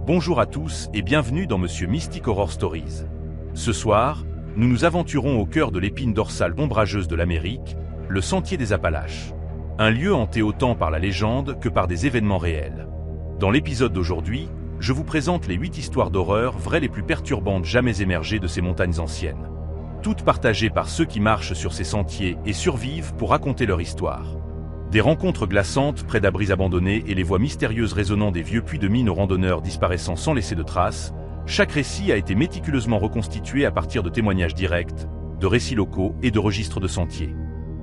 Bonjour à tous et bienvenue dans Monsieur Mystic Horror Stories. Ce soir, nous nous aventurons au cœur de l'épine dorsale ombrageuse de l'Amérique, le Sentier des Appalaches. Un lieu hanté autant par la légende que par des événements réels. Dans l'épisode d'aujourd'hui, je vous présente les 8 histoires d'horreur vraies les plus perturbantes jamais émergées de ces montagnes anciennes. Toutes partagées par ceux qui marchent sur ces sentiers et survivent pour raconter leur histoire. Des rencontres glaçantes près d'abris abandonnés et les voix mystérieuses résonnant des vieux puits de mine aux randonneurs disparaissant sans laisser de traces, chaque récit a été méticuleusement reconstitué à partir de témoignages directs, de récits locaux et de registres de sentiers.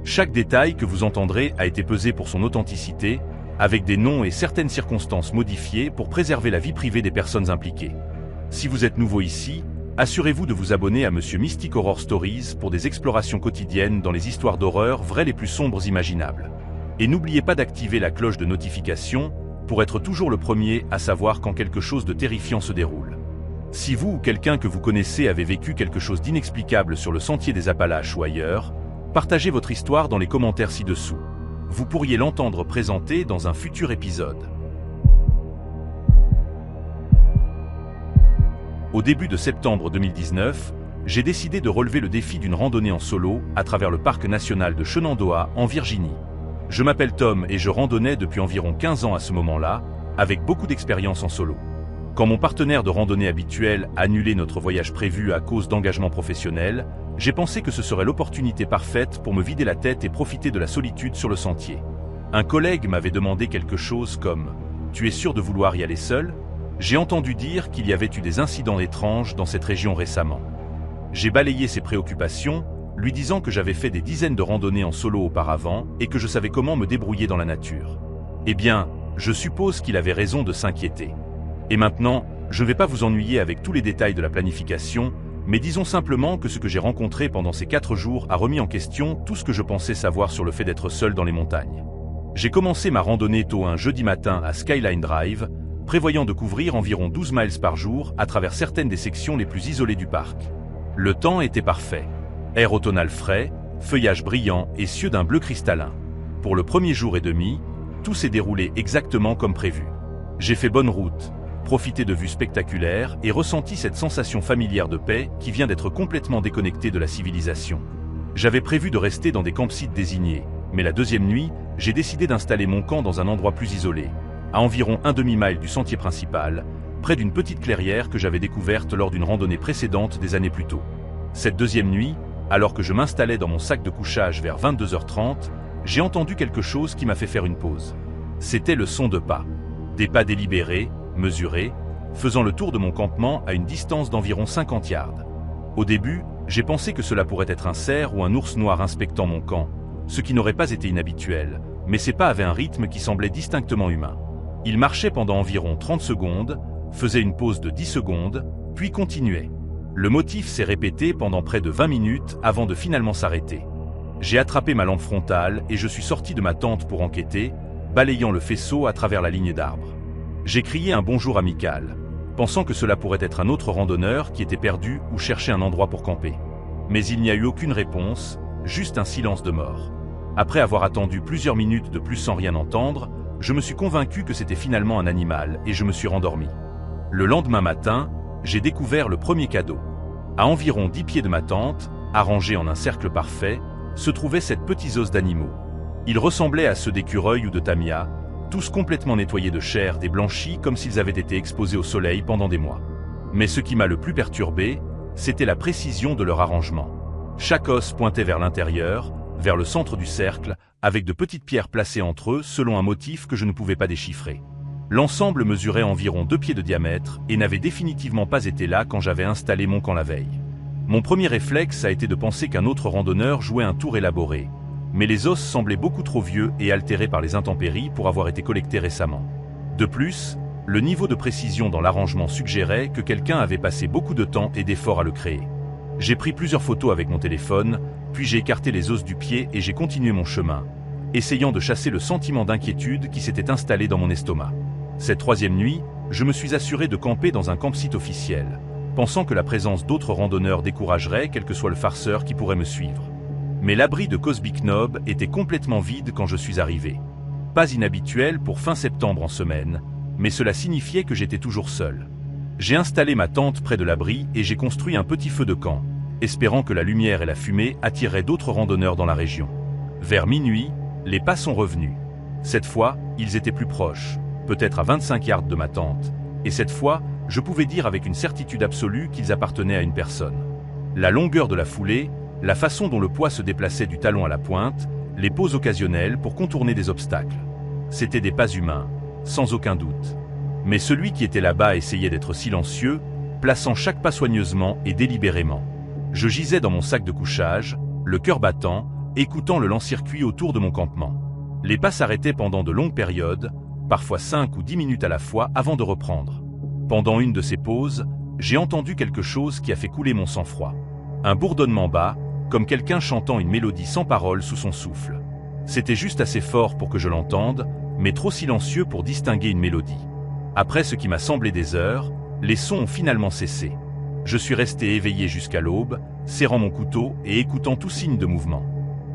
Chaque détail que vous entendrez a été pesé pour son authenticité, avec des noms et certaines circonstances modifiées pour préserver la vie privée des personnes impliquées. Si vous êtes nouveau ici, assurez-vous de vous abonner à Monsieur Mystic Horror Stories pour des explorations quotidiennes dans les histoires d'horreur vraies les plus sombres imaginables. Et n'oubliez pas d'activer la cloche de notification pour être toujours le premier à savoir quand quelque chose de terrifiant se déroule. Si vous ou quelqu'un que vous connaissez avez vécu quelque chose d'inexplicable sur le Sentier des Appalaches ou ailleurs, partagez votre histoire dans les commentaires ci-dessous. Vous pourriez l'entendre présenter dans un futur épisode. Au début de septembre 2019, j'ai décidé de relever le défi d'une randonnée en solo à travers le parc national de Shenandoah en Virginie. Je m'appelle Tom et je randonnais depuis environ 15 ans à ce moment-là, avec beaucoup d'expérience en solo. Quand mon partenaire de randonnée habituel a annulé notre voyage prévu à cause d'engagement professionnel, j'ai pensé que ce serait l'opportunité parfaite pour me vider la tête et profiter de la solitude sur le sentier. Un collègue m'avait demandé quelque chose comme « Tu es sûr de vouloir y aller seul ?» J'ai entendu dire qu'il y avait eu des incidents étranges dans cette région récemment. J'ai balayé ses préoccupations, lui disant que j'avais fait des dizaines de randonnées en solo auparavant et que je savais comment me débrouiller dans la nature. Eh bien, je suppose qu'il avait raison de s'inquiéter. Et maintenant, je ne vais pas vous ennuyer avec tous les détails de la planification, mais disons simplement que ce que j'ai rencontré pendant ces 4 jours a remis en question tout ce que je pensais savoir sur le fait d'être seul dans les montagnes. J'ai commencé ma randonnée tôt un jeudi matin à Skyline Drive, prévoyant de couvrir environ 12 miles par jour à travers certaines des sections les plus isolées du parc. Le temps était parfait. Air automnal frais, feuillage brillant et cieux d'un bleu cristallin. Pour le premier jour et demi, tout s'est déroulé exactement comme prévu. J'ai fait bonne route, profité de vues spectaculaires et ressenti cette sensation familière de paix qui vient d'être complètement déconnectée de la civilisation. J'avais prévu de rester dans des campsites désignés, mais la deuxième nuit, j'ai décidé d'installer mon camp dans un endroit plus isolé, à environ un demi-mile du sentier principal, près d'une petite clairière que j'avais découverte lors d'une randonnée précédente des années plus tôt. Cette deuxième nuit, alors que je m'installais dans mon sac de couchage vers 22h30, j'ai entendu quelque chose qui m'a fait faire une pause. C'était le son de pas. Des pas délibérés, mesurés, faisant le tour de mon campement à une distance d'environ 50 yards. Au début, j'ai pensé que cela pourrait être un cerf ou un ours noir inspectant mon camp, ce qui n'aurait pas été inhabituel, mais ces pas avaient un rythme qui semblait distinctement humain. Ils marchaient pendant environ 30 secondes, faisaient une pause de 10 secondes, puis continuaient. Le motif s'est répété pendant près de 20 minutes avant de finalement s'arrêter. J'ai attrapé ma lampe frontale et je suis sorti de ma tente pour enquêter, balayant le faisceau à travers la ligne d'arbres. J'ai crié un bonjour amical, pensant que cela pourrait être un autre randonneur qui était perdu ou cherchait un endroit pour camper. Mais il n'y a eu aucune réponse, juste un silence de mort. Après avoir attendu plusieurs minutes de plus sans rien entendre, je me suis convaincu que c'était finalement un animal et je me suis rendormi. Le lendemain matin, j'ai découvert le premier cadeau. À environ 10 pieds de ma tente, arrangée en un cercle parfait, se trouvaient 7 petits os d'animaux. Ils ressemblaient à ceux d'écureuils ou de tamias, tous complètement nettoyés de chair et blanchis comme s'ils avaient été exposés au soleil pendant des mois. Mais ce qui m'a le plus perturbé, c'était la précision de leur arrangement. Chaque os pointait vers l'intérieur, vers le centre du cercle, avec de petites pierres placées entre eux selon un motif que je ne pouvais pas déchiffrer. L'ensemble mesurait environ 2 pieds de diamètre et n'avait définitivement pas été là quand j'avais installé mon camp la veille. Mon premier réflexe a été de penser qu'un autre randonneur jouait un tour élaboré, mais les os semblaient beaucoup trop vieux et altérés par les intempéries pour avoir été collectés récemment. De plus, le niveau de précision dans l'arrangement suggérait que quelqu'un avait passé beaucoup de temps et d'efforts à le créer. J'ai pris plusieurs photos avec mon téléphone, puis j'ai écarté les os du pied et j'ai continué mon chemin, essayant de chasser le sentiment d'inquiétude qui s'était installé dans mon estomac. Cette troisième nuit, je me suis assuré de camper dans un campsite officiel, pensant que la présence d'autres randonneurs découragerait quel que soit le farceur qui pourrait me suivre. Mais l'abri de Cosby Knob était complètement vide quand je suis arrivé. Pas inhabituel pour fin septembre en semaine, mais cela signifiait que j'étais toujours seul. J'ai installé ma tente près de l'abri et j'ai construit un petit feu de camp, espérant que la lumière et la fumée attireraient d'autres randonneurs dans la région. Vers minuit, les pas sont revenus. Cette fois, ils étaient plus proches, peut-être à 25 yards de ma tente, et cette fois, je pouvais dire avec une certitude absolue qu'ils appartenaient à une personne. La longueur de la foulée, la façon dont le poids se déplaçait du talon à la pointe, les pauses occasionnelles pour contourner des obstacles. C'étaient des pas humains, sans aucun doute. Mais celui qui était là-bas essayait d'être silencieux, plaçant chaque pas soigneusement et délibérément. Je gisais dans mon sac de couchage, le cœur battant, écoutant le lent-circuit autour de mon campement. Les pas s'arrêtaient pendant de longues périodes, parfois 5 ou 10 minutes à la fois avant de reprendre. Pendant une de ces pauses, j'ai entendu quelque chose qui a fait couler mon sang-froid. Un bourdonnement bas, comme quelqu'un chantant une mélodie sans paroles sous son souffle. C'était juste assez fort pour que je l'entende, mais trop silencieux pour distinguer une mélodie. Après ce qui m'a semblé des heures, les sons ont finalement cessé. Je suis resté éveillé jusqu'à l'aube, serrant mon couteau et écoutant tout signe de mouvement.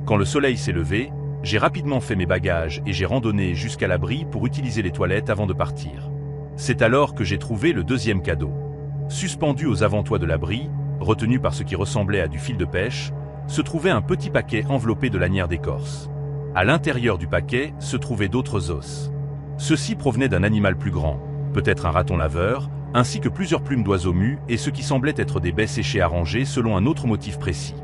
Quand le soleil s'est levé, j'ai rapidement fait mes bagages et j'ai randonné jusqu'à l'abri pour utiliser les toilettes avant de partir. C'est alors que j'ai trouvé le deuxième cadeau. Suspendu aux avant-toits de l'abri, retenu par ce qui ressemblait à du fil de pêche, se trouvait un petit paquet enveloppé de lanières d'écorce. À l'intérieur du paquet se trouvaient d'autres os. Ceux-ci provenaient d'un animal plus grand, peut-être un raton laveur, ainsi que plusieurs plumes d'oiseaux mus et ce qui semblait être des baies séchées arrangées selon un autre motif précis.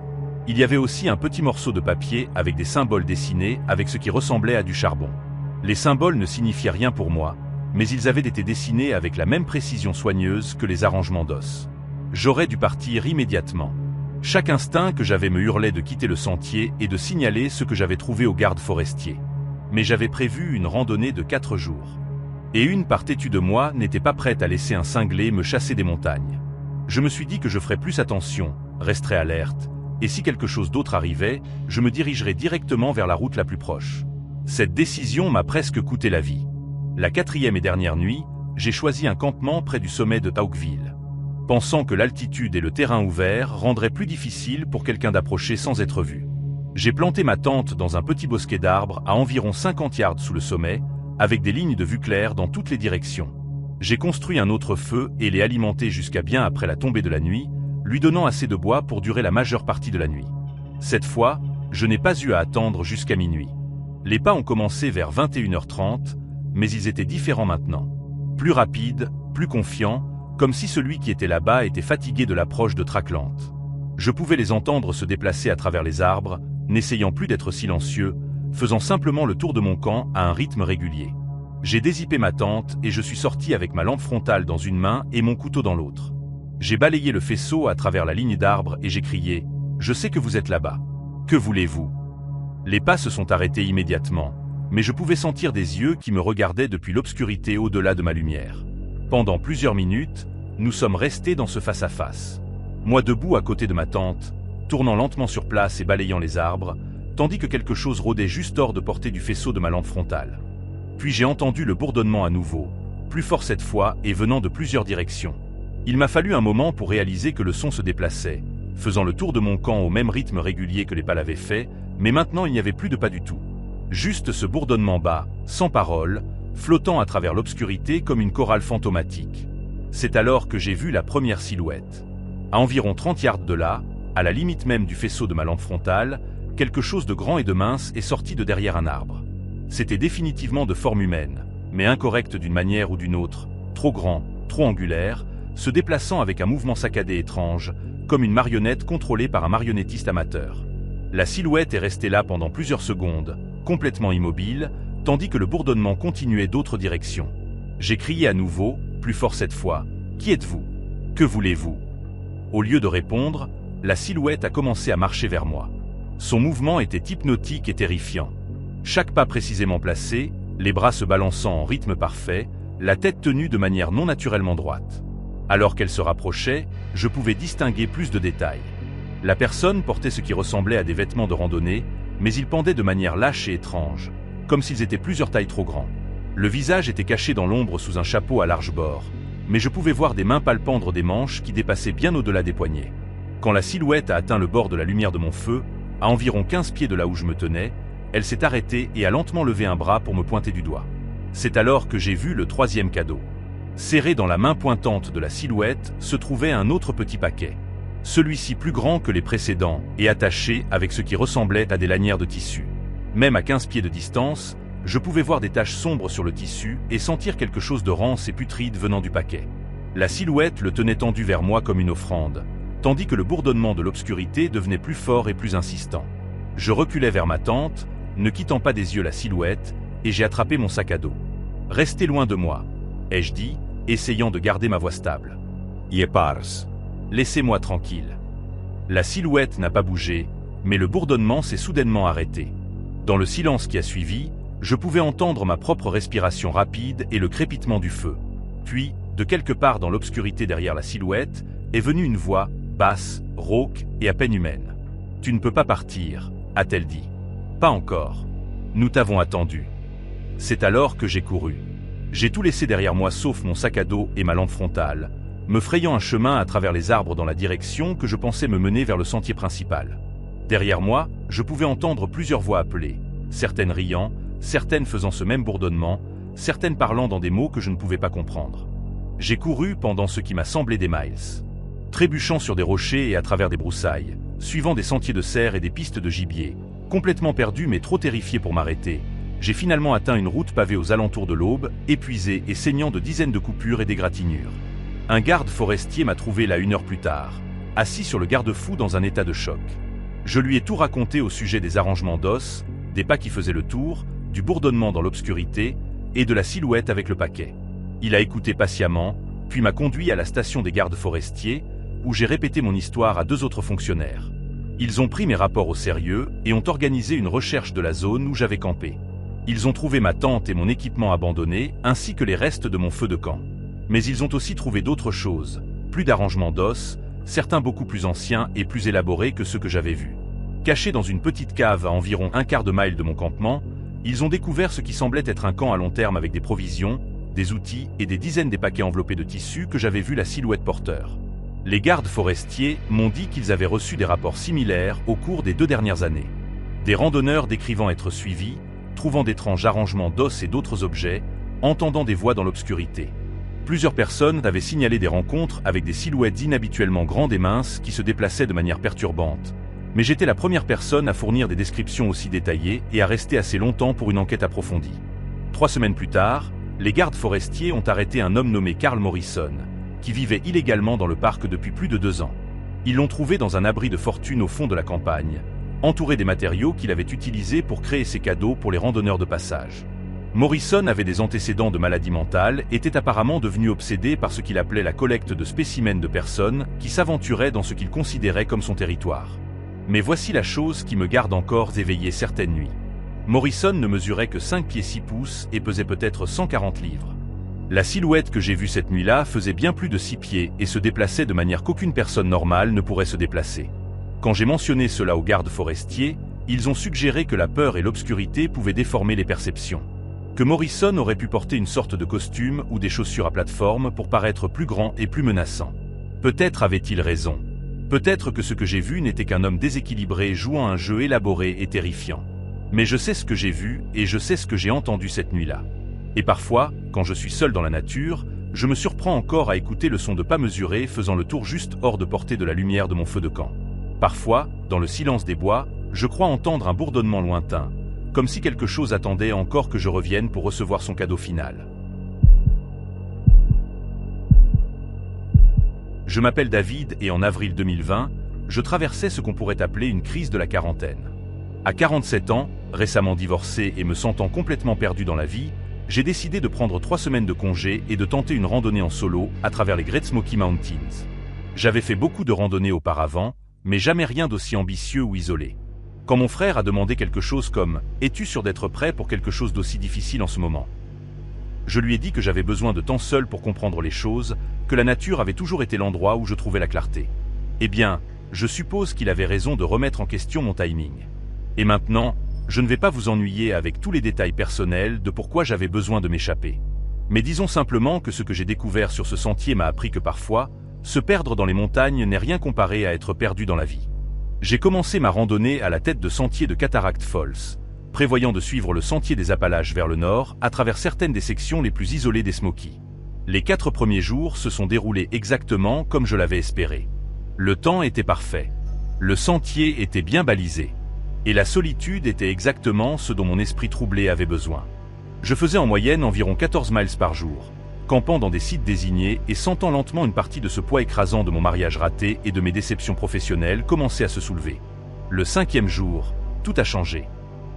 Il y avait aussi un petit morceau de papier avec des symboles dessinés avec ce qui ressemblait à du charbon. Les symboles ne signifiaient rien pour moi, mais ils avaient été dessinés avec la même précision soigneuse que les arrangements d'os. J'aurais dû partir immédiatement. Chaque instinct que j'avais me hurlait de quitter le sentier et de signaler ce que j'avais trouvé aux gardes forestiers. Mais j'avais prévu une randonnée de 4 jours. Et une part têtue de moi n'était pas prête à laisser un cinglé me chasser des montagnes. Je me suis dit que je ferais plus attention, resterais alerte, et si quelque chose d'autre arrivait, je me dirigerais directement vers la route la plus proche. Cette décision m'a presque coûté la vie. La 4e et dernière nuit, j'ai choisi un campement près du sommet de Taukville, pensant que l'altitude et le terrain ouvert rendraient plus difficile pour quelqu'un d'approcher sans être vu. J'ai planté ma tente dans un petit bosquet d'arbres à environ 50 yards sous le sommet, avec des lignes de vue claires dans toutes les directions. J'ai construit un autre feu et l'ai alimenté jusqu'à bien après la tombée de la nuit, lui donnant assez de bois pour durer la majeure partie de la nuit. Cette fois, je n'ai pas eu à attendre jusqu'à minuit. Les pas ont commencé vers 21h30, mais ils étaient différents maintenant. Plus rapides, plus confiants, comme si celui qui était là-bas était fatigué de l'approche de traques lentes. Je pouvais les entendre se déplacer à travers les arbres, n'essayant plus d'être silencieux, faisant simplement le tour de mon camp à un rythme régulier. J'ai dézippé ma tente et je suis sorti avec ma lampe frontale dans une main et mon couteau dans l'autre. J'ai balayé le faisceau à travers la ligne d'arbres et j'ai crié « Je sais que vous êtes là-bas. Que voulez-vous » Les pas se sont arrêtés immédiatement, mais je pouvais sentir des yeux qui me regardaient depuis l'obscurité au-delà de ma lumière. Pendant plusieurs minutes, nous sommes restés dans ce face-à-face. Moi debout à côté de ma tente, tournant lentement sur place et balayant les arbres, tandis que quelque chose rôdait juste hors de portée du faisceau de ma lampe frontale. Puis j'ai entendu le bourdonnement à nouveau, plus fort cette fois et venant de plusieurs directions. Il m'a fallu un moment pour réaliser que le son se déplaçait, faisant le tour de mon camp au même rythme régulier que les pas l'avaient fait, mais maintenant il n'y avait plus de pas du tout. Juste ce bourdonnement bas, sans parole, flottant à travers l'obscurité comme une chorale fantomatique. C'est alors que j'ai vu la première silhouette. À environ 30 yards de là, à la limite même du faisceau de ma lampe frontale, quelque chose de grand et de mince est sorti de derrière un arbre. C'était définitivement de forme humaine, mais incorrecte d'une manière ou d'une autre, trop grand, trop angulaire, se déplaçant avec un mouvement saccadé étrange, comme une marionnette contrôlée par un marionnettiste amateur. La silhouette est restée là pendant plusieurs secondes, complètement immobile, tandis que le bourdonnement continuait d'autres directions. J'ai crié à nouveau, plus fort cette fois, « Qui êtes-vous ? Que voulez-vous » Au lieu de répondre, la silhouette a commencé à marcher vers moi. Son mouvement était hypnotique et terrifiant. Chaque pas précisément placé, les bras se balançant en rythme parfait, la tête tenue de manière non naturellement droite. Alors qu'elle se rapprochait, je pouvais distinguer plus de détails. La personne portait ce qui ressemblait à des vêtements de randonnée, mais ils pendaient de manière lâche et étrange, comme s'ils étaient plusieurs tailles trop grands. Le visage était caché dans l'ombre sous un chapeau à large bord, mais je pouvais voir des mains palpendre des manches qui dépassaient bien au-delà des poignets. Quand la silhouette a atteint le bord de la lumière de mon feu, à environ 15 pieds de là où je me tenais, elle s'est arrêtée et a lentement levé un bras pour me pointer du doigt. C'est alors que j'ai vu le troisième cadeau. Serré dans la main pointante de la silhouette se trouvait un autre petit paquet. Celui-ci plus grand que les précédents et attaché avec ce qui ressemblait à des lanières de tissu. Même à 15 pieds de distance, je pouvais voir des taches sombres sur le tissu et sentir quelque chose de rance et putride venant du paquet. La silhouette le tenait tendu vers moi comme une offrande, tandis que le bourdonnement de l'obscurité devenait plus fort et plus insistant. Je reculai vers ma tente, ne quittant pas des yeux la silhouette, et j'ai attrapé mon sac à dos. « Restez loin de moi », ai-je dit, essayant de garder ma voix stable. « Yepars. Laissez-moi tranquille. » La silhouette n'a pas bougé, mais le bourdonnement s'est soudainement arrêté. Dans le silence qui a suivi, je pouvais entendre ma propre respiration rapide et le crépitement du feu. Puis, de quelque part dans l'obscurité derrière la silhouette, est venue une voix, basse, rauque et à peine humaine. « Tu ne peux pas partir », a-t-elle dit. « Pas encore. Nous t'avons attendu. » C'est alors que j'ai couru. J'ai tout laissé derrière moi sauf mon sac à dos et ma lampe frontale, me frayant un chemin à travers les arbres dans la direction que je pensais me mener vers le sentier principal. Derrière moi, je pouvais entendre plusieurs voix appeler, certaines riant, certaines faisant ce même bourdonnement, certaines parlant dans des mots que je ne pouvais pas comprendre. J'ai couru pendant ce qui m'a semblé des miles. Trébuchant sur des rochers et à travers des broussailles, suivant des sentiers de cerf et des pistes de gibier, complètement perdu mais trop terrifié pour m'arrêter, j'ai finalement atteint une route pavée aux alentours de l'aube, épuisé et saignant de dizaines de coupures et d'égratignures. Un garde forestier m'a trouvé là 1 heure plus tard, assis sur le garde-fou dans un état de choc. Je lui ai tout raconté au sujet des arrangements d'os, des pas qui faisaient le tour, du bourdonnement dans l'obscurité et de la silhouette avec le paquet. Il a écouté patiemment, puis m'a conduit à la station des gardes forestiers, où j'ai répété mon histoire à 2 autres fonctionnaires. Ils ont pris mes rapports au sérieux et ont organisé une recherche de la zone où j'avais campé. Ils ont trouvé ma tente et mon équipement abandonnés, ainsi que les restes de mon feu de camp. Mais ils ont aussi trouvé d'autres choses, plus d'arrangements d'os, certains beaucoup plus anciens et plus élaborés que ceux que j'avais vus. Cachés dans une petite cave à environ 1/4 de mile de mon campement, ils ont découvert ce qui semblait être un camp à long terme avec des provisions, des outils et des dizaines des paquets enveloppés de tissu que j'avais vu la silhouette porteur. Les gardes forestiers m'ont dit qu'ils avaient reçu des rapports similaires au cours des 2 dernières années. Des randonneurs décrivant être suivis, trouvant d'étranges arrangements d'os et d'autres objets, entendant des voix dans l'obscurité. Plusieurs personnes avaient signalé des rencontres avec des silhouettes inhabituellement grandes et minces qui se déplaçaient de manière perturbante. Mais j'étais la première personne à fournir des descriptions aussi détaillées et à rester assez longtemps pour une enquête approfondie. 3 semaines plus tard, les gardes forestiers ont arrêté un homme nommé Carl Morrison, qui vivait illégalement dans le parc depuis plus de 2 ans. Ils l'ont trouvé dans un abri de fortune au fond de la campagne, entouré des matériaux qu'il avait utilisés pour créer ses cadeaux pour les randonneurs de passage. Morrison avait des antécédents de maladie mentale et était apparemment devenu obsédé par ce qu'il appelait la collecte de spécimens de personnes qui s'aventuraient dans ce qu'il considérait comme son territoire. Mais voici la chose qui me garde encore éveillé certaines nuits. Morrison ne mesurait que 5 pieds 6 pouces et pesait peut-être 140 livres. La silhouette que j'ai vue cette nuit-là faisait bien plus de 6 pieds et se déplaçait de manière qu'aucune personne normale ne pourrait se déplacer. Quand j'ai mentionné cela aux gardes forestiers, ils ont suggéré que la peur et l'obscurité pouvaient déformer les perceptions. Que Morrison aurait pu porter une sorte de costume ou des chaussures à plateforme pour paraître plus grand et plus menaçant. Peut-être avait-il raison. Peut-être que ce que j'ai vu n'était qu'un homme déséquilibré jouant un jeu élaboré et terrifiant. Mais je sais ce que j'ai vu et je sais ce que j'ai entendu cette nuit-là. Et parfois, quand je suis seul dans la nature, je me surprends encore à écouter le son de pas mesurés faisant le tour juste hors de portée de la lumière de mon feu de camp. Parfois, dans le silence des bois, je crois entendre un bourdonnement lointain, comme si quelque chose attendait encore que je revienne pour recevoir son cadeau final. Je m'appelle David et en avril 2020, je traversais ce qu'on pourrait appeler une crise de la quarantaine. À 47 ans, récemment divorcé et me sentant complètement perdu dans la vie, j'ai décidé de prendre 3 semaines de congé et de tenter une randonnée en solo à travers les Great Smoky Mountains. J'avais fait beaucoup de randonnées auparavant, mais jamais rien d'aussi ambitieux ou isolé. Quand mon frère a demandé quelque chose comme « Es-tu sûr d'être prêt pour quelque chose d'aussi difficile en ce moment ?» Je lui ai dit que j'avais besoin de temps seul pour comprendre les choses, que la nature avait toujours été l'endroit où je trouvais la clarté. Eh bien, je suppose qu'il avait raison de remettre en question mon timing. Et maintenant, je ne vais pas vous ennuyer avec tous les détails personnels de pourquoi j'avais besoin de m'échapper. Mais disons simplement que ce que j'ai découvert sur ce sentier m'a appris que parfois, se perdre dans les montagnes n'est rien comparé à être perdu dans la vie. J'ai commencé ma randonnée à la tête de sentier de Cataract Falls, prévoyant de suivre le sentier des Appalaches vers le nord, à travers certaines des sections les plus isolées des Smokies. Les 4 premiers jours se sont déroulés exactement comme je l'avais espéré. Le temps était parfait. Le sentier était bien balisé. Et la solitude était exactement ce dont mon esprit troublé avait besoin. Je faisais en moyenne environ 14 miles par jour, campant dans des sites désignés et sentant lentement une partie de ce poids écrasant de mon mariage raté et de mes déceptions professionnelles commencer à se soulever. Le 5e jour, tout a changé.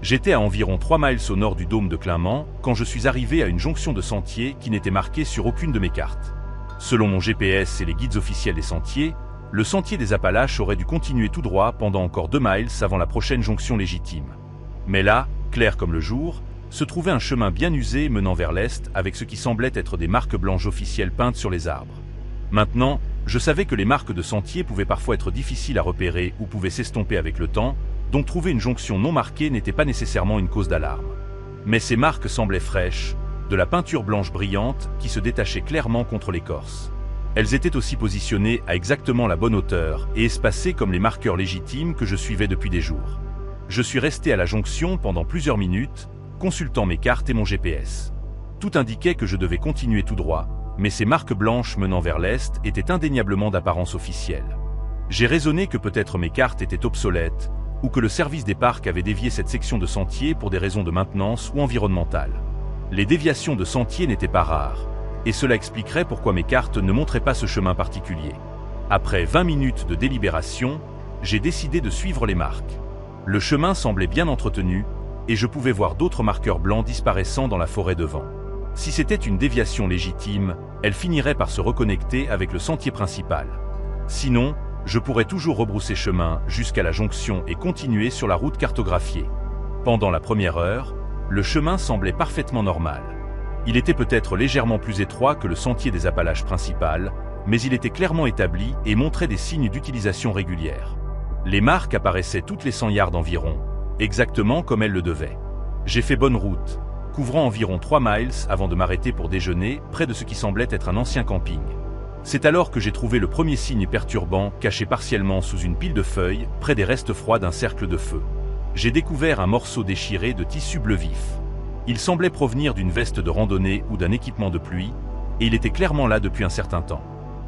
J'étais à environ 3 miles au nord du dôme de Clinmont quand je suis arrivé à une jonction de sentiers qui n'était marquée sur aucune de mes cartes. Selon mon GPS et les guides officiels des sentiers, le sentier des Appalaches aurait dû continuer tout droit pendant encore 2 miles avant la prochaine jonction légitime. Mais là, clair comme le jour, se trouvait un chemin bien usé menant vers l'est avec ce qui semblait être des marques blanches officielles peintes sur les arbres. Maintenant, je savais que les marques de sentier pouvaient parfois être difficiles à repérer ou pouvaient s'estomper avec le temps, donc trouver une jonction non marquée n'était pas nécessairement une cause d'alarme. Mais ces marques semblaient fraîches, de la peinture blanche brillante qui se détachait clairement contre l'écorce. Elles étaient aussi positionnées à exactement la bonne hauteur et espacées comme les marqueurs légitimes que je suivais depuis des jours. Je suis resté à la jonction pendant plusieurs minutes, consultant mes cartes et mon GPS. Tout indiquait que je devais continuer tout droit, mais ces marques blanches menant vers l'est étaient indéniablement d'apparence officielle. J'ai raisonné que peut-être mes cartes étaient obsolètes, ou que le service des parcs avait dévié cette section de sentier pour des raisons de maintenance ou environnementales. Les déviations de sentiers n'étaient pas rares, et cela expliquerait pourquoi mes cartes ne montraient pas ce chemin particulier. Après 20 minutes de délibération, j'ai décidé de suivre les marques. Le chemin semblait bien entretenu, et je pouvais voir d'autres marqueurs blancs disparaissant dans la forêt devant. Si c'était une déviation légitime, elle finirait par se reconnecter avec le sentier principal. Sinon, je pourrais toujours rebrousser chemin jusqu'à la jonction et continuer sur la route cartographiée. Pendant la première heure, le chemin semblait parfaitement normal. Il était peut-être légèrement plus étroit que le sentier des Appalaches principal, mais il était clairement établi et montrait des signes d'utilisation régulière. Les marques apparaissaient toutes les 100 yards environ, exactement comme elles le devaient. J'ai fait bonne route, couvrant environ 3 miles avant de m'arrêter pour déjeuner près de ce qui semblait être un ancien camping. C'est alors que j'ai trouvé le premier signe perturbant caché partiellement sous une pile de feuilles près des restes froids d'un cercle de feu. J'ai découvert un morceau déchiré de tissu bleu vif. Il semblait provenir d'une veste de randonnée ou d'un équipement de pluie, et il était clairement là depuis un certain temps.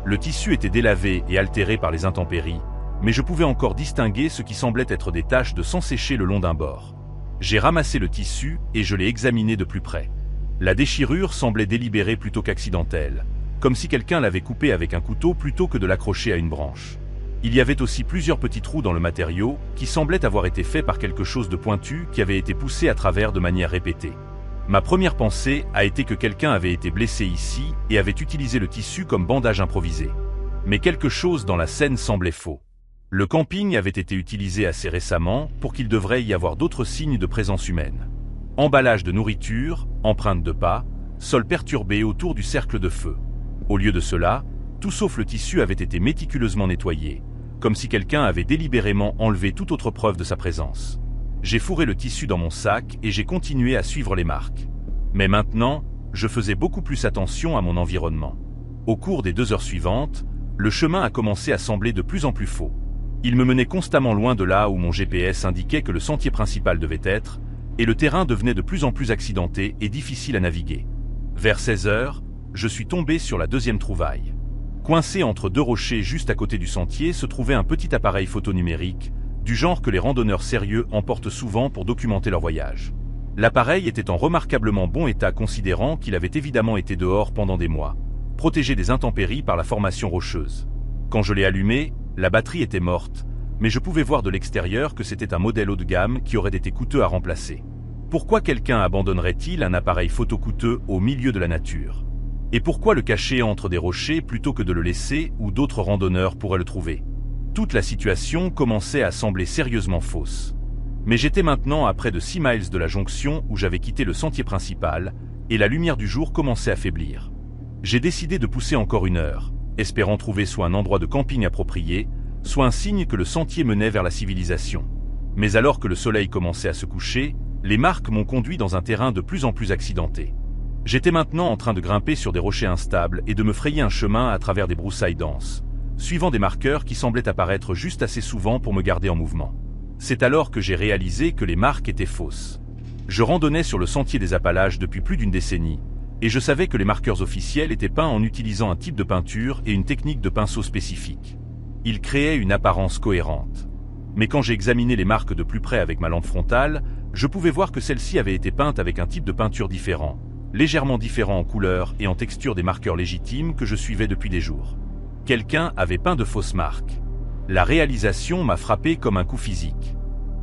Le tissu était délavé et altéré par les intempéries, mais je pouvais encore distinguer ce qui semblait être des taches de sang séché le long d'un bord. J'ai ramassé le tissu et je l'ai examiné de plus près. La déchirure semblait délibérée plutôt qu'accidentelle, comme si quelqu'un l'avait coupé avec un couteau plutôt que de l'accrocher à une branche. Il y avait aussi plusieurs petits trous dans le matériau qui semblaient avoir été faits par quelque chose de pointu qui avait été poussé à travers de manière répétée. Ma première pensée a été que quelqu'un avait été blessé ici et avait utilisé le tissu comme bandage improvisé. Mais quelque chose dans la scène semblait faux. Le camping avait été utilisé assez récemment pour qu'il devrait y avoir d'autres signes de présence humaine. Emballage de nourriture, empreintes de pas, sol perturbé autour du cercle de feu. Au lieu de cela, tout sauf le tissu avait été méticuleusement nettoyé, comme si quelqu'un avait délibérément enlevé toute autre preuve de sa présence. J'ai fourré le tissu dans mon sac et j'ai continué à suivre les marques. Mais maintenant, je faisais beaucoup plus attention à mon environnement. Au cours des 2 heures suivantes, le chemin a commencé à sembler de plus en plus faux. Il me menait constamment loin de là où mon GPS indiquait que le sentier principal devait être, et le terrain devenait de plus en plus accidenté et difficile à naviguer. Vers 16 heures, je suis tombé sur la deuxième trouvaille. Coincé entre 2 rochers juste à côté du sentier se trouvait un petit appareil photo numérique, du genre que les randonneurs sérieux emportent souvent pour documenter leur voyage. L'appareil était en remarquablement bon état considérant qu'il avait évidemment été dehors pendant des mois, protégé des intempéries par la formation rocheuse. Quand je l'ai allumé, la batterie était morte, mais je pouvais voir de l'extérieur que c'était un modèle haut de gamme qui aurait été coûteux à remplacer. Pourquoi quelqu'un abandonnerait-il un appareil photo coûteux au milieu de la nature ? Et pourquoi le cacher entre des rochers plutôt que de le laisser où d'autres randonneurs pourraient le trouver ? Toute la situation commençait à sembler sérieusement fausse. Mais j'étais maintenant à près de 6 miles de la jonction où j'avais quitté le sentier principal, et la lumière du jour commençait à faiblir. J'ai décidé de pousser encore 1 heure, espérant trouver soit un endroit de camping approprié, soit un signe que le sentier menait vers la civilisation. Mais alors que le soleil commençait à se coucher, les marques m'ont conduit dans un terrain de plus en plus accidenté. J'étais maintenant en train de grimper sur des rochers instables et de me frayer un chemin à travers des broussailles denses, suivant des marqueurs qui semblaient apparaître juste assez souvent pour me garder en mouvement. C'est alors que j'ai réalisé que les marques étaient fausses. Je randonnais sur le sentier des Appalaches depuis plus d'une décennie, et je savais que les marqueurs officiels étaient peints en utilisant un type de peinture et une technique de pinceau spécifique. Ils créaient une apparence cohérente. Mais quand j'ai examiné les marques de plus près avec ma lampe frontale, je pouvais voir que celles-ci avaient été peintes avec un type de peinture différent, légèrement différent en couleur et en texture des marqueurs légitimes que je suivais depuis des jours. Quelqu'un avait peint de fausses marques. La réalisation m'a frappé comme un coup physique.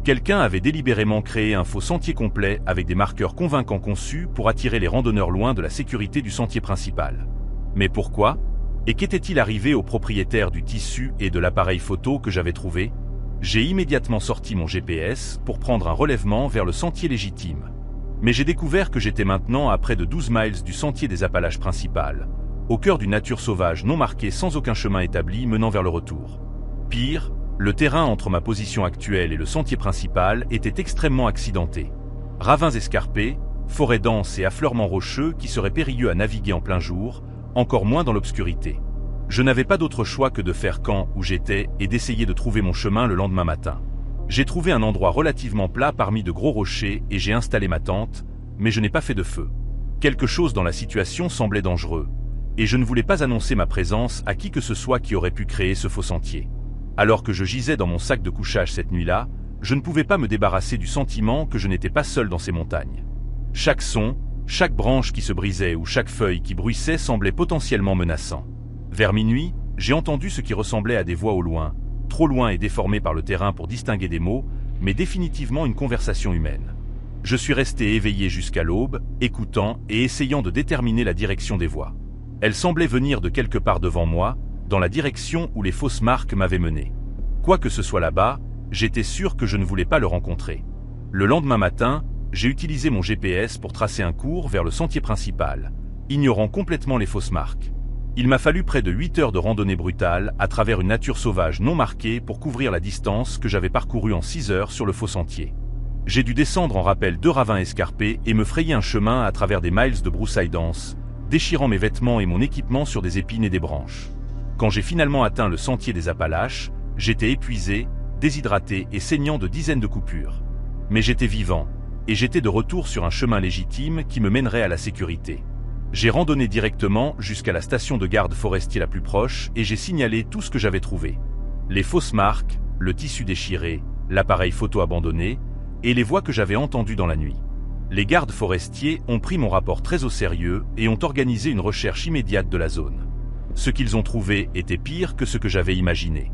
Quelqu'un avait délibérément créé un faux sentier complet avec des marqueurs convaincants conçus pour attirer les randonneurs loin de la sécurité du sentier principal. Mais pourquoi? Et qu'était-il arrivé au propriétaire du tissu et de l'appareil photo que j'avais trouvé? J'ai immédiatement sorti mon GPS pour prendre un relèvement vers le sentier légitime. Mais j'ai découvert que j'étais maintenant à près de 12 miles du sentier des Appalaches principal, au cœur d'une nature sauvage non marquée sans aucun chemin établi menant vers le retour. Pire, le terrain entre ma position actuelle et le sentier principal était extrêmement accidenté. Ravins escarpés, forêts denses et affleurements rocheux qui seraient périlleux à naviguer en plein jour, encore moins dans l'obscurité. Je n'avais pas d'autre choix que de faire camp où j'étais et d'essayer de trouver mon chemin le lendemain matin. J'ai trouvé un endroit relativement plat parmi de gros rochers et j'ai installé ma tente, mais je n'ai pas fait de feu. Quelque chose dans la situation semblait dangereux, et je ne voulais pas annoncer ma présence à qui que ce soit qui aurait pu créer ce faux sentier. Alors que je gisais dans mon sac de couchage cette nuit-là, je ne pouvais pas me débarrasser du sentiment que je n'étais pas seul dans ces montagnes. Chaque son, chaque branche qui se brisait ou chaque feuille qui bruissait semblait potentiellement menaçant. Vers minuit, j'ai entendu ce qui ressemblait à des voix au loin, trop loin et déformées par le terrain pour distinguer des mots, mais définitivement une conversation humaine. Je suis resté éveillé jusqu'à l'aube, écoutant et essayant de déterminer la direction des voix. Elles semblaient venir de quelque part devant moi, dans la direction où les fausses marques m'avaient mené. Quoi que ce soit là-bas, j'étais sûr que je ne voulais pas le rencontrer. Le lendemain matin, j'ai utilisé mon GPS pour tracer un cours vers le sentier principal, ignorant complètement les fausses marques. Il m'a fallu près de 8 heures de randonnée brutale à travers une nature sauvage non marquée pour couvrir la distance que j'avais parcourue en 6 heures sur le faux sentier. J'ai dû descendre en rappel 2 ravins escarpés et me frayer un chemin à travers des miles de broussailles denses, déchirant mes vêtements et mon équipement sur des épines et des branches. Quand j'ai finalement atteint le sentier des Appalaches, j'étais épuisé, déshydraté et saignant de dizaines de coupures. Mais j'étais vivant, et j'étais de retour sur un chemin légitime qui me mènerait à la sécurité. J'ai randonné directement jusqu'à la station de garde forestier la plus proche et j'ai signalé tout ce que j'avais trouvé. Les fausses marques, le tissu déchiré, l'appareil photo abandonné et les voix que j'avais entendues dans la nuit. Les gardes forestiers ont pris mon rapport très au sérieux et ont organisé une recherche immédiate de la zone. Ce qu'ils ont trouvé était pire que ce que j'avais imaginé.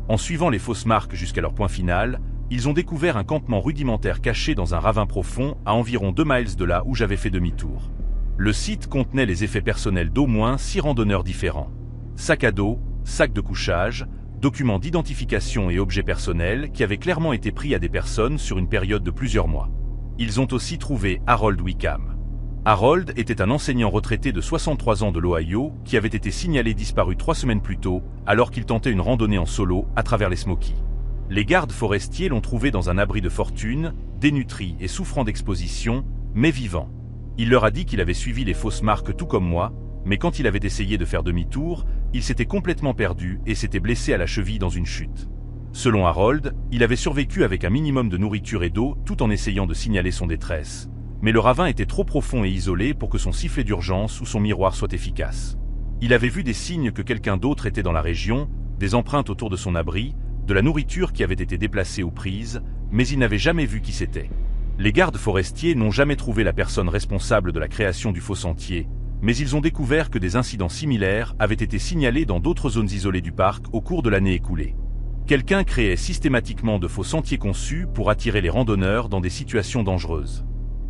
En suivant les fausses marques jusqu'à leur point final, ils ont découvert un campement rudimentaire caché dans un ravin profond à environ 2 miles de là où j'avais fait demi-tour. Le site contenait les effets personnels d'au moins 6 randonneurs différents. Sac à dos, sac de couchage, documents d'identification et objets personnels qui avaient clairement été pris à des personnes sur une période de plusieurs mois. Ils ont aussi trouvé Harold Wickham. Harold était un enseignant retraité de 63 ans de l'Ohio qui avait été signalé disparu 3 semaines plus tôt alors qu'il tentait une randonnée en solo à travers les Smokies. Les gardes forestiers l'ont trouvé dans un abri de fortune, dénutri et souffrant d'exposition, mais vivant. Il leur a dit qu'il avait suivi les fausses marques tout comme moi, mais quand il avait essayé de faire demi-tour, il s'était complètement perdu et s'était blessé à la cheville dans une chute. Selon Harold, il avait survécu avec un minimum de nourriture et d'eau tout en essayant de signaler son détresse. Mais le ravin était trop profond et isolé pour que son sifflet d'urgence ou son miroir soit efficace. Il avait vu des signes que quelqu'un d'autre était dans la région, des empreintes autour de son abri, de la nourriture qui avait été déplacée ou prise, mais il n'avait jamais vu qui c'était. Les gardes forestiers n'ont jamais trouvé la personne responsable de la création du faux sentier, mais ils ont découvert que des incidents similaires avaient été signalés dans d'autres zones isolées du parc au cours de l'année écoulée. Quelqu'un créait systématiquement de faux sentiers conçus pour attirer les randonneurs dans des situations dangereuses.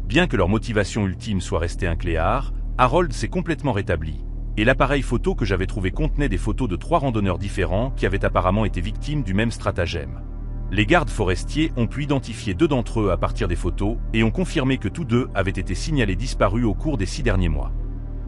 Bien que leur motivation ultime soit restée un cléard, Harold s'est complètement rétabli, et l'appareil photo que j'avais trouvé contenait des photos de 3 randonneurs différents qui avaient apparemment été victimes du même stratagème. Les gardes forestiers ont pu identifier 2 d'entre eux à partir des photos et ont confirmé que tous 2 avaient été signalés disparus au cours des 6 derniers mois.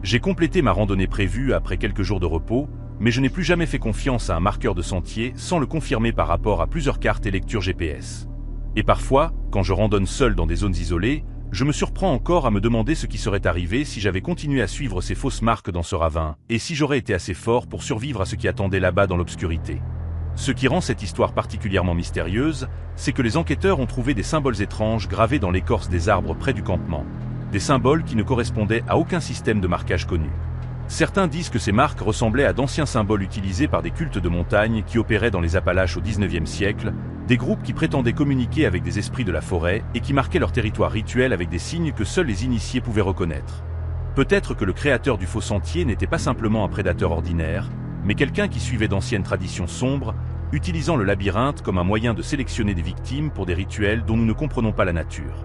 J'ai complété ma randonnée prévue après quelques jours de repos, mais je n'ai plus jamais fait confiance à un marqueur de sentier sans le confirmer par rapport à plusieurs cartes et lectures GPS. Et parfois, quand je randonne seul dans des zones isolées, je me surprends encore à me demander ce qui serait arrivé si j'avais continué à suivre ces fausses marques dans ce ravin, et si j'aurais été assez fort pour survivre à ce qui attendait là-bas dans l'obscurité. Ce qui rend cette histoire particulièrement mystérieuse, c'est que les enquêteurs ont trouvé des symboles étranges gravés dans l'écorce des arbres près du campement. Des symboles qui ne correspondaient à aucun système de marquage connu. Certains disent que ces marques ressemblaient à d'anciens symboles utilisés par des cultes de montagne qui opéraient dans les Appalaches au XIXe siècle, des groupes qui prétendaient communiquer avec des esprits de la forêt et qui marquaient leur territoire rituel avec des signes que seuls les initiés pouvaient reconnaître. Peut-être que le créateur du faux sentier n'était pas simplement un prédateur ordinaire, mais quelqu'un qui suivait d'anciennes traditions sombres, utilisant le labyrinthe comme un moyen de sélectionner des victimes pour des rituels dont nous ne comprenons pas la nature.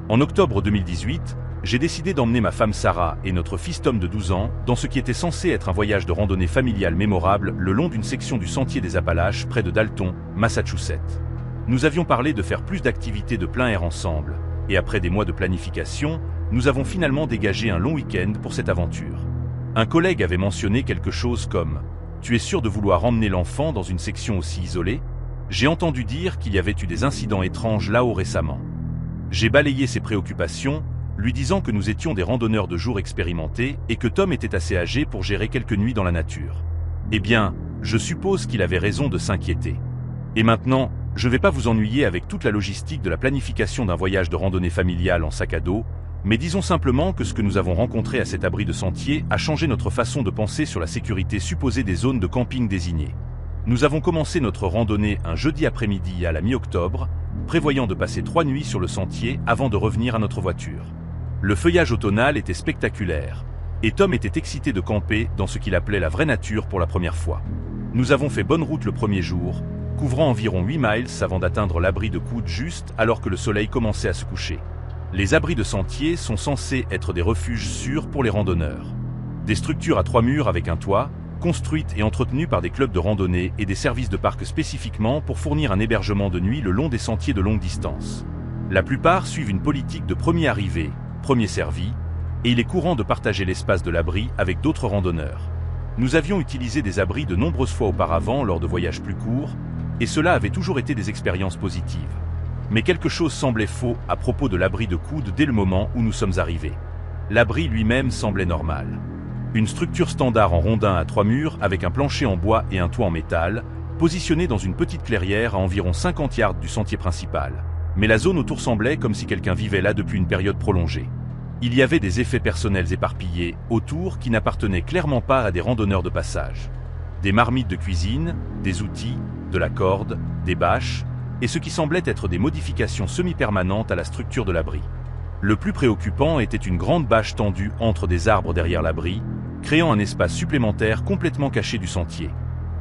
En octobre 2018, j'ai décidé d'emmener ma femme Sarah et notre fils Tom de 12 ans dans ce qui était censé être un voyage de randonnée familiale mémorable le long d'une section du sentier des Appalaches près de Dalton, Massachusetts. Nous avions parlé de faire plus d'activités de plein air ensemble, et après des mois de planification, nous avons finalement dégagé un long week-end pour cette aventure. Un collègue avait mentionné quelque chose comme « Tu es sûr de vouloir emmener l'enfant dans une section aussi isolée ?» J'ai entendu dire qu'il y avait eu des incidents étranges là-haut récemment. J'ai balayé ses préoccupations, lui disant que nous étions des randonneurs de jour expérimentés et que Tom était assez âgé pour gérer quelques nuits dans la nature. Eh bien, je suppose qu'il avait raison de s'inquiéter. Et maintenant, je ne vais pas vous ennuyer avec toute la logistique de la planification d'un voyage de randonnée familiale en sac à dos, mais disons simplement que ce que nous avons rencontré à cet abri de sentier a changé notre façon de penser sur la sécurité supposée des zones de camping désignées. Nous avons commencé notre randonnée un jeudi après-midi à la mi-octobre, prévoyant de passer 3 nuits sur le sentier avant de revenir à notre voiture. Le feuillage automnal était spectaculaire, et Tom était excité de camper dans ce qu'il appelait la vraie nature pour la première fois. Nous avons fait bonne route le premier jour, couvrant environ 8 miles avant d'atteindre l'abri de coude juste alors que le soleil commençait à se coucher. Les abris de sentier sont censés être des refuges sûrs pour les randonneurs. Des structures à 3 murs avec un toit, construites et entretenues par des clubs de randonnée et des services de parc spécifiquement pour fournir un hébergement de nuit le long des sentiers de longue distance. La plupart suivent une politique de premier arrivé, premier servi, et il est courant de partager l'espace de l'abri avec d'autres randonneurs. Nous avions utilisé des abris de nombreuses fois auparavant lors de voyages plus courts, et cela avait toujours été des expériences positives. Mais quelque chose semblait faux à propos de l'abri de coude dès le moment où nous sommes arrivés. L'abri lui-même semblait normal. Une structure standard en rondin à 3 murs avec un plancher en bois et un toit en métal, positionnée dans une petite clairière à environ 50 yards du sentier principal. Mais la zone autour semblait comme si quelqu'un vivait là depuis une période prolongée. Il y avait des effets personnels éparpillés autour qui n'appartenaient clairement pas à des randonneurs de passage. Des marmites de cuisine, des outils, de la corde, des bâches, et ce qui semblait être des modifications semi-permanentes à la structure de l'abri. Le plus préoccupant était une grande bâche tendue entre des arbres derrière l'abri, créant un espace supplémentaire complètement caché du sentier.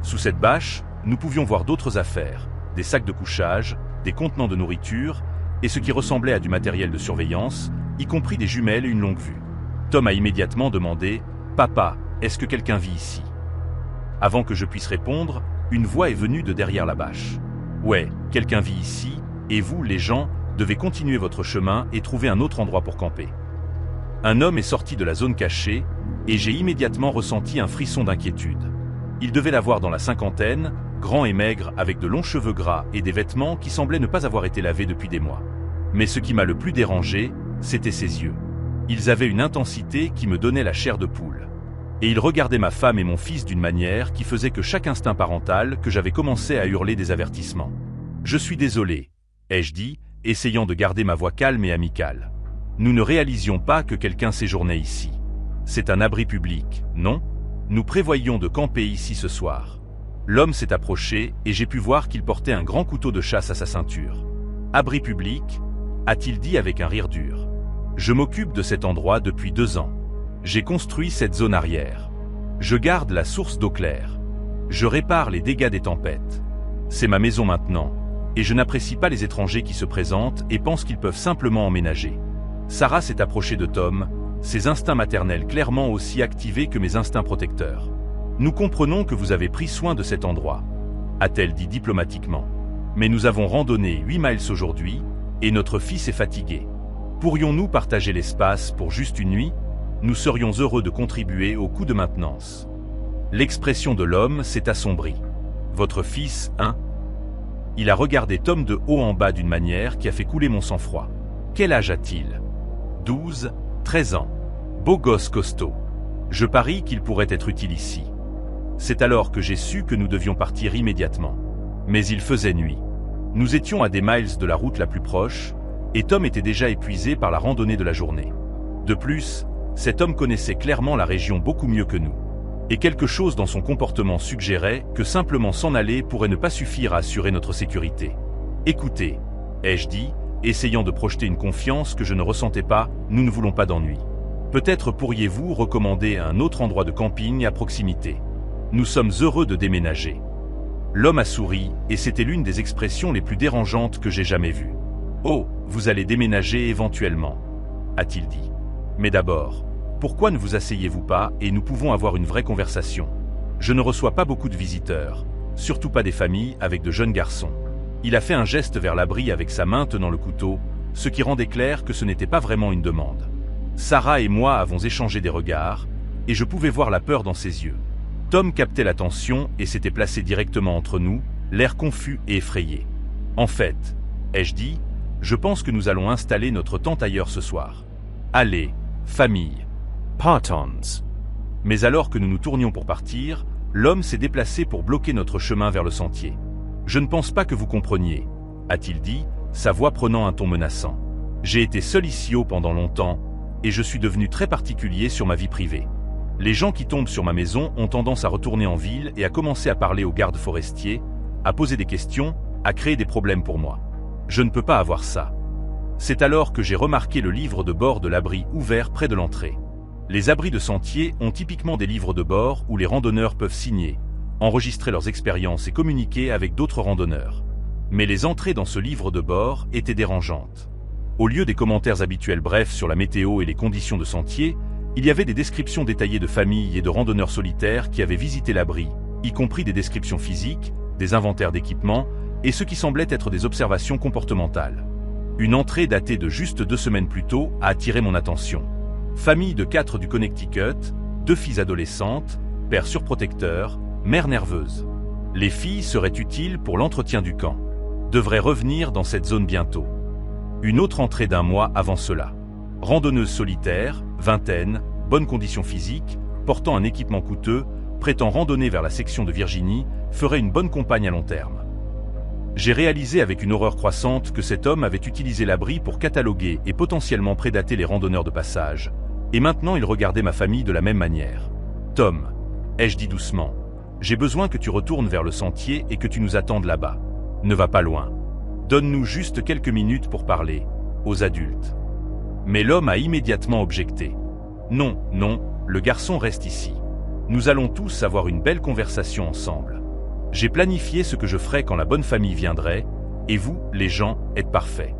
Sous cette bâche, nous pouvions voir d'autres affaires, des sacs de couchage, des contenants de nourriture, et ce qui ressemblait à du matériel de surveillance, y compris des jumelles et une longue vue. Tom a immédiatement demandé « Papa, est-ce que quelqu'un vit ici ?» Avant que je puisse répondre, une voix est venue de derrière la bâche. « Ouais, quelqu'un vit ici, et vous, les gens, devez continuer votre chemin et trouver un autre endroit pour camper. » Un homme est sorti de la zone cachée, et j'ai immédiatement ressenti un frisson d'inquiétude. Il devait l'avoir dans la cinquantaine, grand et maigre avec de longs cheveux gras et des vêtements qui semblaient ne pas avoir été lavés depuis des mois. Mais ce qui m'a le plus dérangé, c'était ses yeux. Ils avaient une intensité qui me donnait la chair de poule. Et il regardait ma femme et mon fils d'une manière qui faisait que chaque instinct parental que j'avais commencé à hurler des avertissements. « Je suis désolé », ai-je dit, essayant de garder ma voix calme et amicale. Nous ne réalisions pas que quelqu'un séjournait ici. C'est un abri public, non? Nous prévoyions de camper ici ce soir. L'homme s'est approché et j'ai pu voir qu'il portait un grand couteau de chasse à sa ceinture. « Abri public ?» a-t-il dit avec un rire dur. « Je m'occupe de cet endroit depuis 2 ans. J'ai construit cette zone arrière. Je garde la source d'eau claire. Je répare les dégâts des tempêtes. C'est ma maison maintenant, et je n'apprécie pas les étrangers qui se présentent et pensent qu'ils peuvent simplement emménager. » Sarah s'est approchée de Tom, ses instincts maternels clairement aussi activés que mes instincts protecteurs. « Nous comprenons que vous avez pris soin de cet endroit, » a-t-elle dit diplomatiquement. « Mais nous avons randonné 8 miles aujourd'hui, et notre fils est fatigué. Pourrions-nous partager l'espace pour juste une nuit? Nous serions heureux de contribuer au coût de maintenance. » L'expression de l'homme s'est assombrie. « Votre fils, hein ?» Il a regardé Tom de haut en bas d'une manière qui a fait couler mon sang-froid. « Quel âge a-t-il ? 12, 13 ans. Beau gosse costaud. Je parie qu'il pourrait être utile ici. C'est alors que j'ai su que nous devions partir immédiatement. Mais il faisait nuit. Nous étions à des miles de la route la plus proche, et Tom était déjà épuisé par la randonnée de la journée. De plus, cet homme connaissait clairement la région beaucoup mieux que nous. Et quelque chose dans son comportement suggérait que simplement s'en aller pourrait ne pas suffire à assurer notre sécurité. « Écoutez, » ai-je dit, essayant de projeter une confiance que je ne ressentais pas, nous ne voulons pas d'ennui. Peut-être pourriez-vous recommander un autre endroit de camping à proximité. Nous sommes heureux de déménager. L'homme a souri, et c'était l'une des expressions les plus dérangeantes que j'ai jamais vues. « Oh, vous allez déménager éventuellement, » a-t-il dit. « Mais d'abord, pourquoi ne vous asseyez-vous pas et nous pouvons avoir une vraie conversation? Je ne reçois pas beaucoup de visiteurs, surtout pas des familles avec de jeunes garçons. » Il a fait un geste vers l'abri avec sa main tenant le couteau, ce qui rendait clair que ce n'était pas vraiment une demande. Sarah et moi avons échangé des regards, et je pouvais voir la peur dans ses yeux. Tom captait l'attention et s'était placé directement entre nous, l'air confus et effrayé. « En fait, » ai-je dit, « je pense que nous allons installer notre tente ailleurs ce soir. Allez, famille. Partons. » Mais alors que nous nous tournions pour partir, l'homme s'est déplacé pour bloquer notre chemin vers le sentier. « Je ne pense pas que vous compreniez, » a-t-il dit, sa voix prenant un ton menaçant. « J'ai été seul ici pendant longtemps, et je suis devenu très particulier sur ma vie privée. Les gens qui tombent sur ma maison ont tendance à retourner en ville et à commencer à parler aux gardes forestiers, à poser des questions, à créer des problèmes pour moi. Je ne peux pas avoir ça. » C'est alors que j'ai remarqué le livre de bord de l'abri ouvert près de l'entrée. Les abris de sentier ont typiquement des livres de bord où les randonneurs peuvent signer, enregistrer leurs expériences et communiquer avec d'autres randonneurs. Mais les entrées dans ce livre de bord étaient dérangeantes. Au lieu des commentaires habituels brefs sur la météo et les conditions de sentier, il y avait des descriptions détaillées de familles et de randonneurs solitaires qui avaient visité l'abri, y compris des descriptions physiques, des inventaires d'équipements et ce qui semblait être des observations comportementales. Une entrée datée de juste 2 semaines plus tôt a attiré mon attention. Famille de 4 du Connecticut, 2 filles adolescentes, père surprotecteur, mère nerveuse. Les filles seraient utiles pour l'entretien du camp. Devraient revenir dans cette zone bientôt. Une autre entrée d'1 mois avant cela. Randonneuse solitaire, vingtaine, bonne condition physique, portant un équipement coûteux, prétend randonner vers la section de Virginie, ferait une bonne compagne à long terme. J'ai réalisé avec une horreur croissante que cet homme avait utilisé l'abri pour cataloguer et potentiellement prédater les randonneurs de passage, et maintenant il regardait ma famille de la même manière. « Tom, » ai-je dit doucement, « j'ai besoin que tu retournes vers le sentier et que tu nous attendes là-bas. Ne va pas loin. Donne-nous juste quelques minutes pour parler, aux adultes. » Mais l'homme a immédiatement objecté. « Non, non, le garçon reste ici. Nous allons tous avoir une belle conversation ensemble. J'ai planifié ce que je ferais quand la bonne famille viendrait, et vous, les gens, êtes parfaits. »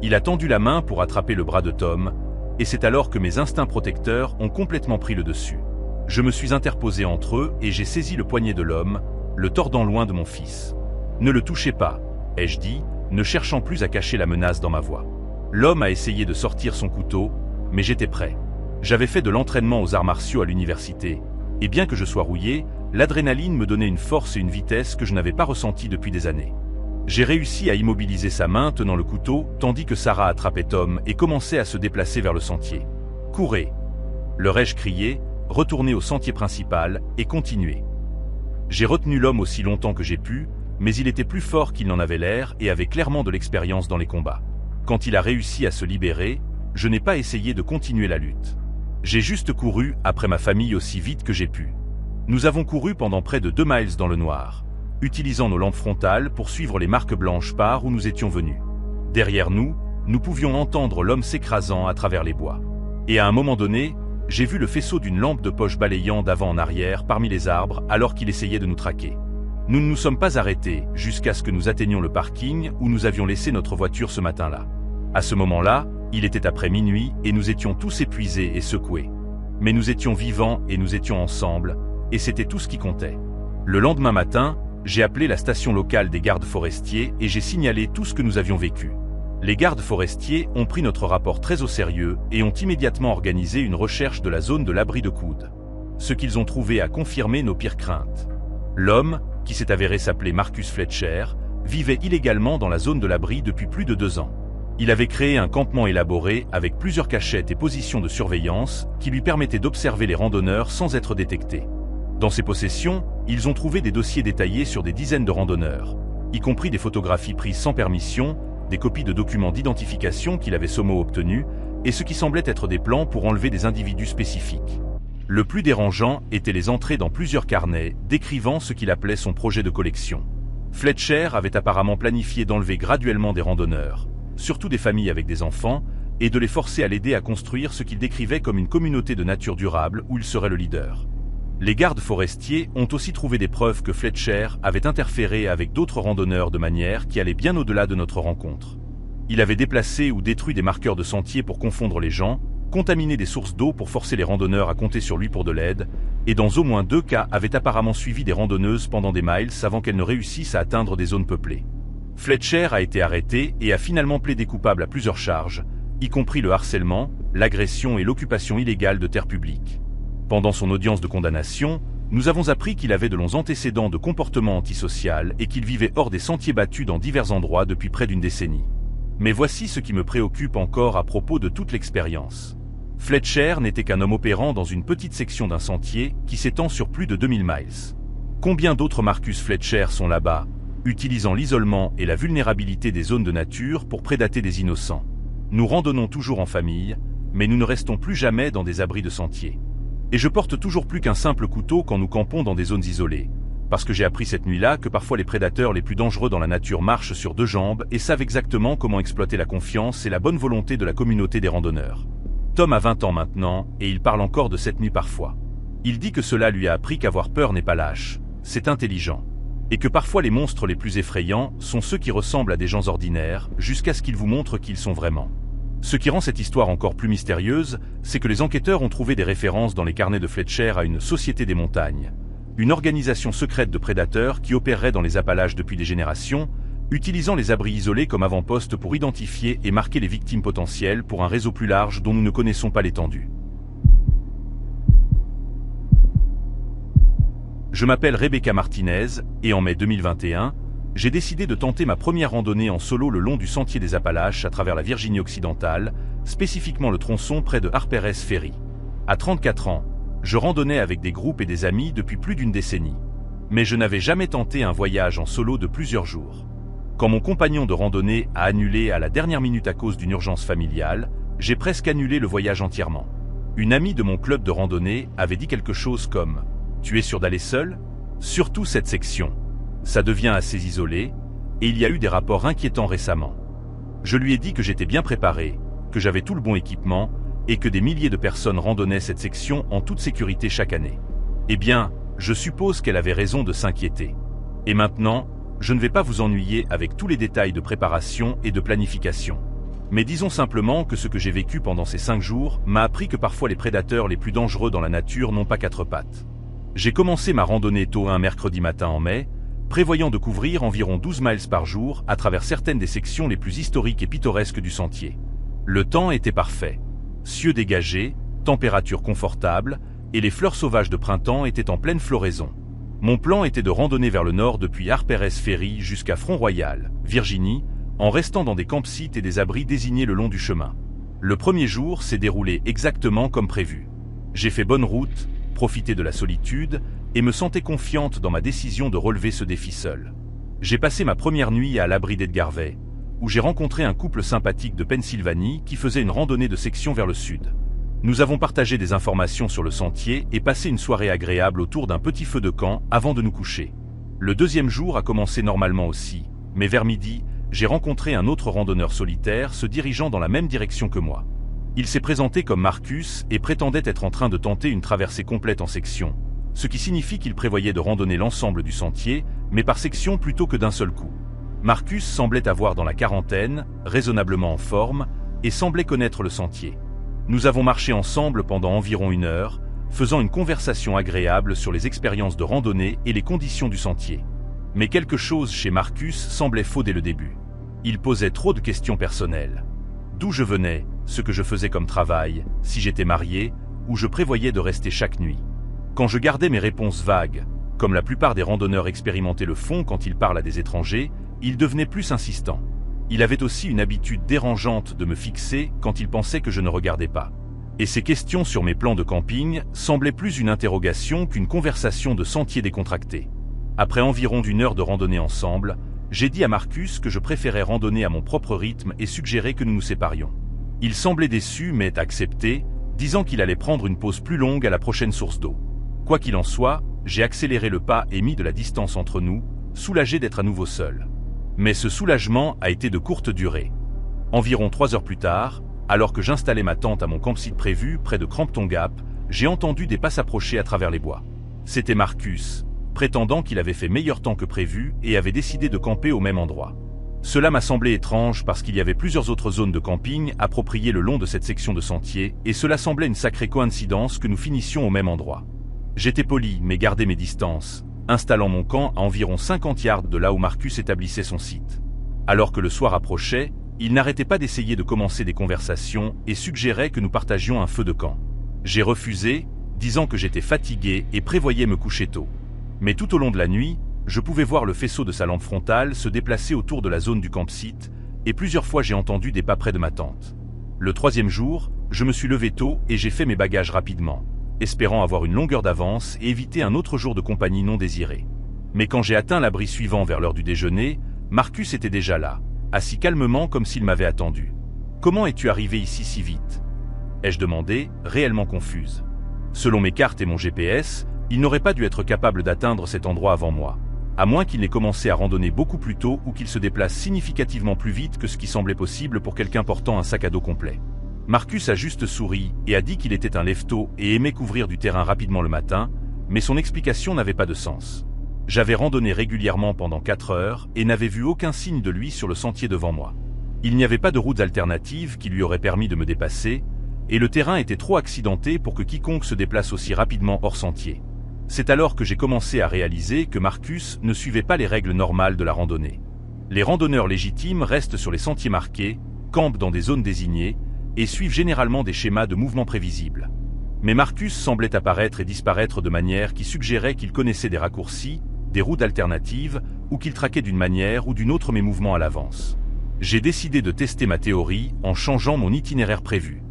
Il a tendu la main pour attraper le bras de Tom, et c'est alors que mes instincts protecteurs ont complètement pris le dessus. Je me suis interposé entre eux et j'ai saisi le poignet de l'homme, le tordant loin de mon fils. « Ne le touchez pas, » ai-je dit, ne cherchant plus à cacher la menace dans ma voix. L'homme a essayé de sortir son couteau, mais j'étais prêt. J'avais fait de l'entraînement aux arts martiaux à l'université, et bien que je sois rouillé, l'adrénaline me donnait une force et une vitesse que je n'avais pas ressenties depuis des années. J'ai réussi à immobiliser sa main tenant le couteau, tandis que Sarah attrapait Tom et commençait à se déplacer vers le sentier. « Courez !» leur ai-je crié, retourner au sentier principal et continuer. J'ai retenu l'homme aussi longtemps que j'ai pu, mais il était plus fort qu'il n'en avait l'air et avait clairement de l'expérience dans les combats. Quand il a réussi à se libérer, je n'ai pas essayé de continuer la lutte. J'ai juste couru après ma famille aussi vite que j'ai pu. Nous avons couru pendant près de 2 miles dans le noir, utilisant nos lampes frontales pour suivre les marques blanches par où nous étions venus. Derrière nous, nous pouvions entendre l'homme s'écrasant à travers les bois. Et à un moment donné, j'ai vu le faisceau d'une lampe de poche balayant d'avant en arrière parmi les arbres alors qu'il essayait de nous traquer. Nous ne nous sommes pas arrêtés jusqu'à ce que nous atteignions le parking où nous avions laissé notre voiture ce matin-là. À ce moment-là, il était après minuit et nous étions tous épuisés et secoués. Mais nous étions vivants et nous étions ensemble, et c'était tout ce qui comptait. Le lendemain matin, j'ai appelé la station locale des gardes forestiers et j'ai signalé tout ce que nous avions vécu. Les gardes forestiers ont pris notre rapport très au sérieux et ont immédiatement organisé une recherche de la zone de l'abri de coude. Ce qu'ils ont trouvé a confirmé nos pires craintes. L'homme, qui s'est avéré s'appeler Marcus Fletcher, vivait illégalement dans la zone de l'abri depuis plus de 2 ans. Il avait créé un campement élaboré avec plusieurs cachettes et positions de surveillance qui lui permettaient d'observer les randonneurs sans être détectés. Dans ses possessions, ils ont trouvé des dossiers détaillés sur des dizaines de randonneurs, y compris des photographies prises sans permission, des copies de documents d'identification qu'il avait sommo obtenus, et ce qui semblait être des plans pour enlever des individus spécifiques. Le plus dérangeant étaient les entrées dans plusieurs carnets décrivant ce qu'il appelait son projet de collection. Fletcher avait apparemment planifié d'enlever graduellement des randonneurs, surtout des familles avec des enfants, et de les forcer à l'aider à construire ce qu'il décrivait comme une communauté de nature durable où il serait le leader. Les gardes forestiers ont aussi trouvé des preuves que Fletcher avait interféré avec d'autres randonneurs de manière qui allait bien au-delà de notre rencontre. Il avait déplacé ou détruit des marqueurs de sentiers pour confondre les gens, contaminé des sources d'eau pour forcer les randonneurs à compter sur lui pour de l'aide, et dans au moins 2 cas avait apparemment suivi des randonneuses pendant des miles avant qu'elles ne réussissent à atteindre des zones peuplées. Fletcher a été arrêté et a finalement plaidé coupable à plusieurs charges, y compris le harcèlement, l'agression et l'occupation illégale de terres publiques. Pendant son audience de condamnation, nous avons appris qu'il avait de longs antécédents de comportement antisocial et qu'il vivait hors des sentiers battus dans divers endroits depuis près d'une décennie. Mais voici ce qui me préoccupe encore à propos de toute l'expérience. Fletcher n'était qu'un homme opérant dans une petite section d'un sentier qui s'étend sur plus de 2000 miles. Combien d'autres Marcus Fletcher sont là-bas, utilisant l'isolement et la vulnérabilité des zones de nature pour prédater des innocents? Nous randonnons toujours en famille, mais nous ne restons plus jamais dans des abris de sentiers. Et je porte toujours plus qu'un simple couteau quand nous campons dans des zones isolées, parce que j'ai appris cette nuit-là que parfois les prédateurs les plus dangereux dans la nature marchent sur 2 jambes et savent exactement comment exploiter la confiance et la bonne volonté de la communauté des randonneurs. Tom a 20 ans maintenant, et il parle encore de cette nuit parfois. Il dit que cela lui a appris qu'avoir peur n'est pas lâche, c'est intelligent. Et que parfois les monstres les plus effrayants sont ceux qui ressemblent à des gens ordinaires, jusqu'à ce qu'ils vous montrent qui ils sont vraiment. Ce qui rend cette histoire encore plus mystérieuse, c'est que les enquêteurs ont trouvé des références dans les carnets de Fletcher à une Société des montagnes, une organisation secrète de prédateurs qui opérerait dans les Appalaches depuis des générations, utilisant les abris isolés comme avant-poste pour identifier et marquer les victimes potentielles pour un réseau plus large dont nous ne connaissons pas l'étendue. Je m'appelle Rebecca Martinez, et en mai 2021, j'ai décidé de tenter ma première randonnée en solo le long du sentier des Appalaches à travers la Virginie occidentale, spécifiquement le tronçon près de Harper's Ferry. À 34 ans, je randonnais avec des groupes et des amis depuis plus d'une décennie. Mais je n'avais jamais tenté un voyage en solo de plusieurs jours. Quand mon compagnon de randonnée a annulé à la dernière minute à cause d'une urgence familiale, j'ai presque annulé le voyage entièrement. Une amie de mon club de randonnée avait dit quelque chose comme « Tu es sûr d'aller seul ? Surtout cette section. Ça devient assez isolé, et il y a eu des rapports inquiétants récemment. » Je lui ai dit que j'étais bien préparé, que j'avais tout le bon équipement, et que des milliers de personnes randonnaient cette section en toute sécurité chaque année. Eh bien, je suppose qu'elle avait raison de s'inquiéter. Et maintenant, je ne vais pas vous ennuyer avec tous les détails de préparation et de planification. Mais disons simplement que ce que j'ai vécu pendant ces 5 jours m'a appris que parfois les prédateurs les plus dangereux dans la nature n'ont pas 4 pattes. J'ai commencé ma randonnée tôt un mercredi matin en mai, prévoyant de couvrir environ 12 miles par jour à travers certaines des sections les plus historiques et pittoresques du sentier. Le temps était parfait. Cieux dégagés, température confortable, et les fleurs sauvages de printemps étaient en pleine floraison. Mon plan était de randonner vers le nord depuis Harper's Ferry jusqu'à Front-Royal, Virginie, en restant dans des campsites et des abris désignés le long du chemin. Le premier jour s'est déroulé exactement comme prévu. J'ai fait bonne route, profité de la solitude, et me sentais confiante dans ma décision de relever ce défi seul. J'ai passé ma première nuit à l'abri d'Edgarvey, où j'ai rencontré un couple sympathique de Pennsylvanie qui faisait une randonnée de section vers le sud. Nous avons partagé des informations sur le sentier et passé une soirée agréable autour d'un petit feu de camp avant de nous coucher. Le deuxième jour a commencé normalement aussi, mais vers midi, j'ai rencontré un autre randonneur solitaire se dirigeant dans la même direction que moi. Il s'est présenté comme Marcus et prétendait être en train de tenter une traversée complète en section, ce qui signifie qu'il prévoyait de randonner l'ensemble du sentier, mais par section plutôt que d'un seul coup. Marcus semblait avoir dans la quarantaine, raisonnablement en forme, et semblait connaître le sentier. Nous avons marché ensemble pendant environ 1 heure, faisant une conversation agréable sur les expériences de randonnée et les conditions du sentier. Mais quelque chose chez Marcus semblait faux dès le début. Il posait trop de questions personnelles. D'où je venais, ce que je faisais comme travail, si j'étais marié, ou je prévoyais de rester chaque nuit. Quand je gardais mes réponses vagues, comme la plupart des randonneurs expérimentés le font quand ils parlent à des étrangers, il devenait plus insistant. Il avait aussi une habitude dérangeante de me fixer quand il pensait que je ne regardais pas. Et ses questions sur mes plans de camping semblaient plus une interrogation qu'une conversation de sentier décontracté. Après environ d'une heure de randonnée ensemble, j'ai dit à Marcus que je préférais randonner à mon propre rythme et suggéré que nous nous séparions. Il semblait déçu mais accepté, disant qu'il allait prendre une pause plus longue à la prochaine source d'eau. Quoi qu'il en soit, j'ai accéléré le pas et mis de la distance entre nous, soulagé d'être à nouveau seul. Mais ce soulagement a été de courte durée. Environ 3 heures plus tard, alors que j'installais ma tente à mon campsite prévu près de Crampton Gap, j'ai entendu des pas s'approcher à travers les bois. C'était Marcus, prétendant qu'il avait fait meilleur temps que prévu et avait décidé de camper au même endroit. Cela m'a semblé étrange parce qu'il y avait plusieurs autres zones de camping appropriées le long de cette section de sentier et cela semblait une sacrée coïncidence que nous finissions au même endroit. J'étais poli mais gardais mes distances, installant mon camp à environ 50 yards de là où Marcus établissait son site. Alors que le soir approchait, il n'arrêtait pas d'essayer de commencer des conversations et suggérait que nous partagions un feu de camp. J'ai refusé, disant que j'étais fatigué et prévoyais me coucher tôt. Mais tout au long de la nuit, je pouvais voir le faisceau de sa lampe frontale se déplacer autour de la zone du campsite, et plusieurs fois j'ai entendu des pas près de ma tente. Le 3e jour, je me suis levé tôt et j'ai fait mes bagages rapidement, espérant avoir une longueur d'avance et éviter un autre jour de compagnie non désiré. Mais quand j'ai atteint l'abri suivant vers l'heure du déjeuner, Marcus était déjà là, assis calmement comme s'il m'avait attendu. « Comment es-tu arrivé ici si vite ?» ai-je demandé, réellement confuse. Selon mes cartes et mon GPS, il n'aurait pas dû être capable d'atteindre cet endroit avant moi, à moins qu'il n'ait commencé à randonner beaucoup plus tôt ou qu'il se déplace significativement plus vite que ce qui semblait possible pour quelqu'un portant un sac à dos complet. Marcus a juste souri et a dit qu'il était un lève-tôt et aimait couvrir du terrain rapidement le matin, mais son explication n'avait pas de sens. J'avais randonné régulièrement pendant 4 heures et n'avais vu aucun signe de lui sur le sentier devant moi. Il n'y avait pas de routes alternatives qui lui auraient permis de me dépasser, et le terrain était trop accidenté pour que quiconque se déplace aussi rapidement hors sentier. C'est alors que j'ai commencé à réaliser que Marcus ne suivait pas les règles normales de la randonnée. Les randonneurs légitimes restent sur les sentiers marqués, campent dans des zones désignées, et suivent généralement des schémas de mouvement prévisibles. Mais Marcus semblait apparaître et disparaître de manière qui suggérait qu'il connaissait des raccourcis, des routes alternatives, ou qu'il traquait d'une manière ou d'une autre mes mouvements à l'avance. J'ai décidé de tester ma théorie en changeant mon itinéraire prévu.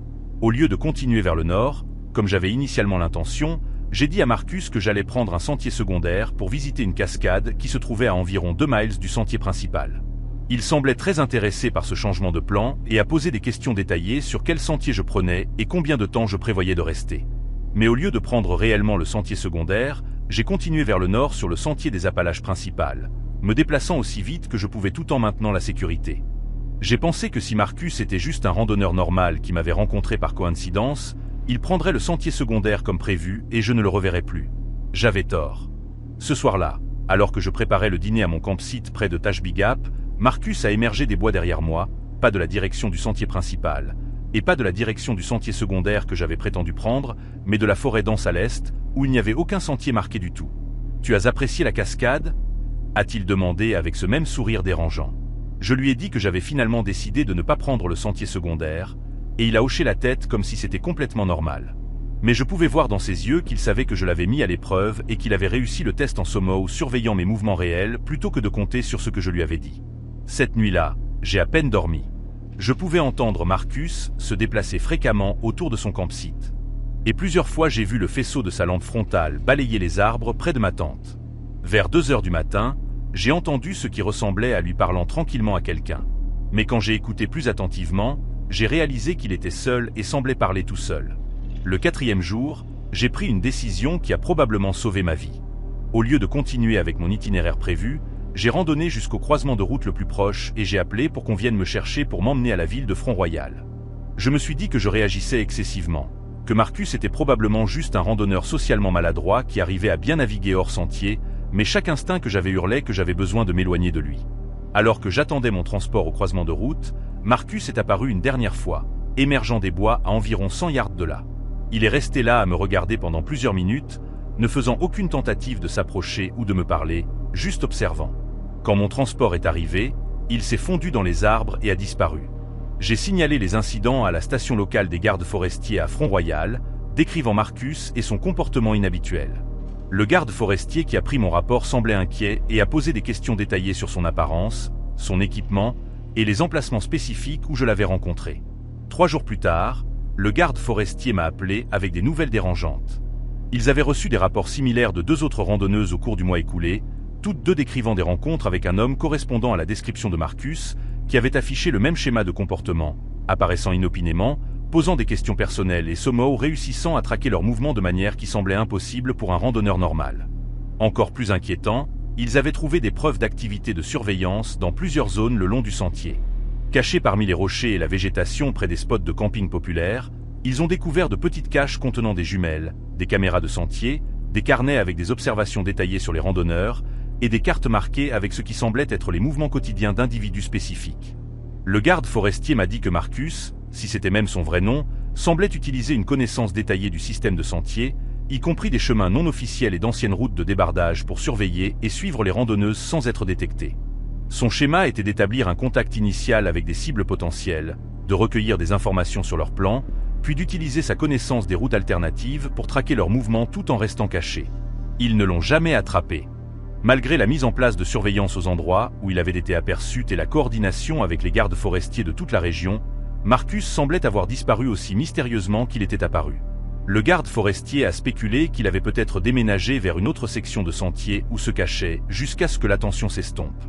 Au lieu de continuer vers le nord, comme j'avais initialement l'intention, j'ai dit à Marcus que j'allais prendre un sentier secondaire pour visiter une cascade qui se trouvait à environ 2 miles du sentier principal. Il semblait très intéressé par ce changement de plan et a posé des questions détaillées sur quel sentier je prenais et combien de temps je prévoyais de rester. Mais au lieu de prendre réellement le sentier secondaire, j'ai continué vers le nord sur le sentier des Appalaches principales, me déplaçant aussi vite que je pouvais tout en maintenant la sécurité. J'ai pensé que si Marcus était juste un randonneur normal qui m'avait rencontré par coïncidence, il prendrait le sentier secondaire comme prévu et je ne le reverrais plus. J'avais tort. Ce soir-là, alors que je préparais le dîner à mon campsite près de Tashby Gap, Marcus a émergé des bois derrière moi, pas de la direction du sentier principal, et pas de la direction du sentier secondaire que j'avais prétendu prendre, mais de la forêt dense à l'est, où il n'y avait aucun sentier marqué du tout. « Tu as apprécié la cascade ?» a-t-il demandé avec ce même sourire dérangeant. Je lui ai dit que j'avais finalement décidé de ne pas prendre le sentier secondaire, et il a hoché la tête comme si c'était complètement normal. Mais je pouvais voir dans ses yeux qu'il savait que je l'avais mis à l'épreuve et qu'il avait réussi le test en slow-mo surveillant mes mouvements réels plutôt que de compter sur ce que je lui avais dit. Cette nuit-là, j'ai à peine dormi. Je pouvais entendre Marcus se déplacer fréquemment autour de son campsite. Et plusieurs fois j'ai vu le faisceau de sa lampe frontale balayer les arbres près de ma tente. Vers 2 heures du matin, j'ai entendu ce qui ressemblait à lui parlant tranquillement à quelqu'un. Mais quand j'ai écouté plus attentivement, j'ai réalisé qu'il était seul et semblait parler tout seul. Le 4e jour, j'ai pris une décision qui a probablement sauvé ma vie. Au lieu de continuer avec mon itinéraire prévu, j'ai randonné jusqu'au croisement de route le plus proche et j'ai appelé pour qu'on vienne me chercher pour m'emmener à la ville de Front-Royal. Je me suis dit que je réagissais excessivement, que Marcus était probablement juste un randonneur socialement maladroit qui arrivait à bien naviguer hors sentier, mais chaque instinct que j'avais hurlait que j'avais besoin de m'éloigner de lui. Alors que j'attendais mon transport au croisement de route, Marcus est apparu une dernière fois, émergeant des bois à environ 100 yards de là. Il est resté là à me regarder pendant plusieurs minutes, ne faisant aucune tentative de s'approcher ou de me parler, juste observant. Quand mon transport est arrivé, il s'est fondu dans les arbres et a disparu. J'ai signalé les incidents à la station locale des gardes forestiers à Front-Royal, décrivant Marcus et son comportement inhabituel. Le garde forestier qui a pris mon rapport semblait inquiet et a posé des questions détaillées sur son apparence, son équipement, et les emplacements spécifiques où je l'avais rencontré. 3 jours plus tard, le garde forestier m'a appelé avec des nouvelles dérangeantes. Ils avaient reçu des rapports similaires de 2 autres randonneuses au cours du mois écoulé, toutes 2 décrivant des rencontres avec un homme correspondant à la description de Marcus, qui avait affiché le même schéma de comportement, apparaissant inopinément, posant des questions personnelles et somehow réussissant à traquer leurs mouvements de manière qui semblait impossible pour un randonneur normal. Encore plus inquiétant, ils avaient trouvé des preuves d'activité de surveillance dans plusieurs zones le long du sentier. Cachés parmi les rochers et la végétation près des spots de camping populaires, ils ont découvert de petites caches contenant des jumelles, des caméras de sentier, des carnets avec des observations détaillées sur les randonneurs, et des cartes marquées avec ce qui semblait être les mouvements quotidiens d'individus spécifiques. Le garde forestier m'a dit que Marcus, si c'était même son vrai nom, semblait utiliser une connaissance détaillée du système de sentiers, y compris des chemins non officiels et d'anciennes routes de débardage pour surveiller et suivre les randonneuses sans être détecté. Son schéma était d'établir un contact initial avec des cibles potentielles, de recueillir des informations sur leurs plans, puis d'utiliser sa connaissance des routes alternatives pour traquer leurs mouvements tout en restant cachés. Ils ne l'ont jamais attrapé. Malgré la mise en place de surveillance aux endroits où il avait été aperçu et la coordination avec les gardes forestiers de toute la région, Marcus semblait avoir disparu aussi mystérieusement qu'il était apparu. Le garde forestier a spéculé qu'il avait peut-être déménagé vers une autre section de sentier où se cachait jusqu'à ce que la tension s'estompe.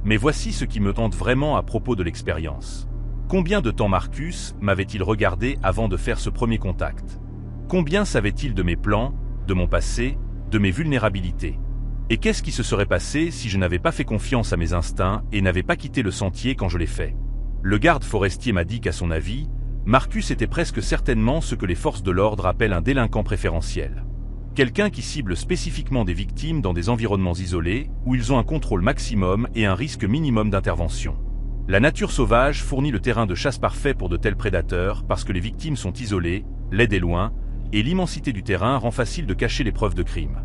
Mais voici ce qui me tente vraiment à propos de l'expérience. Combien de temps Marcus m'avait-il regardé avant de faire ce premier contact? Combien savait-il de mes plans, de mon passé, de mes vulnérabilités? Et qu'est-ce qui se serait passé si je n'avais pas fait confiance à mes instincts et n'avais pas quitté le sentier quand je l'ai fait? Le garde forestier m'a dit qu'à son avis, Marcus était presque certainement ce que les forces de l'ordre appellent un délinquant préférentiel. Quelqu'un qui cible spécifiquement des victimes dans des environnements isolés, où ils ont un contrôle maximum et un risque minimum d'intervention. La nature sauvage fournit le terrain de chasse parfait pour de tels prédateurs parce que les victimes sont isolées, l'aide est loin, et l'immensité du terrain rend facile de cacher les preuves de crime.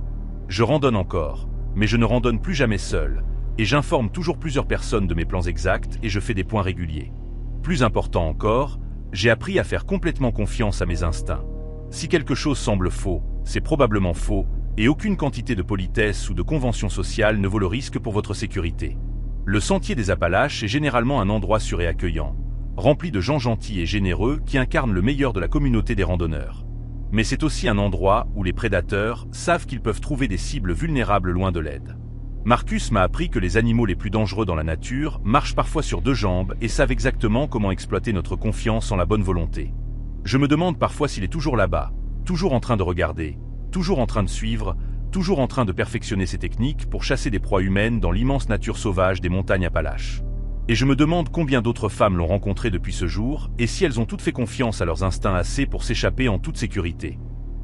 Je randonne encore, mais je ne randonne plus jamais seul, et j'informe toujours plusieurs personnes de mes plans exacts et je fais des points réguliers. Plus important encore, j'ai appris à faire complètement confiance à mes instincts. Si quelque chose semble faux, c'est probablement faux, et aucune quantité de politesse ou de convention sociale ne vaut le risque pour votre sécurité. Le sentier des Appalaches est généralement un endroit sûr et accueillant, rempli de gens gentils et généreux qui incarnent le meilleur de la communauté des randonneurs. Mais c'est aussi un endroit où les prédateurs savent qu'ils peuvent trouver des cibles vulnérables loin de l'aide. Marcus m'a appris que les animaux les plus dangereux dans la nature marchent parfois sur 2 jambes et savent exactement comment exploiter notre confiance en la bonne volonté. Je me demande parfois s'il est toujours là-bas, toujours en train de regarder, toujours en train de suivre, toujours en train de perfectionner ses techniques pour chasser des proies humaines dans l'immense nature sauvage des montagnes Appalaches. Et je me demande combien d'autres femmes l'ont rencontré depuis ce jour, et si elles ont toutes fait confiance à leurs instincts assez pour s'échapper en toute sécurité.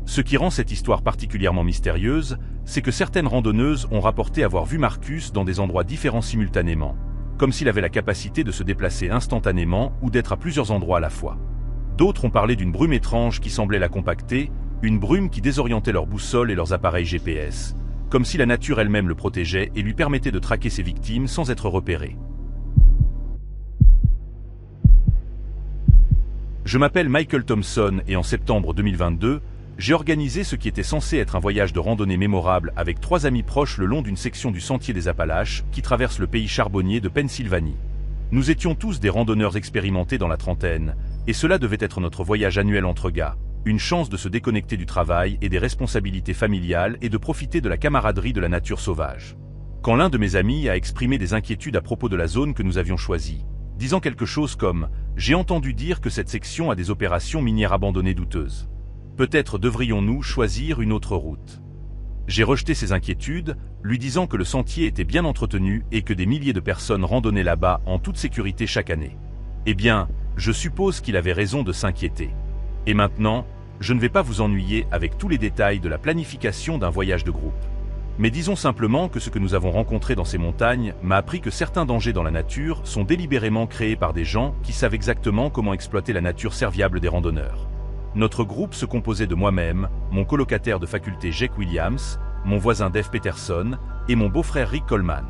Ce qui rend cette histoire particulièrement mystérieuse, c'est que certaines randonneuses ont rapporté avoir vu Marcus dans des endroits différents simultanément, comme s'il avait la capacité de se déplacer instantanément ou d'être à plusieurs endroits à la fois. D'autres ont parlé d'une brume étrange qui semblait la compacter, une brume qui désorientait leurs boussoles et leurs appareils GPS, comme si la nature elle-même le protégeait et lui permettait de traquer ses victimes sans être repéré. Je m'appelle Michael Thompson et en septembre 2022, j'ai organisé ce qui était censé être un voyage de randonnée mémorable avec 3 amis proches le long d'une section du sentier des Appalaches qui traverse le pays charbonnier de Pennsylvanie. Nous étions tous des randonneurs expérimentés dans la trentaine, et cela devait être notre voyage annuel entre gars, une chance de se déconnecter du travail et des responsabilités familiales et de profiter de la camaraderie de la nature sauvage. Quand l'un de mes amis a exprimé des inquiétudes à propos de la zone que nous avions choisie, disant quelque chose comme « J'ai entendu dire que cette section a des opérations minières abandonnées douteuses. Peut-être devrions-nous choisir une autre route ?» J'ai rejeté ces inquiétudes, lui disant que le sentier était bien entretenu et que des milliers de personnes randonnaient là-bas en toute sécurité chaque année. Eh bien, je suppose qu'il avait raison de s'inquiéter. Et maintenant, je ne vais pas vous ennuyer avec tous les détails de la planification d'un voyage de groupe. Mais disons simplement que ce que nous avons rencontré dans ces montagnes m'a appris que certains dangers dans la nature sont délibérément créés par des gens qui savent exactement comment exploiter la nature serviable des randonneurs. Notre groupe se composait de moi-même, mon colocataire de faculté Jake Williams, mon voisin Dave Peterson et mon beau-frère Rick Coleman.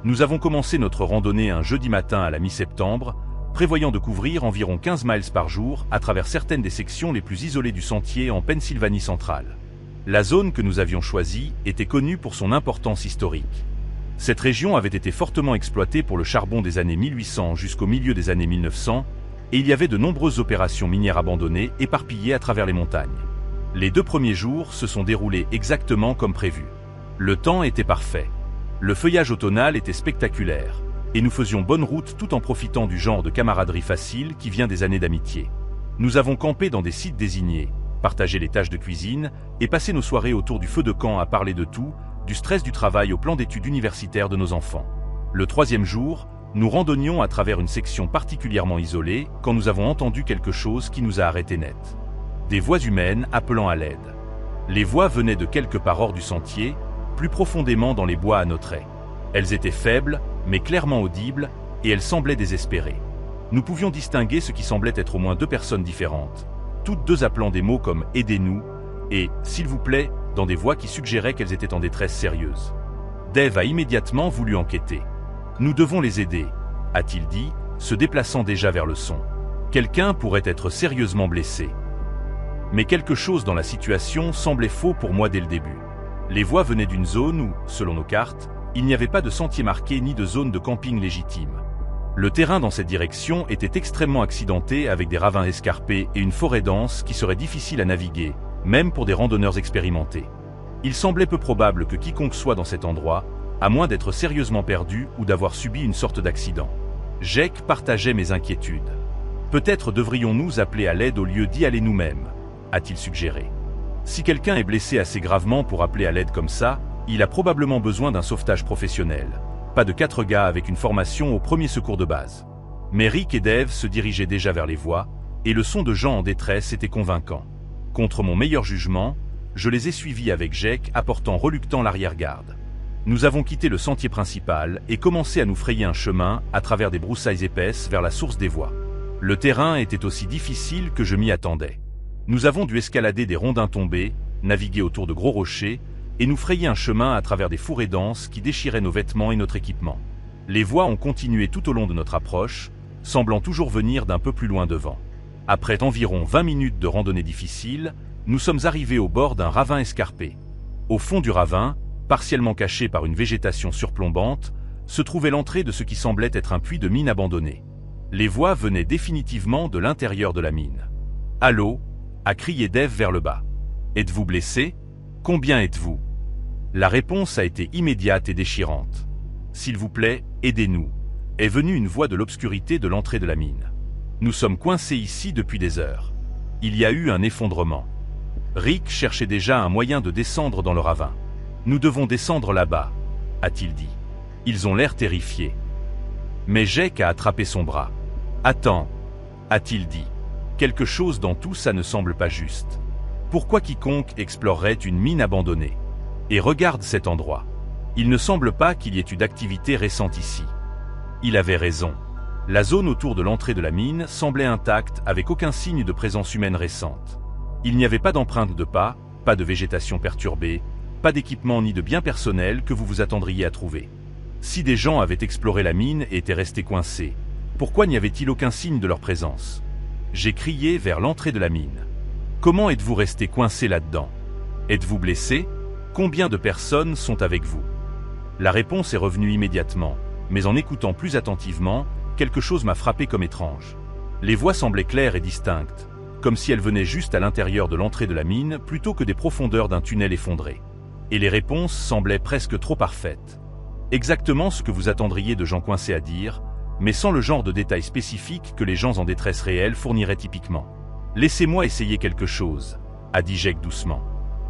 Nous avons commencé notre randonnée un jeudi matin à la mi-septembre, prévoyant de couvrir environ 15 miles par jour à travers certaines des sections les plus isolées du sentier en Pennsylvanie centrale. La zone que nous avions choisie était connue pour son importance historique. Cette région avait été fortement exploitée pour le charbon des années 1800 jusqu'au milieu des années 1900, et il y avait de nombreuses opérations minières abandonnées éparpillées à travers les montagnes. Les 2 premiers jours se sont déroulés exactement comme prévu. Le temps était parfait. Le feuillage automnal était spectaculaire, et nous faisions bonne route tout en profitant du genre de camaraderie facile qui vient des années d'amitié. Nous avons campé dans des sites désignés, partagé les tâches de cuisine et passé nos soirées autour du feu de camp à parler de tout, du stress du travail au plan d'études universitaires de nos enfants. Le 3e jour, nous randonnions à travers une section particulièrement isolée quand nous avons entendu quelque chose qui nous a arrêtés net. Des voix humaines appelant à l'aide. Les voix venaient de quelque part hors du sentier, plus profondément dans les bois à notre aide. Elles étaient faibles, mais clairement audibles, et elles semblaient désespérées. Nous pouvions distinguer ce qui semblait être au moins 2 personnes différentes, toutes 2 appelant des mots comme « aidez-nous » et « s'il vous plaît » dans des voix qui suggéraient qu'elles étaient en détresse sérieuse. Dave a immédiatement voulu enquêter. « Nous devons les aider », a-t-il dit, se déplaçant déjà vers le son. Quelqu'un pourrait être sérieusement blessé. Mais quelque chose dans la situation semblait faux pour moi dès le début. Les voix venaient d'une zone où, selon nos cartes, il n'y avait pas de sentier marqué ni de zone de camping légitime. Le terrain dans cette direction était extrêmement accidenté avec des ravins escarpés et une forêt dense qui serait difficile à naviguer, même pour des randonneurs expérimentés. Il semblait peu probable que quiconque soit dans cet endroit, à moins d'être sérieusement perdu ou d'avoir subi une sorte d'accident. Jake partageait mes inquiétudes. Peut-être devrions-nous appeler à l'aide au lieu d'y aller nous-mêmes, a-t-il suggéré. Si quelqu'un est blessé assez gravement pour appeler à l'aide comme ça, il a probablement besoin d'un sauvetage professionnel. Pas de 4 gars avec une formation au premier secours de base. Mais Rick et Dave se dirigeaient déjà vers les voies, et le son de gens en détresse était convaincant. Contre mon meilleur jugement, je les ai suivis avec Jake apportant reluctant l'arrière-garde. Nous avons quitté le sentier principal et commencé à nous frayer un chemin à travers des broussailles épaisses vers la source des voies. Le terrain était aussi difficile que je m'y attendais. Nous avons dû escalader des rondins tombés, naviguer autour de gros rochers, et nous frayer un chemin à travers des fourrés denses qui déchiraient nos vêtements et notre équipement. Les voies ont continué tout au long de notre approche, semblant toujours venir d'un peu plus loin devant. Après environ 20 minutes de randonnée difficile, nous sommes arrivés au bord d'un ravin escarpé. Au fond du ravin, partiellement caché par une végétation surplombante, se trouvait l'entrée de ce qui semblait être un puits de mine abandonné. Les voix venaient définitivement de l'intérieur de la mine. « Allô » a crié Dave vers le bas. « Êtes-vous blessé ? Combien êtes-vous » La réponse a été immédiate et déchirante. « S'il vous plaît, aidez-nous » est venue une voix de l'obscurité de l'entrée de la mine. Nous sommes coincés ici depuis des heures. Il y a eu un effondrement. Rick cherchait déjà un moyen de descendre dans le ravin. « Nous devons descendre là-bas » a-t-il dit. Ils ont l'air terrifiés. Mais Jake a attrapé son bras. « Attends » a-t-il dit. Quelque chose dans tout ça ne semble pas juste. Pourquoi quiconque explorerait une mine abandonnée? Et regarde cet endroit. Il ne semble pas qu'il y ait eu d'activité récente ici. Il avait raison. La zone autour de l'entrée de la mine semblait intacte avec aucun signe de présence humaine récente. Il n'y avait pas d'empreinte de pas, pas de végétation perturbée, pas d'équipement ni de biens personnels que vous vous attendriez à trouver. Si des gens avaient exploré la mine et étaient restés coincés, pourquoi n'y avait-il aucun signe de leur présence? J'ai crié vers l'entrée de la mine. Comment êtes-vous resté coincé là-dedans? Êtes-vous blessé? Combien de personnes sont avec vous? La réponse est revenue immédiatement, mais en écoutant plus attentivement, quelque chose m'a frappé comme étrange. Les voix semblaient claires et distinctes, comme si elles venaient juste à l'intérieur de l'entrée de la mine plutôt que des profondeurs d'un tunnel effondré. Et les réponses semblaient presque trop parfaites. Exactement ce que vous attendriez de gens coincés à dire, mais sans le genre de détails spécifiques que les gens en détresse réelle fourniraient typiquement. « Laissez-moi essayer quelque chose », a dit Jake doucement.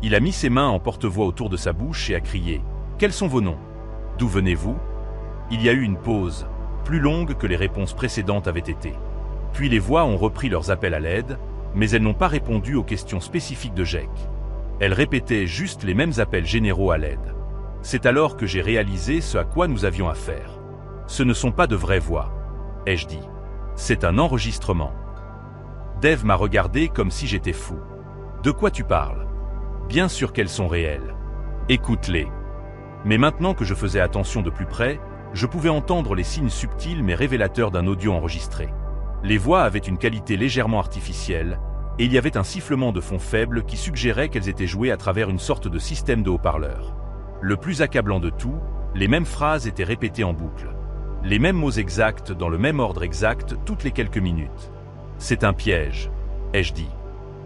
Il a mis ses mains en porte-voix autour de sa bouche et a crié « Quels sont vos noms? D'où venez-vous » Il y a eu une pause, plus longue que les réponses précédentes avaient été. Puis les voix ont repris leurs appels à l'aide, mais elles n'ont pas répondu aux questions spécifiques de Jake. Elles répétaient juste les mêmes appels généraux à l'aide. C'est alors que j'ai réalisé ce à quoi nous avions affaire. Ce ne sont pas de vraies voix, ai-je dit. C'est un enregistrement. Dave m'a regardé comme si j'étais fou. De quoi tu parles? Bien sûr qu'elles sont réelles. Écoute-les. Mais maintenant que je faisais attention de plus près, je pouvais entendre les signes subtils mais révélateurs d'un audio enregistré. Les voix avaient une qualité légèrement artificielle, et il y avait un sifflement de fond faible qui suggérait qu'elles étaient jouées à travers une sorte de système de haut-parleurs. Le plus accablant de tout, Les mêmes phrases étaient répétées en boucle. Les mêmes mots exacts dans le même ordre exact toutes les quelques minutes. C'est un piège, ai-je dit.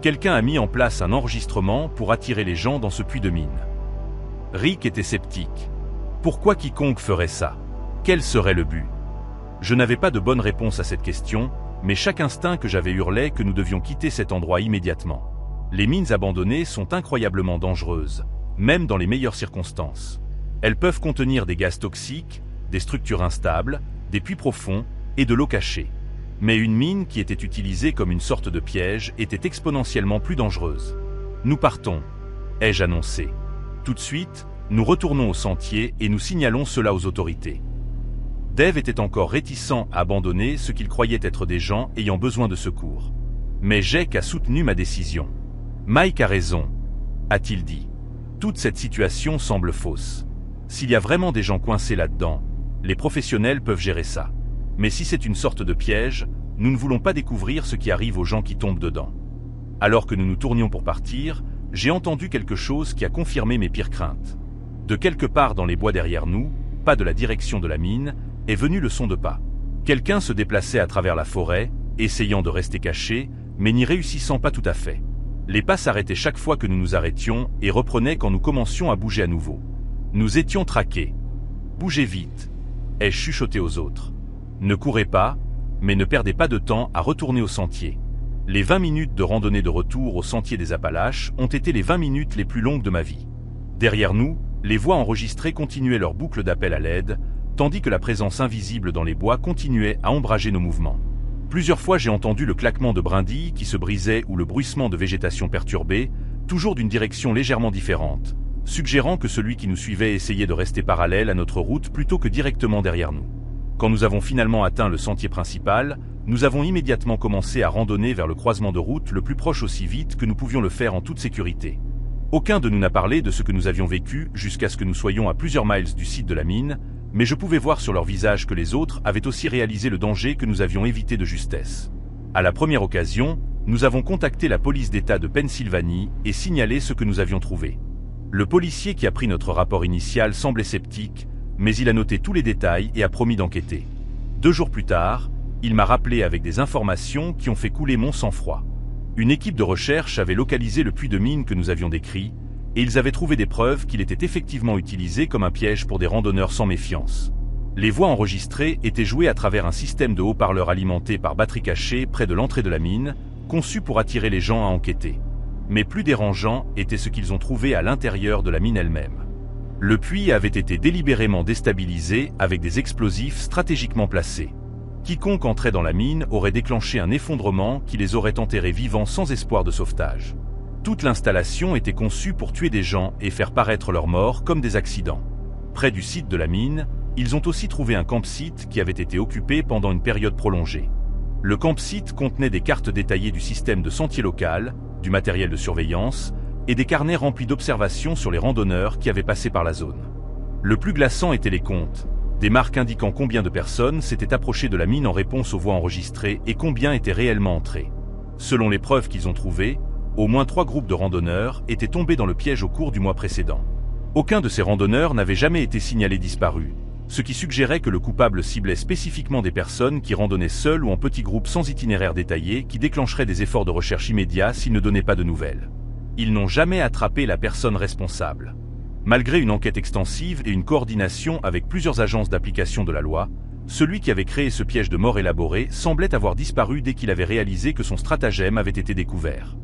Quelqu'un a mis en place un enregistrement pour attirer les gens dans ce puits de mine. Rick était sceptique. Pourquoi quiconque ferait ça? Quel serait le but? Je n'avais pas de bonne réponse à cette question, mais chaque instinct que j'avais hurlait que nous devions quitter cet endroit immédiatement. Les mines abandonnées sont incroyablement dangereuses, même dans les meilleures circonstances. Elles peuvent contenir des gaz toxiques, des structures instables, des puits profonds et de l'eau cachée. Mais une mine qui était utilisée comme une sorte de piège était exponentiellement plus dangereuse. Nous partons, ai-je annoncé. Tout de suite, nous retournons au sentier et nous signalons cela aux autorités. Dave était encore réticent à abandonner ce qu'il croyait être des gens ayant besoin de secours. Mais Jake a soutenu ma décision. Mike a raison, a-t-il dit. Toute cette situation semble fausse. S'il y a vraiment des gens coincés là-dedans, les professionnels peuvent gérer ça. Mais si c'est une sorte de piège, nous ne voulons pas découvrir ce qui arrive aux gens qui tombent dedans. Alors que nous nous tournions pour partir, j'ai entendu quelque chose qui a confirmé mes pires craintes. De quelque part dans les bois derrière nous, pas de la direction de la mine, est venu le son de pas. Quelqu'un se déplaçait à travers la forêt, essayant de rester caché, mais n'y réussissant pas tout à fait. Les pas s'arrêtaient chaque fois que nous nous arrêtions et reprenaient quand nous commencions à bouger à nouveau. Nous étions traqués. Bougez vite, ai-je chuchoté aux autres. Ne courez pas, mais ne perdez pas de temps à retourner au sentier. Les 20 minutes de randonnée de retour au sentier des Appalaches ont été les 20 minutes les plus longues de ma vie. Derrière nous, les voix enregistrées continuaient leur boucle d'appel à l'aide, tandis que la présence invisible dans les bois continuait à ombrager nos mouvements. Plusieurs fois j'ai entendu le claquement de brindilles qui se brisaient ou le bruissement de végétation perturbée, toujours d'une direction légèrement différente, suggérant que celui qui nous suivait essayait de rester parallèle à notre route plutôt que directement derrière nous. Quand nous avons finalement atteint le sentier principal, nous avons immédiatement commencé à randonner vers le croisement de route le plus proche aussi vite que nous pouvions le faire en toute sécurité. Aucun de nous n'a parlé de ce que nous avions vécu jusqu'à ce que nous soyons à plusieurs miles du site de la mine, mais je pouvais voir sur leur visage que les autres avaient aussi réalisé le danger que nous avions évité de justesse. À la première occasion, nous avons contacté la police d'État de Pennsylvanie et signalé ce que nous avions trouvé. Le policier qui a pris notre rapport initial semblait sceptique, mais il a noté tous les détails et a promis d'enquêter. 2 jours plus tard, il m'a rappelé avec des informations qui ont fait couler mon sang-froid. Une équipe de recherche avait localisé le puits de mine que nous avions décrit, et ils avaient trouvé des preuves qu'il était effectivement utilisé comme un piège pour des randonneurs sans méfiance. Les voix enregistrées étaient jouées à travers un système de haut-parleurs alimenté par batterie cachée près de l'entrée de la mine, conçu pour attirer les gens à enquêter. Mais plus dérangeant était ce qu'ils ont trouvé à l'intérieur de la mine elle-même. Le puits avait été délibérément déstabilisé avec des explosifs stratégiquement placés. Quiconque entrait dans la mine aurait déclenché un effondrement qui les aurait enterrés vivants sans espoir de sauvetage. Toute l'installation était conçue pour tuer des gens et faire paraître leurs morts comme des accidents. Près du site de la mine, ils ont aussi trouvé un campsite qui avait été occupé pendant une période prolongée. Le campsite contenait des cartes détaillées du système de sentier local, du matériel de surveillance et des carnets remplis d'observations sur les randonneurs qui avaient passé par la zone. Le plus glaçant étaient les comptes, des marques indiquant combien de personnes s'étaient approchées de la mine en réponse aux voix enregistrées et combien étaient réellement entrées. Selon les preuves qu'ils ont trouvées, au moins 3 groupes de randonneurs étaient tombés dans le piège au cours du mois précédent. Aucun de ces randonneurs n'avait jamais été signalé disparu, ce qui suggérait que le coupable ciblait spécifiquement des personnes qui randonnaient seules ou en petits groupes sans itinéraire détaillé qui déclencheraient des efforts de recherche immédiats s'ils ne donnaient pas de nouvelles. Ils n'ont jamais attrapé la personne responsable. Malgré une enquête extensive et une coordination avec plusieurs agences d'application de la loi, celui qui avait créé ce piège de mort élaboré semblait avoir disparu dès qu'il avait réalisé que son stratagème avait été découvert.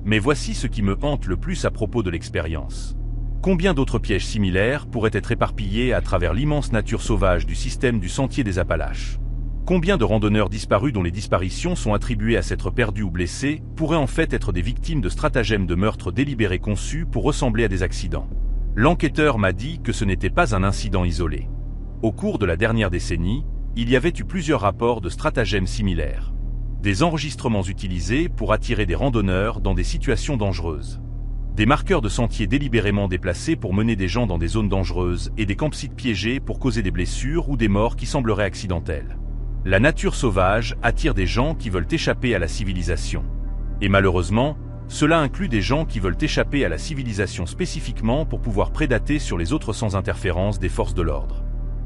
Mais voici ce qui me hante le plus à propos de l'expérience. Combien d'autres pièges similaires pourraient être éparpillés à travers l'immense nature sauvage du système du sentier des Appalaches? Combien de randonneurs disparus dont les disparitions sont attribuées à s'être perdus ou blessés pourraient en fait être des victimes de stratagèmes de meurtre délibérés conçus pour ressembler à des accidents? L'enquêteur m'a dit que ce n'était pas un incident isolé. Au cours de la dernière décennie, il y avait eu plusieurs rapports de stratagèmes similaires. Des enregistrements utilisés pour attirer des randonneurs dans des situations dangereuses. Des marqueurs de sentiers délibérément déplacés pour mener des gens dans des zones dangereuses et des campsites piégés pour causer des blessures ou des morts qui sembleraient accidentelles. La nature sauvage attire des gens qui veulent échapper à la civilisation. Et malheureusement, Cela inclut des gens qui veulent échapper à la civilisation spécifiquement pour pouvoir prédater sur les autres sans interférence des forces de l'ordre.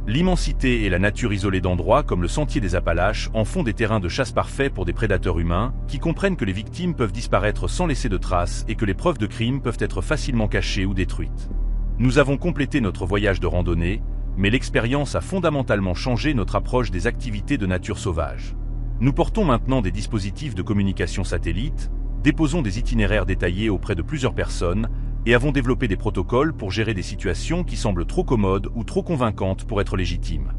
L'immensité et la nature isolée d'endroits comme le sentier des Appalaches en font des terrains de chasse parfaits pour des prédateurs humains qui comprennent que les victimes peuvent disparaître sans laisser de traces et que les preuves de crime peuvent être facilement cachées ou détruites. Nous avons complété notre voyage de randonnée, mais l'expérience a fondamentalement changé notre approche des activités de nature sauvage. Nous portons maintenant des dispositifs de communication satellite, déposons des itinéraires détaillés auprès de plusieurs personnes, et avons développé des protocoles pour gérer des situations qui semblent trop commodes ou trop convaincantes pour être légitimes.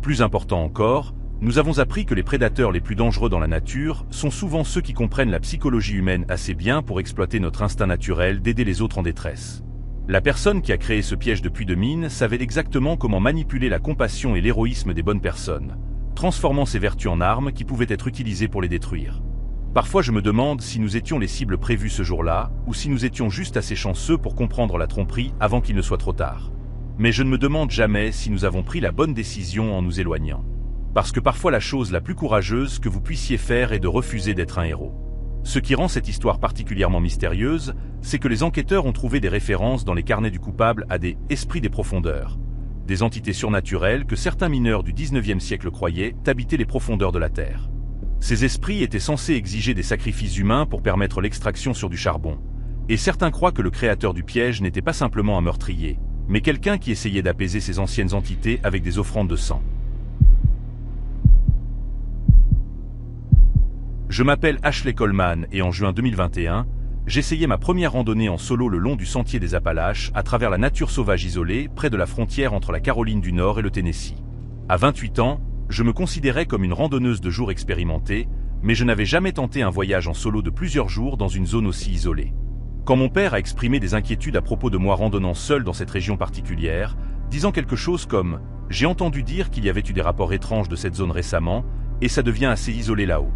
Plus important encore, nous avons appris que les prédateurs les plus dangereux dans la nature sont souvent ceux qui comprennent la psychologie humaine assez bien pour exploiter notre instinct naturel d'aider les autres en détresse. La personne qui a créé ce piège de puits de mine savait exactement comment manipuler la compassion et l'héroïsme des bonnes personnes, transformant ces vertus en armes qui pouvaient être utilisées pour les détruire. Parfois je me demande si nous étions les cibles prévues ce jour-là, ou si nous étions juste assez chanceux pour comprendre la tromperie avant qu'il ne soit trop tard. Mais je ne me demande jamais si nous avons pris la bonne décision en nous éloignant. Parce que parfois la chose la plus courageuse que vous puissiez faire est de refuser d'être un héros. Ce qui rend cette histoire particulièrement mystérieuse, c'est que les enquêteurs ont trouvé des références dans les carnets du coupable à des « esprits des profondeurs », des entités surnaturelles que certains mineurs du 19e siècle croyaient habiter les profondeurs de la Terre. Ces esprits étaient censés exiger des sacrifices humains pour permettre l'extraction sur du charbon. Et certains croient que le créateur du piège n'était pas simplement un meurtrier, mais quelqu'un qui essayait d'apaiser ces anciennes entités avec des offrandes de sang. Je m'appelle Ashley Coleman et en juin 2021, j'essayais ma première randonnée en solo le long du sentier des Appalaches à travers la nature sauvage isolée près de la frontière entre la Caroline du Nord et le Tennessee. À 28 ans, je me considérais comme une randonneuse de jour expérimentée, mais je n'avais jamais tenté un voyage en solo de plusieurs jours dans une zone aussi isolée. Quand mon père a exprimé des inquiétudes à propos de moi randonnant seul dans cette région particulière, disant quelque chose comme « J'ai entendu dire qu'il y avait eu des rapports étranges de cette zone récemment, et ça devient assez isolé là-haut. »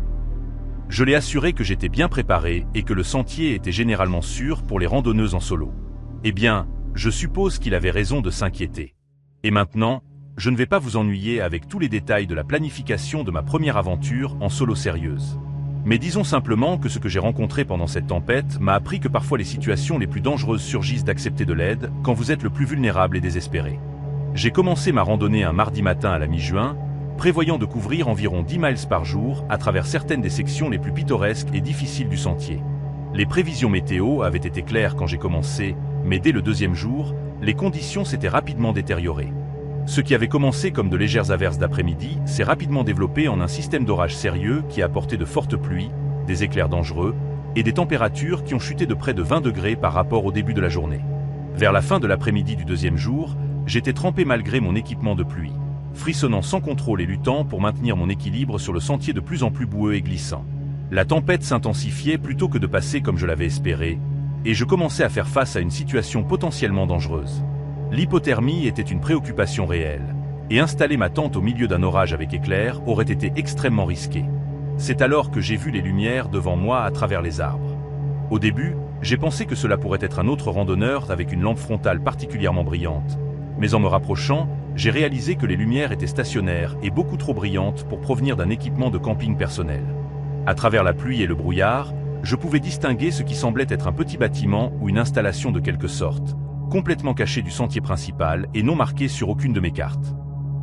Je l'ai assuré que j'étais bien préparé et que le sentier était généralement sûr pour les randonneuses en solo. Eh bien, je suppose qu'il avait raison de s'inquiéter. Et maintenant, je ne vais pas vous ennuyer avec tous les détails de la planification de ma première aventure en solo sérieuse. Mais disons simplement que ce que j'ai rencontré pendant cette tempête m'a appris que parfois les situations les plus dangereuses surgissent d'accepter de l'aide quand vous êtes le plus vulnérable et désespéré. J'ai commencé ma randonnée un mardi matin à la mi-juin, prévoyant de couvrir environ 10 miles par jour à travers certaines des sections les plus pittoresques et difficiles du sentier. Les prévisions météo avaient été claires quand j'ai commencé, mais dès le deuxième jour, les conditions s'étaient rapidement détériorées. Ce qui avait commencé comme de légères averses d'après-midi s'est rapidement développé en un système d'orage sérieux qui a apporté de fortes pluies, des éclairs dangereux et des températures qui ont chuté de près de 20 degrés par rapport au début de la journée. Vers la fin de l'après-midi du deuxième jour, j'étais trempé malgré mon équipement de pluie, frissonnant sans contrôle et luttant pour maintenir mon équilibre sur le sentier de plus en plus boueux et glissant. La tempête s'intensifiait plutôt que de passer comme je l'avais espéré, et je commençais à faire face à une situation potentiellement dangereuse. L'hypothermie était une préoccupation réelle, et installer ma tente au milieu d'un orage avec éclairs aurait été extrêmement risqué. C'est alors que j'ai vu les lumières devant moi à travers les arbres. Au début, j'ai pensé que cela pourrait être un autre randonneur avec une lampe frontale particulièrement brillante, mais en me rapprochant, j'ai réalisé que les lumières étaient stationnaires et beaucoup trop brillantes pour provenir d'un équipement de camping personnel. À travers la pluie et le brouillard, je pouvais distinguer ce qui semblait être un petit bâtiment ou une installation de quelque sorte, complètement caché du sentier principal et non marqué sur aucune de mes cartes.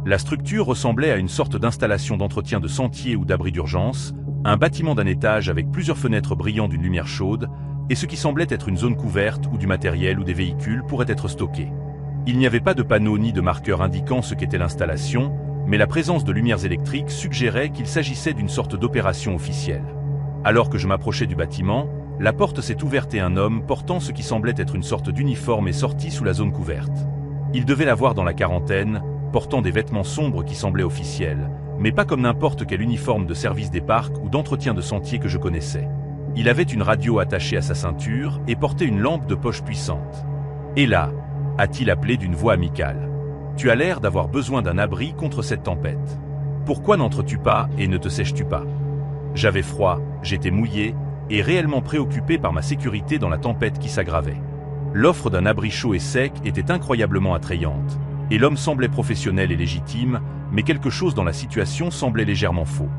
La structure ressemblait à une sorte d'installation d'entretien de sentier ou d'abri d'urgence, un bâtiment d'un étage avec plusieurs fenêtres brillant d'une lumière chaude, et ce qui semblait être une zone couverte où du matériel ou des véhicules pourraient être stockés. Il n'y avait pas de panneau ni de marqueur indiquant ce qu'était l'installation, mais la présence de lumières électriques suggérait qu'il s'agissait d'une sorte d'opération officielle. Alors que je m'approchais du bâtiment, la porte s'est ouverte et un homme portant ce qui semblait être une sorte d'uniforme est sorti sous la zone couverte. Il devait l'avoir dans la quarantaine, portant des vêtements sombres qui semblaient officiels, mais pas comme n'importe quel uniforme de service des parcs ou d'entretien de sentier que je connaissais. Il avait une radio attachée à sa ceinture et portait une lampe de poche puissante. « Et là ?» a-t-il appelé d'une voix amicale. « Tu as l'air d'avoir besoin d'un abri contre cette tempête. Pourquoi n'entres-tu pas et ne te sèches-tu pas ?» J'avais froid, j'étais mouillé, et réellement préoccupé par ma sécurité dans la tempête qui s'aggravait. L'offre d'un abri chaud et sec était incroyablement attrayante, et l'homme semblait professionnel et légitime, mais quelque chose dans la situation semblait légèrement faux.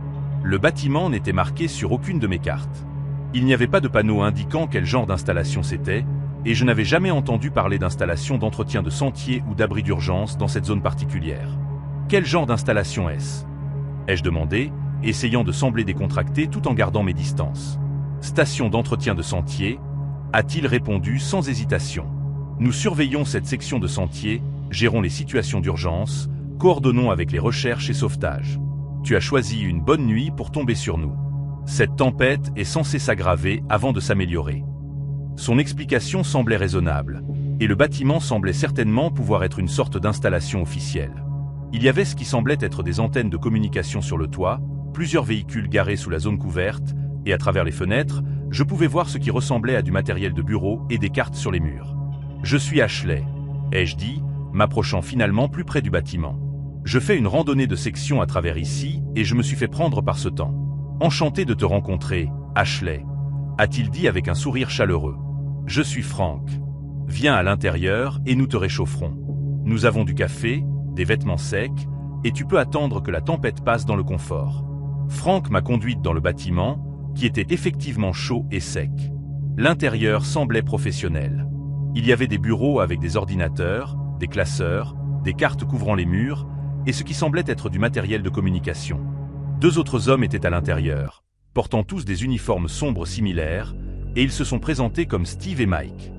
Le bâtiment n'était marqué sur aucune de mes cartes. Il n'y avait pas de panneau indiquant quel genre d'installation c'était, et je n'avais jamais entendu parler d'installation d'entretien de sentier ou d'abri d'urgence dans cette zone particulière. Quel genre d'installation est-ce? Ai-je demandé, essayant de sembler décontracté tout en gardant mes distances. Station d'entretien de sentier, a-t-il répondu sans hésitation. Nous surveillons cette section de sentier, gérons les situations d'urgence, coordonnons avec les recherches et sauvetages. Tu as choisi une bonne nuit pour tomber sur nous. Cette tempête est censée s'aggraver avant de s'améliorer. Son explication semblait raisonnable, et le bâtiment semblait certainement pouvoir être une sorte d'installation officielle. Il y avait ce qui semblait être des antennes de communication sur le toit, plusieurs véhicules garés sous la zone couverte, et à travers les fenêtres, je pouvais voir ce qui ressemblait à du matériel de bureau et des cartes sur les murs. Je suis Ashley, ai-je dit, m'approchant finalement plus près du bâtiment. Je fais une randonnée de section à travers ici, et je me suis fait prendre par ce temps. Enchanté de te rencontrer, Ashley, a-t-il dit avec un sourire chaleureux. Je suis Frank. Viens à l'intérieur et nous te réchaufferons. Nous avons du café, des vêtements secs, et tu peux attendre que la tempête passe dans le confort. Frank m'a conduite dans le bâtiment, qui était effectivement chaud et sec. L'intérieur semblait professionnel. Il y avait des bureaux avec des ordinateurs, des classeurs, des cartes couvrant les murs, et ce qui semblait être du matériel de communication. 2 autres hommes étaient à l'intérieur, portant tous des uniformes sombres similaires, et ils se sont présentés comme Steve et Mike.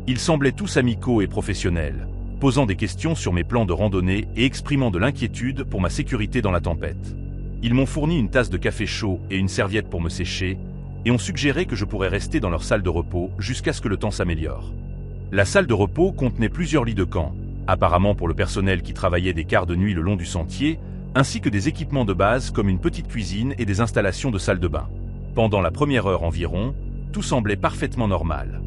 Ils semblaient tous amicaux et professionnels, posant des questions sur mes plans de randonnée et exprimant de l'inquiétude pour ma sécurité dans la tempête. Ils m'ont fourni une tasse de café chaud et une serviette pour me sécher, et ont suggéré que je pourrais rester dans leur salle de repos jusqu'à ce que le temps s'améliore. La salle de repos contenait plusieurs lits de camp, apparemment pour le personnel qui travaillait des quarts de nuit le long du sentier, ainsi que des équipements de base comme une petite cuisine et des installations de salle de bain. Pendant la première heure environ, tout semblait parfaitement normal.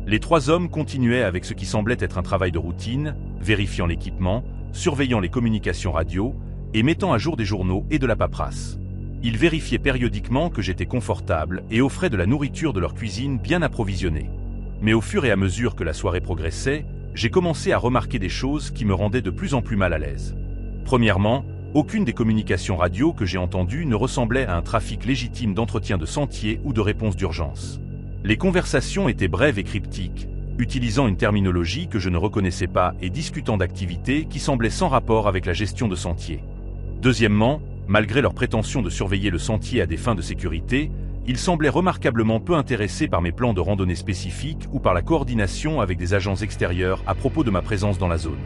Les 3 hommes continuaient avec ce qui semblait être un travail de routine, vérifiant l'équipement, surveillant les communications radio et mettant à jour des journaux et de la paperasse. Ils vérifiaient périodiquement que j'étais confortable et offraient de la nourriture de leur cuisine bien approvisionnée. Mais au fur et à mesure que la soirée progressait, j'ai commencé à remarquer des choses qui me rendaient de plus en plus mal à l'aise. Premièrement, aucune des communications radio que j'ai entendues ne ressemblait à un trafic légitime d'entretien de sentier ou de réponse d'urgence. Les conversations étaient brèves et cryptiques, utilisant une terminologie que je ne reconnaissais pas et discutant d'activités qui semblaient sans rapport avec la gestion de sentiers. Deuxièmement, malgré leur prétention de surveiller le sentier à des fins de sécurité, ils semblaient remarquablement peu intéressés par mes plans de randonnée spécifiques ou par la coordination avec des agents extérieurs à propos de ma présence dans la zone.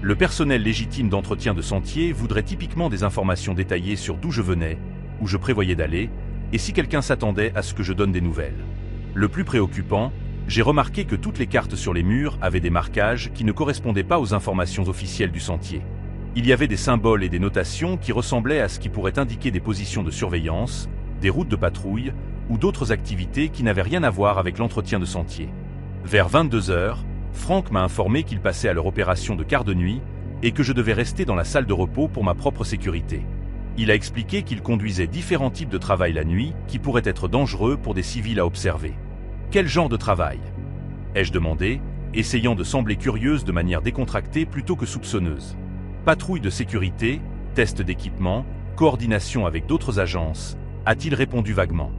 Le personnel légitime d'entretien de sentier voudrait typiquement des informations détaillées sur d'où je venais, où je prévoyais d'aller, et si quelqu'un s'attendait à ce que je donne des nouvelles. Le plus préoccupant, j'ai remarqué que toutes les cartes sur les murs avaient des marquages qui ne correspondaient pas aux informations officielles du sentier. Il y avait des symboles et des notations qui ressemblaient à ce qui pourrait indiquer des positions de surveillance, des routes de patrouille ou d'autres activités qui n'avaient rien à voir avec l'entretien de sentier. Vers 22 h, Frank m'a informé qu'il passait à leur opération de quart de nuit et que je devais rester dans la salle de repos pour ma propre sécurité. Il a expliqué qu'il conduisait différents types de travail la nuit qui pourraient être dangereux pour des civils à observer. Quel genre de travail? Ai-je demandé, essayant de sembler curieuse de manière décontractée plutôt que soupçonneuse. Patrouille de sécurité, test d'équipement, coordination avec d'autres agences, a-t-il répondu vaguement.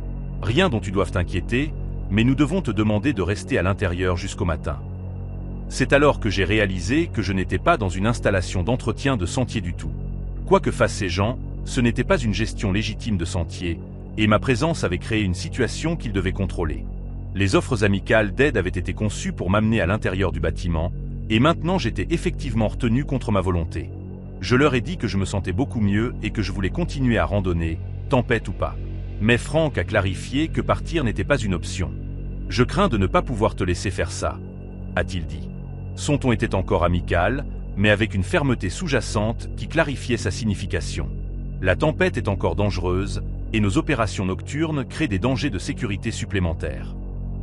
Rien dont tu doives t'inquiéter, mais nous devons te demander de rester à l'intérieur jusqu'au matin. C'est alors que j'ai réalisé que je n'étais pas dans une installation d'entretien de sentier du tout. Quoi que fassent ces gens, ce n'était pas une gestion légitime de sentier, et ma présence avait créé une situation qu'ils devaient contrôler. Les offres amicales d'aide avaient été conçues pour m'amener à l'intérieur du bâtiment, et maintenant j'étais effectivement retenu contre ma volonté. Je leur ai dit que je me sentais beaucoup mieux et que je voulais continuer à randonner, tempête ou pas. Mais Frank a clarifié que partir n'était pas une option. Je crains de ne pas pouvoir te laisser faire ça, a-t-il dit. Son ton était encore amical, mais avec une fermeté sous-jacente qui clarifiait sa signification. La tempête est encore dangereuse, et nos opérations nocturnes créent des dangers de sécurité supplémentaires.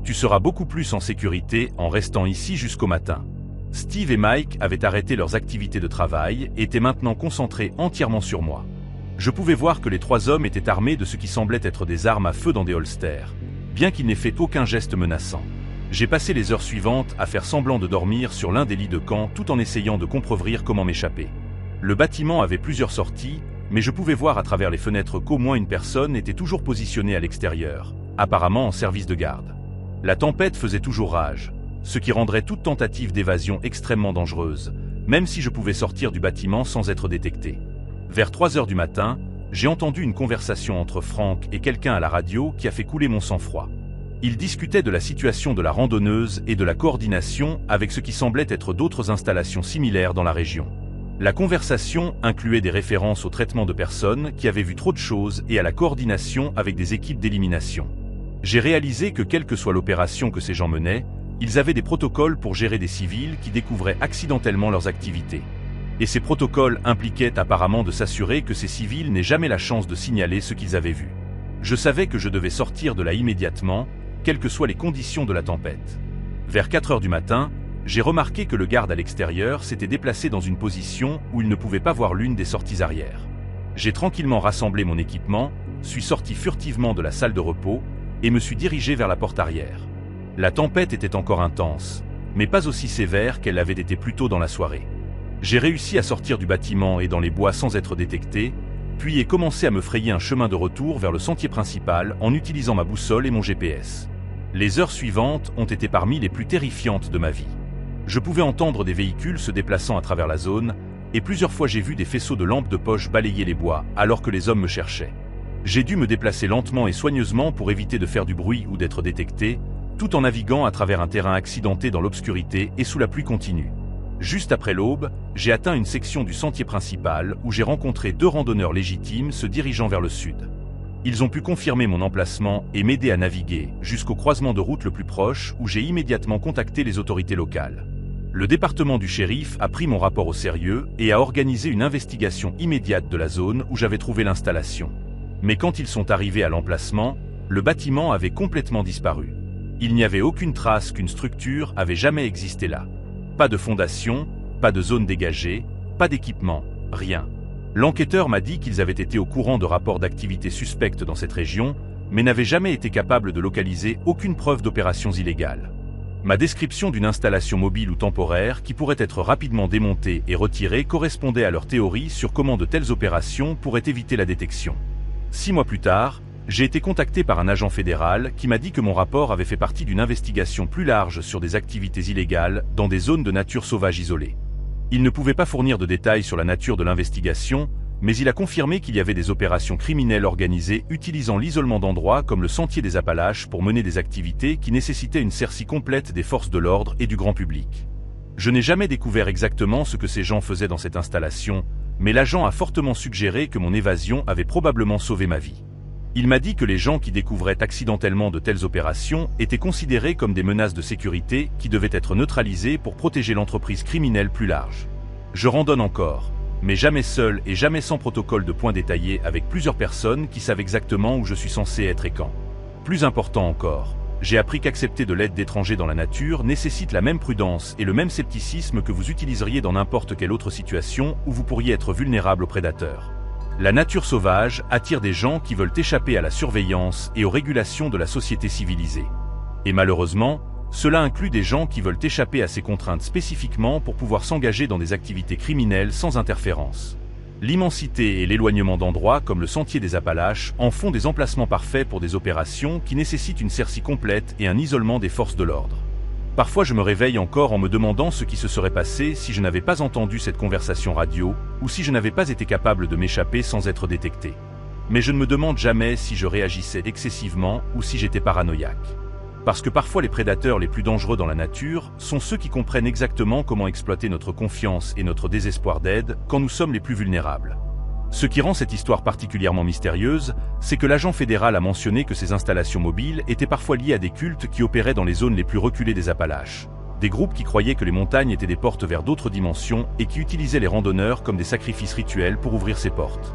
Tu seras beaucoup plus en sécurité en restant ici jusqu'au matin. Steve et Mike avaient arrêté leurs activités de travail et étaient maintenant concentrés entièrement sur moi. Je pouvais voir que les 3 hommes étaient armés de ce qui semblait être des armes à feu dans des holsters, bien qu'ils n'aient fait aucun geste menaçant. J'ai passé les heures suivantes à faire semblant de dormir sur l'un des lits de camp tout en essayant de comprendre comment m'échapper. Le bâtiment avait plusieurs sorties, mais je pouvais voir à travers les fenêtres qu'au moins une personne était toujours positionnée à l'extérieur, apparemment en service de garde. La tempête faisait toujours rage, ce qui rendrait toute tentative d'évasion extrêmement dangereuse, même si je pouvais sortir du bâtiment sans être détecté. Vers 3 heures du matin, j'ai entendu une conversation entre Frank et quelqu'un à la radio qui a fait couler mon sang-froid. Ils discutaient de la situation de la randonneuse et de la coordination avec ce qui semblait être d'autres installations similaires dans la région. La conversation incluait des références au traitement de personnes qui avaient vu trop de choses et à la coordination avec des équipes d'élimination. J'ai réalisé que quelle que soit l'opération que ces gens menaient, ils avaient des protocoles pour gérer des civils qui découvraient accidentellement leurs activités. Et ces protocoles impliquaient apparemment de s'assurer que ces civils n'aient jamais la chance de signaler ce qu'ils avaient vu. Je savais que je devais sortir de là immédiatement, quelles que soient les conditions de la tempête. Vers 4 heures du matin, j'ai remarqué que le garde à l'extérieur s'était déplacé dans une position où il ne pouvait pas voir l'une des sorties arrière. J'ai tranquillement rassemblé mon équipement, suis sorti furtivement de la salle de repos et me suis dirigé vers la porte arrière. La tempête était encore intense, mais pas aussi sévère qu'elle l'avait été plus tôt dans la soirée. J'ai réussi à sortir du bâtiment et dans les bois sans être détecté, puis ai commencé à me frayer un chemin de retour vers le sentier principal en utilisant ma boussole et mon GPS. Les heures suivantes ont été parmi les plus terrifiantes de ma vie. Je pouvais entendre des véhicules se déplaçant à travers la zone, et plusieurs fois j'ai vu des faisceaux de lampes de poche balayer les bois alors que les hommes me cherchaient. J'ai dû me déplacer lentement et soigneusement pour éviter de faire du bruit ou d'être détecté, tout en naviguant à travers un terrain accidenté dans l'obscurité et sous la pluie continue. Juste après l'aube, j'ai atteint une section du sentier principal où j'ai rencontré 2 randonneurs légitimes se dirigeant vers le sud. Ils ont pu confirmer mon emplacement et m'aider à naviguer jusqu'au croisement de route le plus proche où j'ai immédiatement contacté les autorités locales. Le département du shérif a pris mon rapport au sérieux et a organisé une investigation immédiate de la zone où j'avais trouvé l'installation. Mais quand ils sont arrivés à l'emplacement, le bâtiment avait complètement disparu. Il n'y avait aucune trace qu'une structure avait jamais existé là. Pas de fondation, pas de zone dégagée, pas d'équipement, rien. L'enquêteur m'a dit qu'ils avaient été au courant de rapports d'activités suspectes dans cette région, mais n'avaient jamais été capables de localiser aucune preuve d'opérations illégales. Ma description d'une installation mobile ou temporaire qui pourrait être rapidement démontée et retirée correspondait à leur théorie sur comment de telles opérations pourraient éviter la détection. 6 mois plus tard, j'ai été contacté par un agent fédéral qui m'a dit que mon rapport avait fait partie d'une investigation plus large sur des activités illégales dans des zones de nature sauvage isolées. Il ne pouvait pas fournir de détails sur la nature de l'investigation, mais il a confirmé qu'il y avait des opérations criminelles organisées utilisant l'isolement d'endroits comme le Sentier des Appalaches pour mener des activités qui nécessitaient une cercie complète des forces de l'ordre et du grand public. Je n'ai jamais découvert exactement ce que ces gens faisaient dans cette installation, mais l'agent a fortement suggéré que mon évasion avait probablement sauvé ma vie. Il m'a dit que les gens qui découvraient accidentellement de telles opérations étaient considérés comme des menaces de sécurité qui devaient être neutralisées pour protéger l'entreprise criminelle plus large. Je randonne encore, mais jamais seul et jamais sans protocole de points détaillés avec plusieurs personnes qui savent exactement où je suis censé être et quand. Plus important encore, j'ai appris qu'accepter de l'aide d'étrangers dans la nature nécessite la même prudence et le même scepticisme que vous utiliseriez dans n'importe quelle autre situation où vous pourriez être vulnérable aux prédateurs. La nature sauvage attire des gens qui veulent échapper à la surveillance et aux régulations de la société civilisée. Et malheureusement, cela inclut des gens qui veulent échapper à ces contraintes spécifiquement pour pouvoir s'engager dans des activités criminelles sans interférence. L'immensité et l'éloignement d'endroits comme le Sentier des Appalaches en font des emplacements parfaits pour des opérations qui nécessitent une cercie complète et un isolement des forces de l'ordre. Parfois je me réveille encore en me demandant ce qui se serait passé si je n'avais pas entendu cette conversation radio ou si je n'avais pas été capable de m'échapper sans être détecté. Mais je ne me demande jamais si je réagissais excessivement ou si j'étais paranoïaque. Parce que parfois les prédateurs les plus dangereux dans la nature sont ceux qui comprennent exactement comment exploiter notre confiance et notre désespoir d'aide quand nous sommes les plus vulnérables. Ce qui rend cette histoire particulièrement mystérieuse, c'est que l'agent fédéral a mentionné que ces installations mobiles étaient parfois liées à des cultes qui opéraient dans les zones les plus reculées des Appalaches. Des groupes qui croyaient que les montagnes étaient des portes vers d'autres dimensions et qui utilisaient les randonneurs comme des sacrifices rituels pour ouvrir ces portes.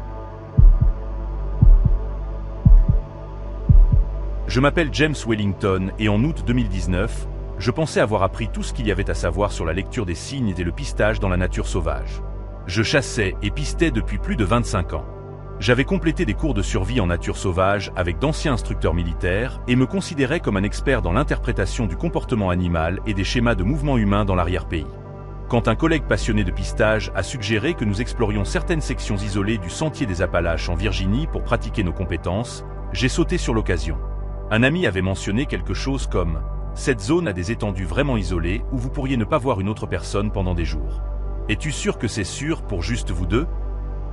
Je m'appelle James Wellington et en août 2019, je pensais avoir appris tout ce qu'il y avait à savoir sur la lecture des signes et le pistage dans la nature sauvage. Je chassais et pistais depuis plus de 25 ans. J'avais complété des cours de survie en nature sauvage avec d'anciens instructeurs militaires et me considérais comme un expert dans l'interprétation du comportement animal et des schémas de mouvement humain dans l'arrière-pays. Quand un collègue passionné de pistage a suggéré que nous explorions certaines sections isolées du Sentier des Appalaches en Virginie pour pratiquer nos compétences, j'ai sauté sur l'occasion. Un ami avait mentionné quelque chose comme « Cette zone a des étendues vraiment isolées où vous pourriez ne pas voir une autre personne pendant des jours. Es-tu sûr que c'est sûr pour juste vous deux ?»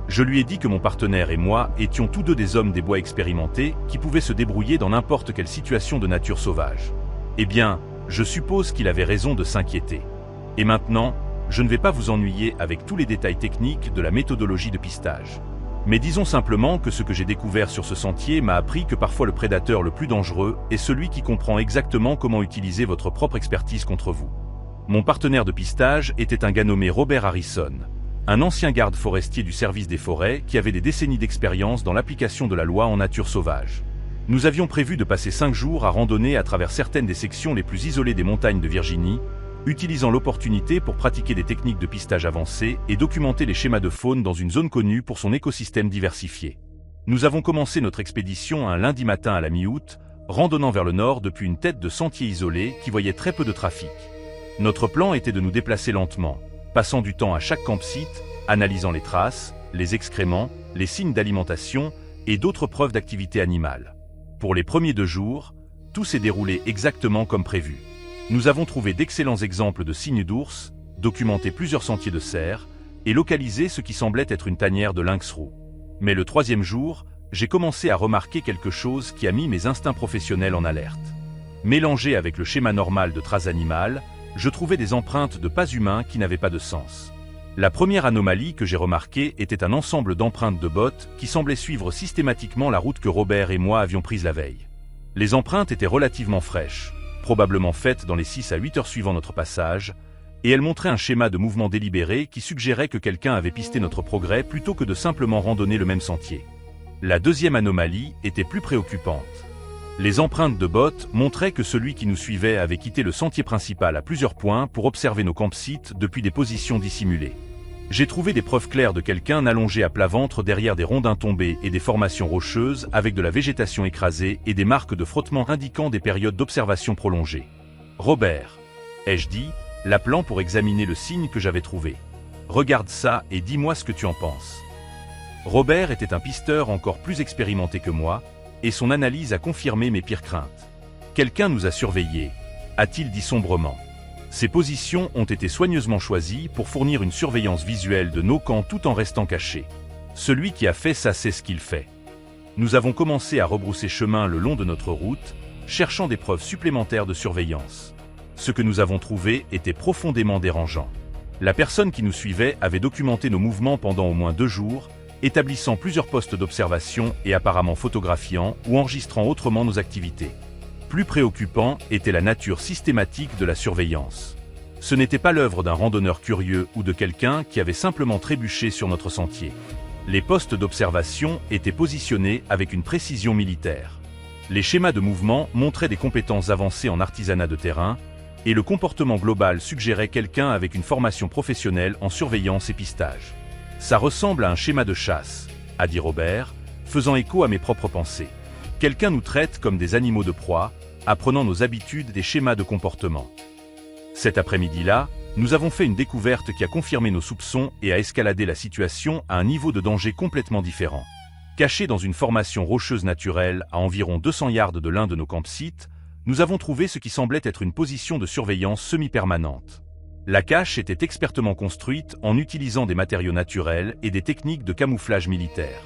Je lui ai dit que mon partenaire et moi étions tous deux des hommes des bois expérimentés qui pouvaient se débrouiller dans n'importe quelle situation de nature sauvage. Eh bien, je suppose qu'il avait raison de s'inquiéter. Et maintenant, je ne vais pas vous ennuyer avec tous les détails techniques de la méthodologie de pistage. Mais disons simplement que ce que j'ai découvert sur ce sentier m'a appris que parfois le prédateur le plus dangereux est celui qui comprend exactement comment utiliser votre propre expertise contre vous. Mon partenaire de pistage était un gars nommé Robert Harrison, un ancien garde forestier du service des forêts qui avait des décennies d'expérience dans l'application de la loi en nature sauvage. Nous avions prévu de passer 5 jours à randonner à travers certaines des sections les plus isolées des montagnes de Virginie, utilisant l'opportunité pour pratiquer des techniques de pistage avancées et documenter les schémas de faune dans une zone connue pour son écosystème diversifié. Nous avons commencé notre expédition un lundi matin à la mi-août, randonnant vers le nord depuis une tête de sentier isolé qui voyait très peu de trafic. Notre plan était de nous déplacer lentement, passant du temps à chaque campsite, analysant les traces, les excréments, les signes d'alimentation et d'autres preuves d'activité animale. Pour les premiers 2 jours, tout s'est déroulé exactement comme prévu. Nous avons trouvé d'excellents exemples de signes d'ours, documenté plusieurs sentiers de cerfs et localisé ce qui semblait être une tanière de lynx roux. Mais le 3e jour, j'ai commencé à remarquer quelque chose qui a mis mes instincts professionnels en alerte. Mélangé avec le schéma normal de traces animales, je trouvais des empreintes de pas humains qui n'avaient pas de sens. La première anomalie que j'ai remarquée était un ensemble d'empreintes de bottes qui semblaient suivre systématiquement la route que Robert et moi avions prise la veille. Les empreintes étaient relativement fraîches, probablement faites dans les 6 à 8 heures suivant notre passage, et elles montraient un schéma de mouvement délibéré qui suggérait que quelqu'un avait pisté notre progrès plutôt que de simplement randonner le même sentier. La deuxième anomalie était plus préoccupante. Les empreintes de bottes montraient que celui qui nous suivait avait quitté le sentier principal à plusieurs points pour observer nos campsites depuis des positions dissimulées. J'ai trouvé des preuves claires de quelqu'un allongé à plat ventre derrière des rondins tombés et des formations rocheuses avec de la végétation écrasée et des marques de frottement indiquant des périodes d'observation prolongées. Robert, ai-je dit, l'appelant pour examiner le signe que j'avais trouvé. Regarde ça et dis-moi ce que tu en penses. Robert était un pisteur encore plus expérimenté que moi, et son analyse a confirmé mes pires craintes. Quelqu'un nous a surveillés, a-t-il dit sombrement. Ces positions ont été soigneusement choisies pour fournir une surveillance visuelle de nos camps tout en restant cachés. Celui qui a fait ça sait ce qu'il fait. Nous avons commencé à rebrousser chemin le long de notre route, cherchant des preuves supplémentaires de surveillance. Ce que nous avons trouvé était profondément dérangeant. La personne qui nous suivait avait documenté nos mouvements pendant au moins 2 jours, établissant plusieurs postes d'observation et apparemment photographiant ou enregistrant autrement nos activités. Plus préoccupant était la nature systématique de la surveillance. Ce n'était pas l'œuvre d'un randonneur curieux ou de quelqu'un qui avait simplement trébuché sur notre sentier. Les postes d'observation étaient positionnés avec une précision militaire. Les schémas de mouvement montraient des compétences avancées en artisanat de terrain, et le comportement global suggérait quelqu'un avec une formation professionnelle en surveillance et pistage. Ça ressemble à un schéma de chasse, a dit Robert, faisant écho à mes propres pensées. Quelqu'un nous traite comme des animaux de proie, apprenant nos habitudes des schémas de comportement. Cet après-midi-là, nous avons fait une découverte qui a confirmé nos soupçons et a escaladé la situation à un niveau de danger complètement différent. Caché dans une formation rocheuse naturelle à environ 200 yards de l'un de nos campsites, nous avons trouvé ce qui semblait être une position de surveillance semi-permanente. La cache était expertement construite en utilisant des matériaux naturels et des techniques de camouflage militaire.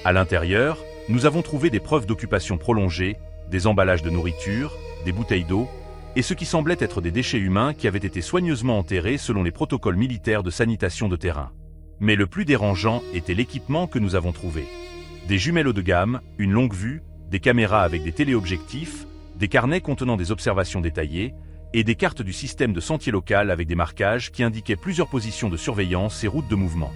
À l'intérieur, nous avons trouvé des preuves d'occupation prolongée, des emballages de nourriture, des bouteilles d'eau, et ce qui semblait être des déchets humains qui avaient été soigneusement enterrés selon les protocoles militaires de sanitation de terrain. Mais le plus dérangeant était l'équipement que nous avons trouvé. Des jumelles haut de gamme, une longue vue, des caméras avec des téléobjectifs, des carnets contenant des observations détaillées, et des cartes du système de sentier local avec des marquages qui indiquaient plusieurs positions de surveillance et routes de mouvement.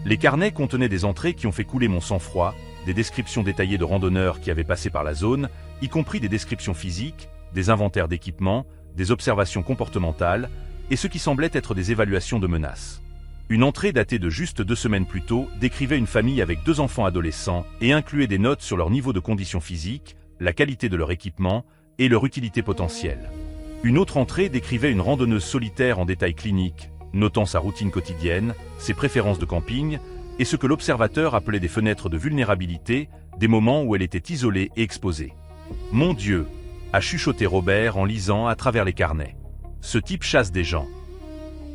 Les carnets contenaient des entrées qui ont fait couler mon sang-froid, des descriptions détaillées de randonneurs qui avaient passé par la zone, y compris des descriptions physiques, des inventaires d'équipements, des observations comportementales, et ce qui semblait être des évaluations de menaces. Une entrée datée de juste 2 semaines plus tôt décrivait une famille avec 2 enfants adolescents et incluait des notes sur leur niveau de condition physique, la qualité de leur équipement et leur utilité potentielle. Une autre entrée décrivait une randonneuse solitaire en détails cliniques, notant sa routine quotidienne, ses préférences de camping, et ce que l'observateur appelait des fenêtres de vulnérabilité, des moments où elle était isolée et exposée. Mon Dieu, a chuchoté Robert en lisant à travers les carnets. Ce type chasse des gens.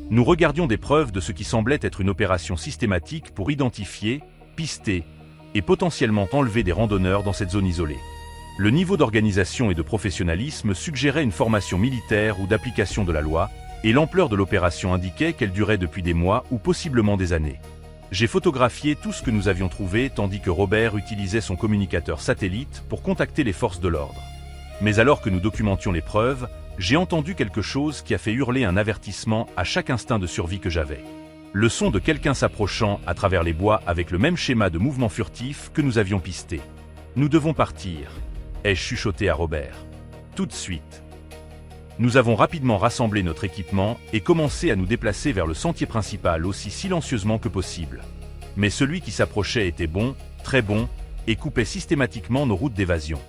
Nous regardions des preuves de ce qui semblait être une opération systématique pour identifier, pister et potentiellement enlever des randonneurs dans cette zone isolée. Le niveau d'organisation et de professionnalisme suggérait une formation militaire ou d'application de la loi, et l'ampleur de l'opération indiquait qu'elle durait depuis des mois ou possiblement des années. J'ai photographié tout ce que nous avions trouvé tandis que Robert utilisait son communicateur satellite pour contacter les forces de l'ordre. Mais alors que nous documentions les preuves, j'ai entendu quelque chose qui a fait hurler un avertissement à chaque instinct de survie que j'avais. Le son de quelqu'un s'approchant à travers les bois avec le même schéma de mouvement furtif que nous avions pisté. Nous devons partir, ai-je chuchoté à Robert. Tout de suite. Nous avons rapidement rassemblé notre équipement et commencé à nous déplacer vers le sentier principal aussi silencieusement que possible. Mais celui qui s'approchait était bon, très bon, et coupait systématiquement nos routes d'évasion.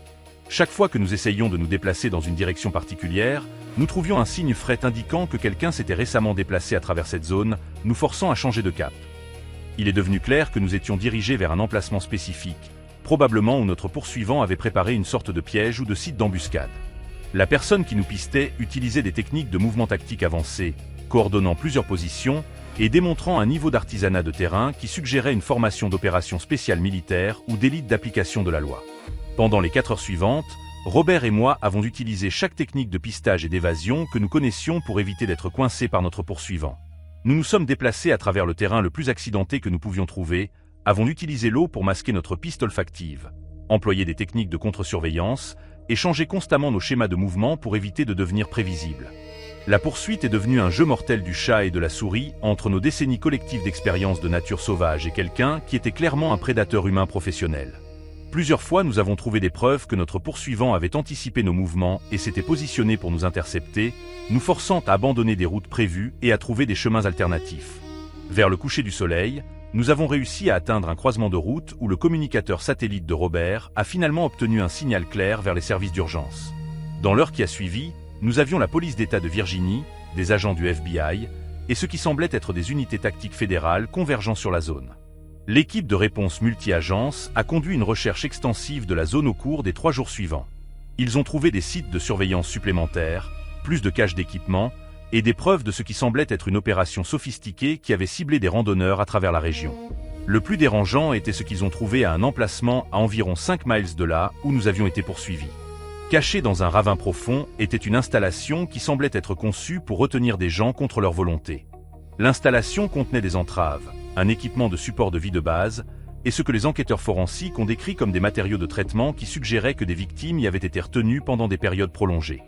Chaque fois que nous essayions de nous déplacer dans une direction particulière, nous trouvions un signe fret indiquant que quelqu'un s'était récemment déplacé à travers cette zone, nous forçant à changer de cap. Il est devenu clair que nous étions dirigés vers un emplacement spécifique, probablement où notre poursuivant avait préparé une sorte de piège ou de site d'embuscade. La personne qui nous pistait utilisait des techniques de mouvement tactique avancées, coordonnant plusieurs positions et démontrant un niveau d'artisanat de terrain qui suggérait une formation d'opérations spéciales militaires ou d'élite d'application de la loi. Pendant les 4 heures suivantes, Robert et moi avons utilisé chaque technique de pistage et d'évasion que nous connaissions pour éviter d'être coincés par notre poursuivant. Nous nous sommes déplacés à travers le terrain le plus accidenté que nous pouvions trouver, avons utilisé l'eau pour masquer notre piste olfactive, employé des techniques de contre-surveillance et changé constamment nos schémas de mouvement pour éviter de devenir prévisibles. La poursuite est devenue un jeu mortel du chat et de la souris entre nos décennies collectives d'expérience de nature sauvage et quelqu'un qui était clairement un prédateur humain professionnel. Plusieurs fois, nous avons trouvé des preuves que notre poursuivant avait anticipé nos mouvements et s'était positionné pour nous intercepter, nous forçant à abandonner des routes prévues et à trouver des chemins alternatifs. Vers le coucher du soleil, nous avons réussi à atteindre un croisement de route où le communicateur satellite de Robert a finalement obtenu un signal clair vers les services d'urgence. Dans l'heure qui a suivi, nous avions la police d'État de Virginie, des agents du FBI, et ce qui semblait être des unités tactiques fédérales convergeant sur la zone. L'équipe de réponse multi-agences a conduit une recherche extensive de la zone au cours des 3 jours suivants. Ils ont trouvé des sites de surveillance supplémentaires, plus de caches d'équipement, et des preuves de ce qui semblait être une opération sophistiquée qui avait ciblé des randonneurs à travers la région. Le plus dérangeant était ce qu'ils ont trouvé à un emplacement à environ 5 miles de là où nous avions été poursuivis. Cachée dans un ravin profond était une installation qui semblait être conçue pour retenir des gens contre leur volonté. L'installation contenait des entraves, un équipement de support de vie de base, et ce que les enquêteurs forensiques ont décrit comme des matériaux de traitement qui suggéraient que des victimes y avaient été retenues pendant des périodes prolongées.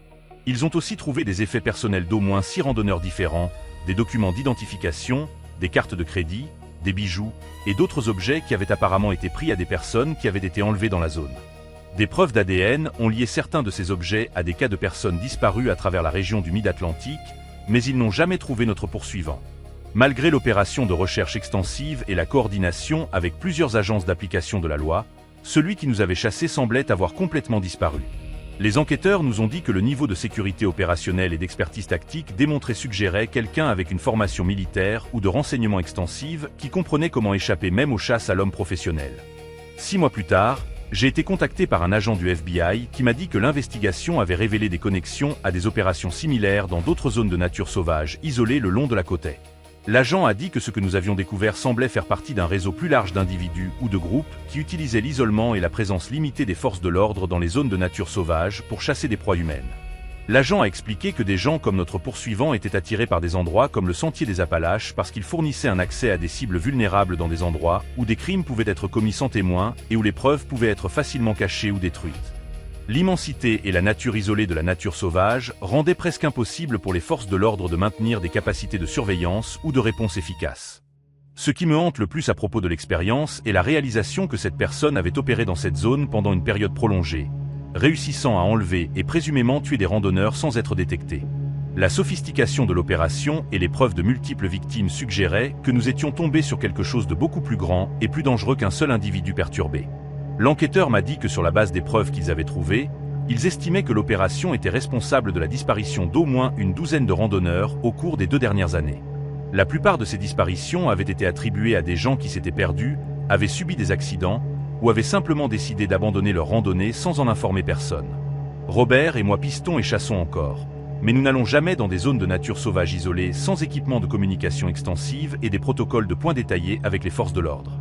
Ils ont aussi trouvé des effets personnels d'au moins 6 randonneurs différents, des documents d'identification, des cartes de crédit, des bijoux et d'autres objets qui avaient apparemment été pris à des personnes qui avaient été enlevées dans la zone. Des preuves d'ADN ont lié certains de ces objets à des cas de personnes disparues à travers la région du Mid-Atlantique, mais ils n'ont jamais trouvé notre poursuivant. Malgré l'opération de recherche extensive et la coordination avec plusieurs agences d'application de la loi, celui qui nous avait chassés semblait avoir complètement disparu. Les enquêteurs nous ont dit que le niveau de sécurité opérationnelle et d'expertise tactique suggérait quelqu'un avec une formation militaire ou de renseignement extensive qui comprenait comment échapper même aux chasses à l'homme professionnel. 6 mois plus tard, j'ai été contacté par un agent du FBI qui m'a dit que l'investigation avait révélé des connexions à des opérations similaires dans d'autres zones de nature sauvage isolées le long de la côte est. L'agent a dit que ce que nous avions découvert semblait faire partie d'un réseau plus large d'individus ou de groupes qui utilisaient l'isolement et la présence limitée des forces de l'ordre dans les zones de nature sauvage pour chasser des proies humaines. L'agent a expliqué que des gens comme notre poursuivant étaient attirés par des endroits comme le Sentier des Appalaches parce qu'ils fournissaient un accès à des cibles vulnérables dans des endroits où des crimes pouvaient être commis sans témoins et où les preuves pouvaient être facilement cachées ou détruites. L'immensité et la nature isolée de la nature sauvage rendaient presque impossible pour les forces de l'ordre de maintenir des capacités de surveillance ou de réponse efficaces. Ce qui me hante le plus à propos de l'expérience est la réalisation que cette personne avait opéré dans cette zone pendant une période prolongée, réussissant à enlever et présumément tuer des randonneurs sans être détecté. La sophistication de l'opération et les preuves de multiples victimes suggéraient que nous étions tombés sur quelque chose de beaucoup plus grand et plus dangereux qu'un seul individu perturbé. L'enquêteur m'a dit que sur la base des preuves qu'ils avaient trouvées, ils estimaient que l'opération était responsable de la disparition d'au moins une douzaine de randonneurs au cours des 2 dernières années. La plupart de ces disparitions avaient été attribuées à des gens qui s'étaient perdus, avaient subi des accidents, ou avaient simplement décidé d'abandonner leur randonnée sans en informer personne. Robert et moi pistons et chassons encore, mais nous n'allons jamais dans des zones de nature sauvage isolées sans équipement de communication extensive et des protocoles de points détaillés avec les forces de l'ordre.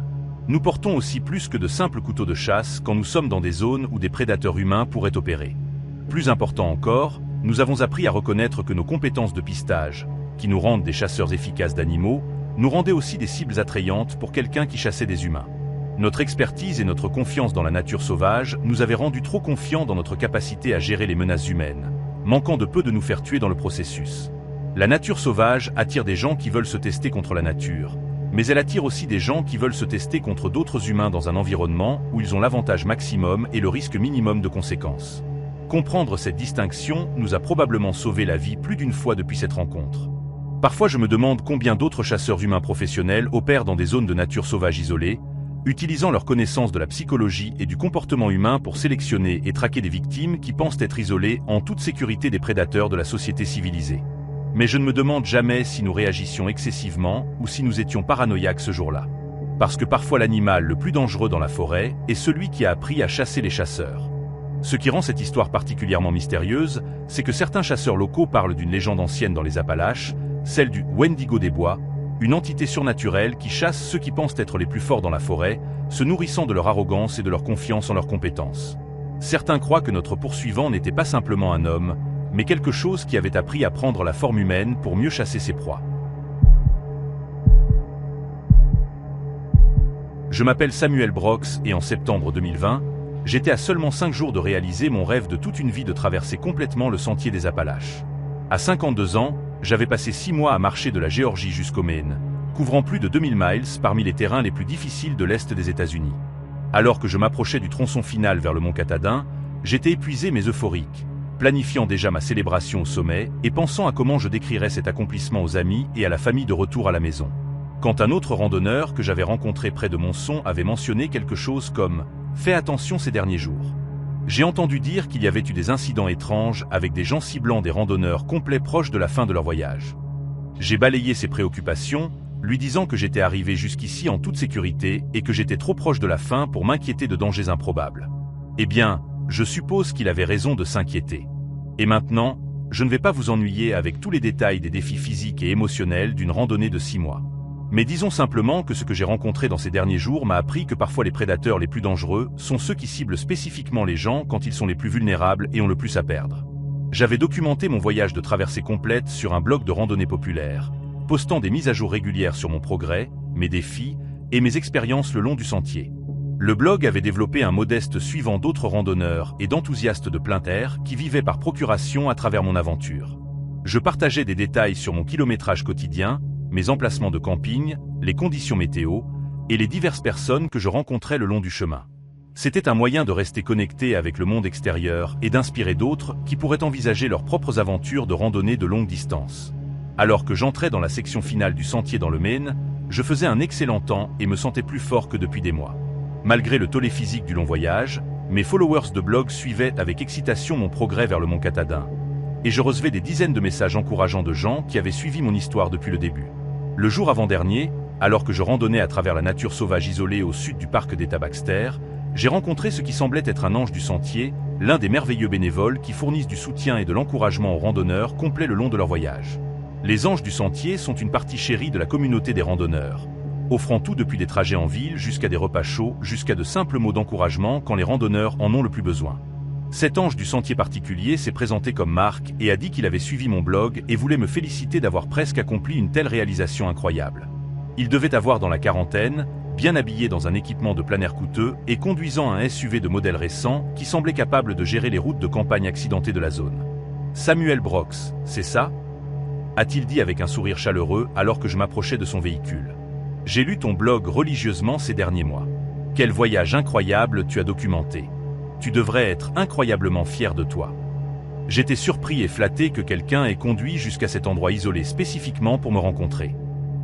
Nous portons aussi plus que de simples couteaux de chasse quand nous sommes dans des zones où des prédateurs humains pourraient opérer. Plus important encore, nous avons appris à reconnaître que nos compétences de pistage, qui nous rendent des chasseurs efficaces d'animaux, nous rendaient aussi des cibles attrayantes pour quelqu'un qui chassait des humains. Notre expertise et notre confiance dans la nature sauvage nous avaient rendus trop confiants dans notre capacité à gérer les menaces humaines, manquant de peu de nous faire tuer dans le processus. La nature sauvage attire des gens qui veulent se tester contre la nature, mais elle attire aussi des gens qui veulent se tester contre d'autres humains dans un environnement où ils ont l'avantage maximum et le risque minimum de conséquences. Comprendre cette distinction nous a probablement sauvé la vie plus d'une fois depuis cette rencontre. Parfois je me demande combien d'autres chasseurs humains professionnels opèrent dans des zones de nature sauvage isolées, utilisant leur connaissance de la psychologie et du comportement humain pour sélectionner et traquer des victimes qui pensent être isolées en toute sécurité des prédateurs de la société civilisée. Mais je ne me demande jamais si nous réagissions excessivement ou si nous étions paranoïaques ce jour-là. Parce que parfois l'animal le plus dangereux dans la forêt est celui qui a appris à chasser les chasseurs. Ce qui rend cette histoire particulièrement mystérieuse, c'est que certains chasseurs locaux parlent d'une légende ancienne dans les Appalaches, celle du Wendigo des bois, une entité surnaturelle qui chasse ceux qui pensent être les plus forts dans la forêt, se nourrissant de leur arrogance et de leur confiance en leurs compétences. Certains croient que notre poursuivant n'était pas simplement un homme, mais quelque chose qui avait appris à prendre la forme humaine pour mieux chasser ses proies. Je m'appelle Samuel Brox et en septembre 2020, j'étais à seulement 5 jours de réaliser mon rêve de toute une vie de traverser complètement le sentier des Appalaches. À 52 ans, j'avais passé 6 mois à marcher de la Géorgie jusqu'au Maine, couvrant plus de 2000 miles parmi les terrains les plus difficiles de l'Est des États-Unis. Alors que je m'approchais du tronçon final vers le mont Katahdin, j'étais épuisé mais euphorique, planifiant déjà ma célébration au sommet et pensant à comment je décrirais cet accomplissement aux amis et à la famille de retour à la maison. Quand un autre randonneur que j'avais rencontré près de Monson avait mentionné quelque chose comme « Fais attention ces derniers jours ». J'ai entendu dire qu'il y avait eu des incidents étranges avec des gens ciblant des randonneurs complets proches de la fin de leur voyage. J'ai balayé ses préoccupations, lui disant que j'étais arrivé jusqu'ici en toute sécurité et que j'étais trop proche de la fin pour m'inquiéter de dangers improbables. Eh bien, je suppose qu'il avait raison de s'inquiéter. Et maintenant, je ne vais pas vous ennuyer avec tous les détails des défis physiques et émotionnels d'une randonnée de 6 mois. Mais disons simplement que ce que j'ai rencontré dans ces derniers jours m'a appris que parfois les prédateurs les plus dangereux sont ceux qui ciblent spécifiquement les gens quand ils sont les plus vulnérables et ont le plus à perdre. J'avais documenté mon voyage de traversée complète sur un blog de randonnée populaire, postant des mises à jour régulières sur mon progrès, mes défis et mes expériences le long du sentier. Le blog avait développé un modeste suivant d'autres randonneurs et d'enthousiastes de plein air qui vivaient par procuration à travers mon aventure. Je partageais des détails sur mon kilométrage quotidien, mes emplacements de camping, les conditions météo et les diverses personnes que je rencontrais le long du chemin. C'était un moyen de rester connecté avec le monde extérieur et d'inspirer d'autres qui pourraient envisager leurs propres aventures de randonnée de longue distance. Alors que j'entrais dans la section finale du sentier dans le Maine, je faisais un excellent temps et me sentais plus fort que depuis des mois. Malgré le tollé physique du long voyage, mes followers de blog suivaient avec excitation mon progrès vers le mont Katahdin. Et je recevais des dizaines de messages encourageants de gens qui avaient suivi mon histoire depuis le début. Le jour avant-dernier, alors que je randonnais à travers la nature sauvage isolée au sud du parc d'État Baxter, j'ai rencontré ce qui semblait être un ange du sentier, l'un des merveilleux bénévoles qui fournissent du soutien et de l'encouragement aux randonneurs complets le long de leur voyage. Les anges du sentier sont une partie chérie de la communauté des randonneurs, offrant tout depuis des trajets en ville jusqu'à des repas chauds, jusqu'à de simples mots d'encouragement quand les randonneurs en ont le plus besoin. Cet ange du sentier particulier s'est présenté comme Marc et a dit qu'il avait suivi mon blog et voulait me féliciter d'avoir presque accompli une telle réalisation incroyable. Il devait avoir dans la quarantaine, bien habillé dans un équipement de plein air coûteux et conduisant un SUV de modèle récent qui semblait capable de gérer les routes de campagne accidentées de la zone. « Samuel Brox, c'est ça ?» a-t-il dit avec un sourire chaleureux alors que je m'approchais de son véhicule. « J'ai lu ton blog religieusement ces derniers mois. Quel voyage incroyable tu as documenté. Tu devrais être incroyablement fier de toi. J'étais surpris et flatté que quelqu'un ait conduit jusqu'à cet endroit isolé spécifiquement pour me rencontrer. »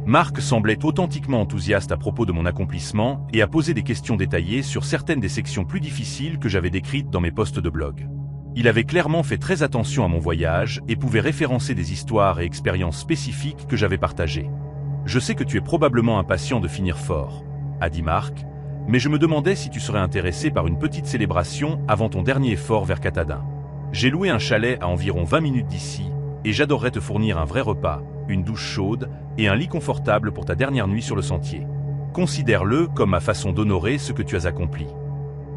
Marc semblait authentiquement enthousiaste à propos de mon accomplissement et a posé des questions détaillées sur certaines des sections plus difficiles que j'avais décrites dans mes posts de blog. Il avait clairement fait très attention à mon voyage et pouvait référencer des histoires et expériences spécifiques que j'avais partagées. « Je sais que tu es probablement impatient de finir fort, » a dit Marc, « Mais je me demandais si tu serais intéressé par une petite célébration avant ton dernier effort vers Katahdin. J'ai loué un chalet à environ 20 minutes d'ici, et j'adorerais te fournir un vrai repas, une douche chaude et un lit confortable pour ta dernière nuit sur le sentier. Considère-le comme ma façon d'honorer ce que tu as accompli.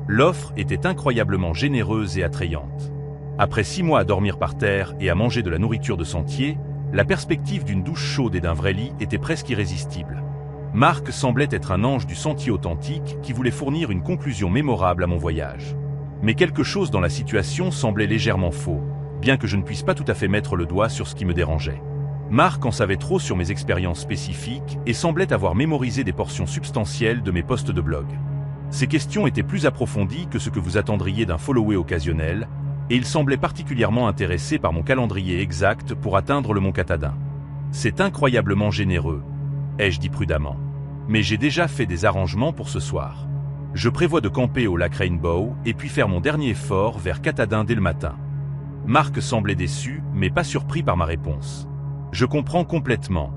L'offre était incroyablement généreuse et attrayante. Après 6 mois à dormir par terre et à manger de la nourriture de sentier, la perspective d'une douche chaude et d'un vrai lit était presque irrésistible. Marc semblait être un ange du sentier authentique qui voulait fournir une conclusion mémorable à mon voyage. Mais quelque chose dans la situation semblait légèrement faux, bien que je ne puisse pas tout à fait mettre le doigt sur ce qui me dérangeait. Marc en savait trop sur mes expériences spécifiques et semblait avoir mémorisé des portions substantielles de mes posts de blog. Ces questions étaient plus approfondies que ce que vous attendriez d'un follower occasionnel, et il semblait particulièrement intéressé par mon calendrier exact pour atteindre le mont Katahdin. C'est incroyablement généreux, ai-je dit prudemment. Mais j'ai déjà fait des arrangements pour ce soir. Je prévois de camper au lac Rainbow et puis faire mon dernier effort vers Katahdin dès le matin. Marc semblait déçu, mais pas surpris par ma réponse. Je comprends complètement,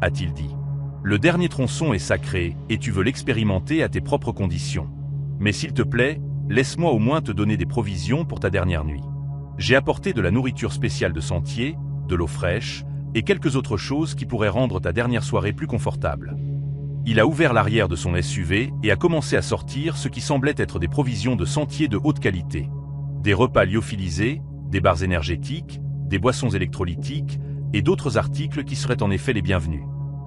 a-t-il dit. Le dernier tronçon est sacré et tu veux l'expérimenter à tes propres conditions. Mais s'il te plaît, laisse-moi au moins te donner des provisions pour ta dernière nuit. J'ai apporté de la nourriture spéciale de sentier, de l'eau fraîche et quelques autres choses qui pourraient rendre ta dernière soirée plus confortable. Il a ouvert l'arrière de son SUV et a commencé à sortir ce qui semblait être des provisions de sentier de haute qualité. Des repas lyophilisés, des barres énergétiques, des boissons électrolytiques et d'autres articles qui seraient en effet les bienvenus.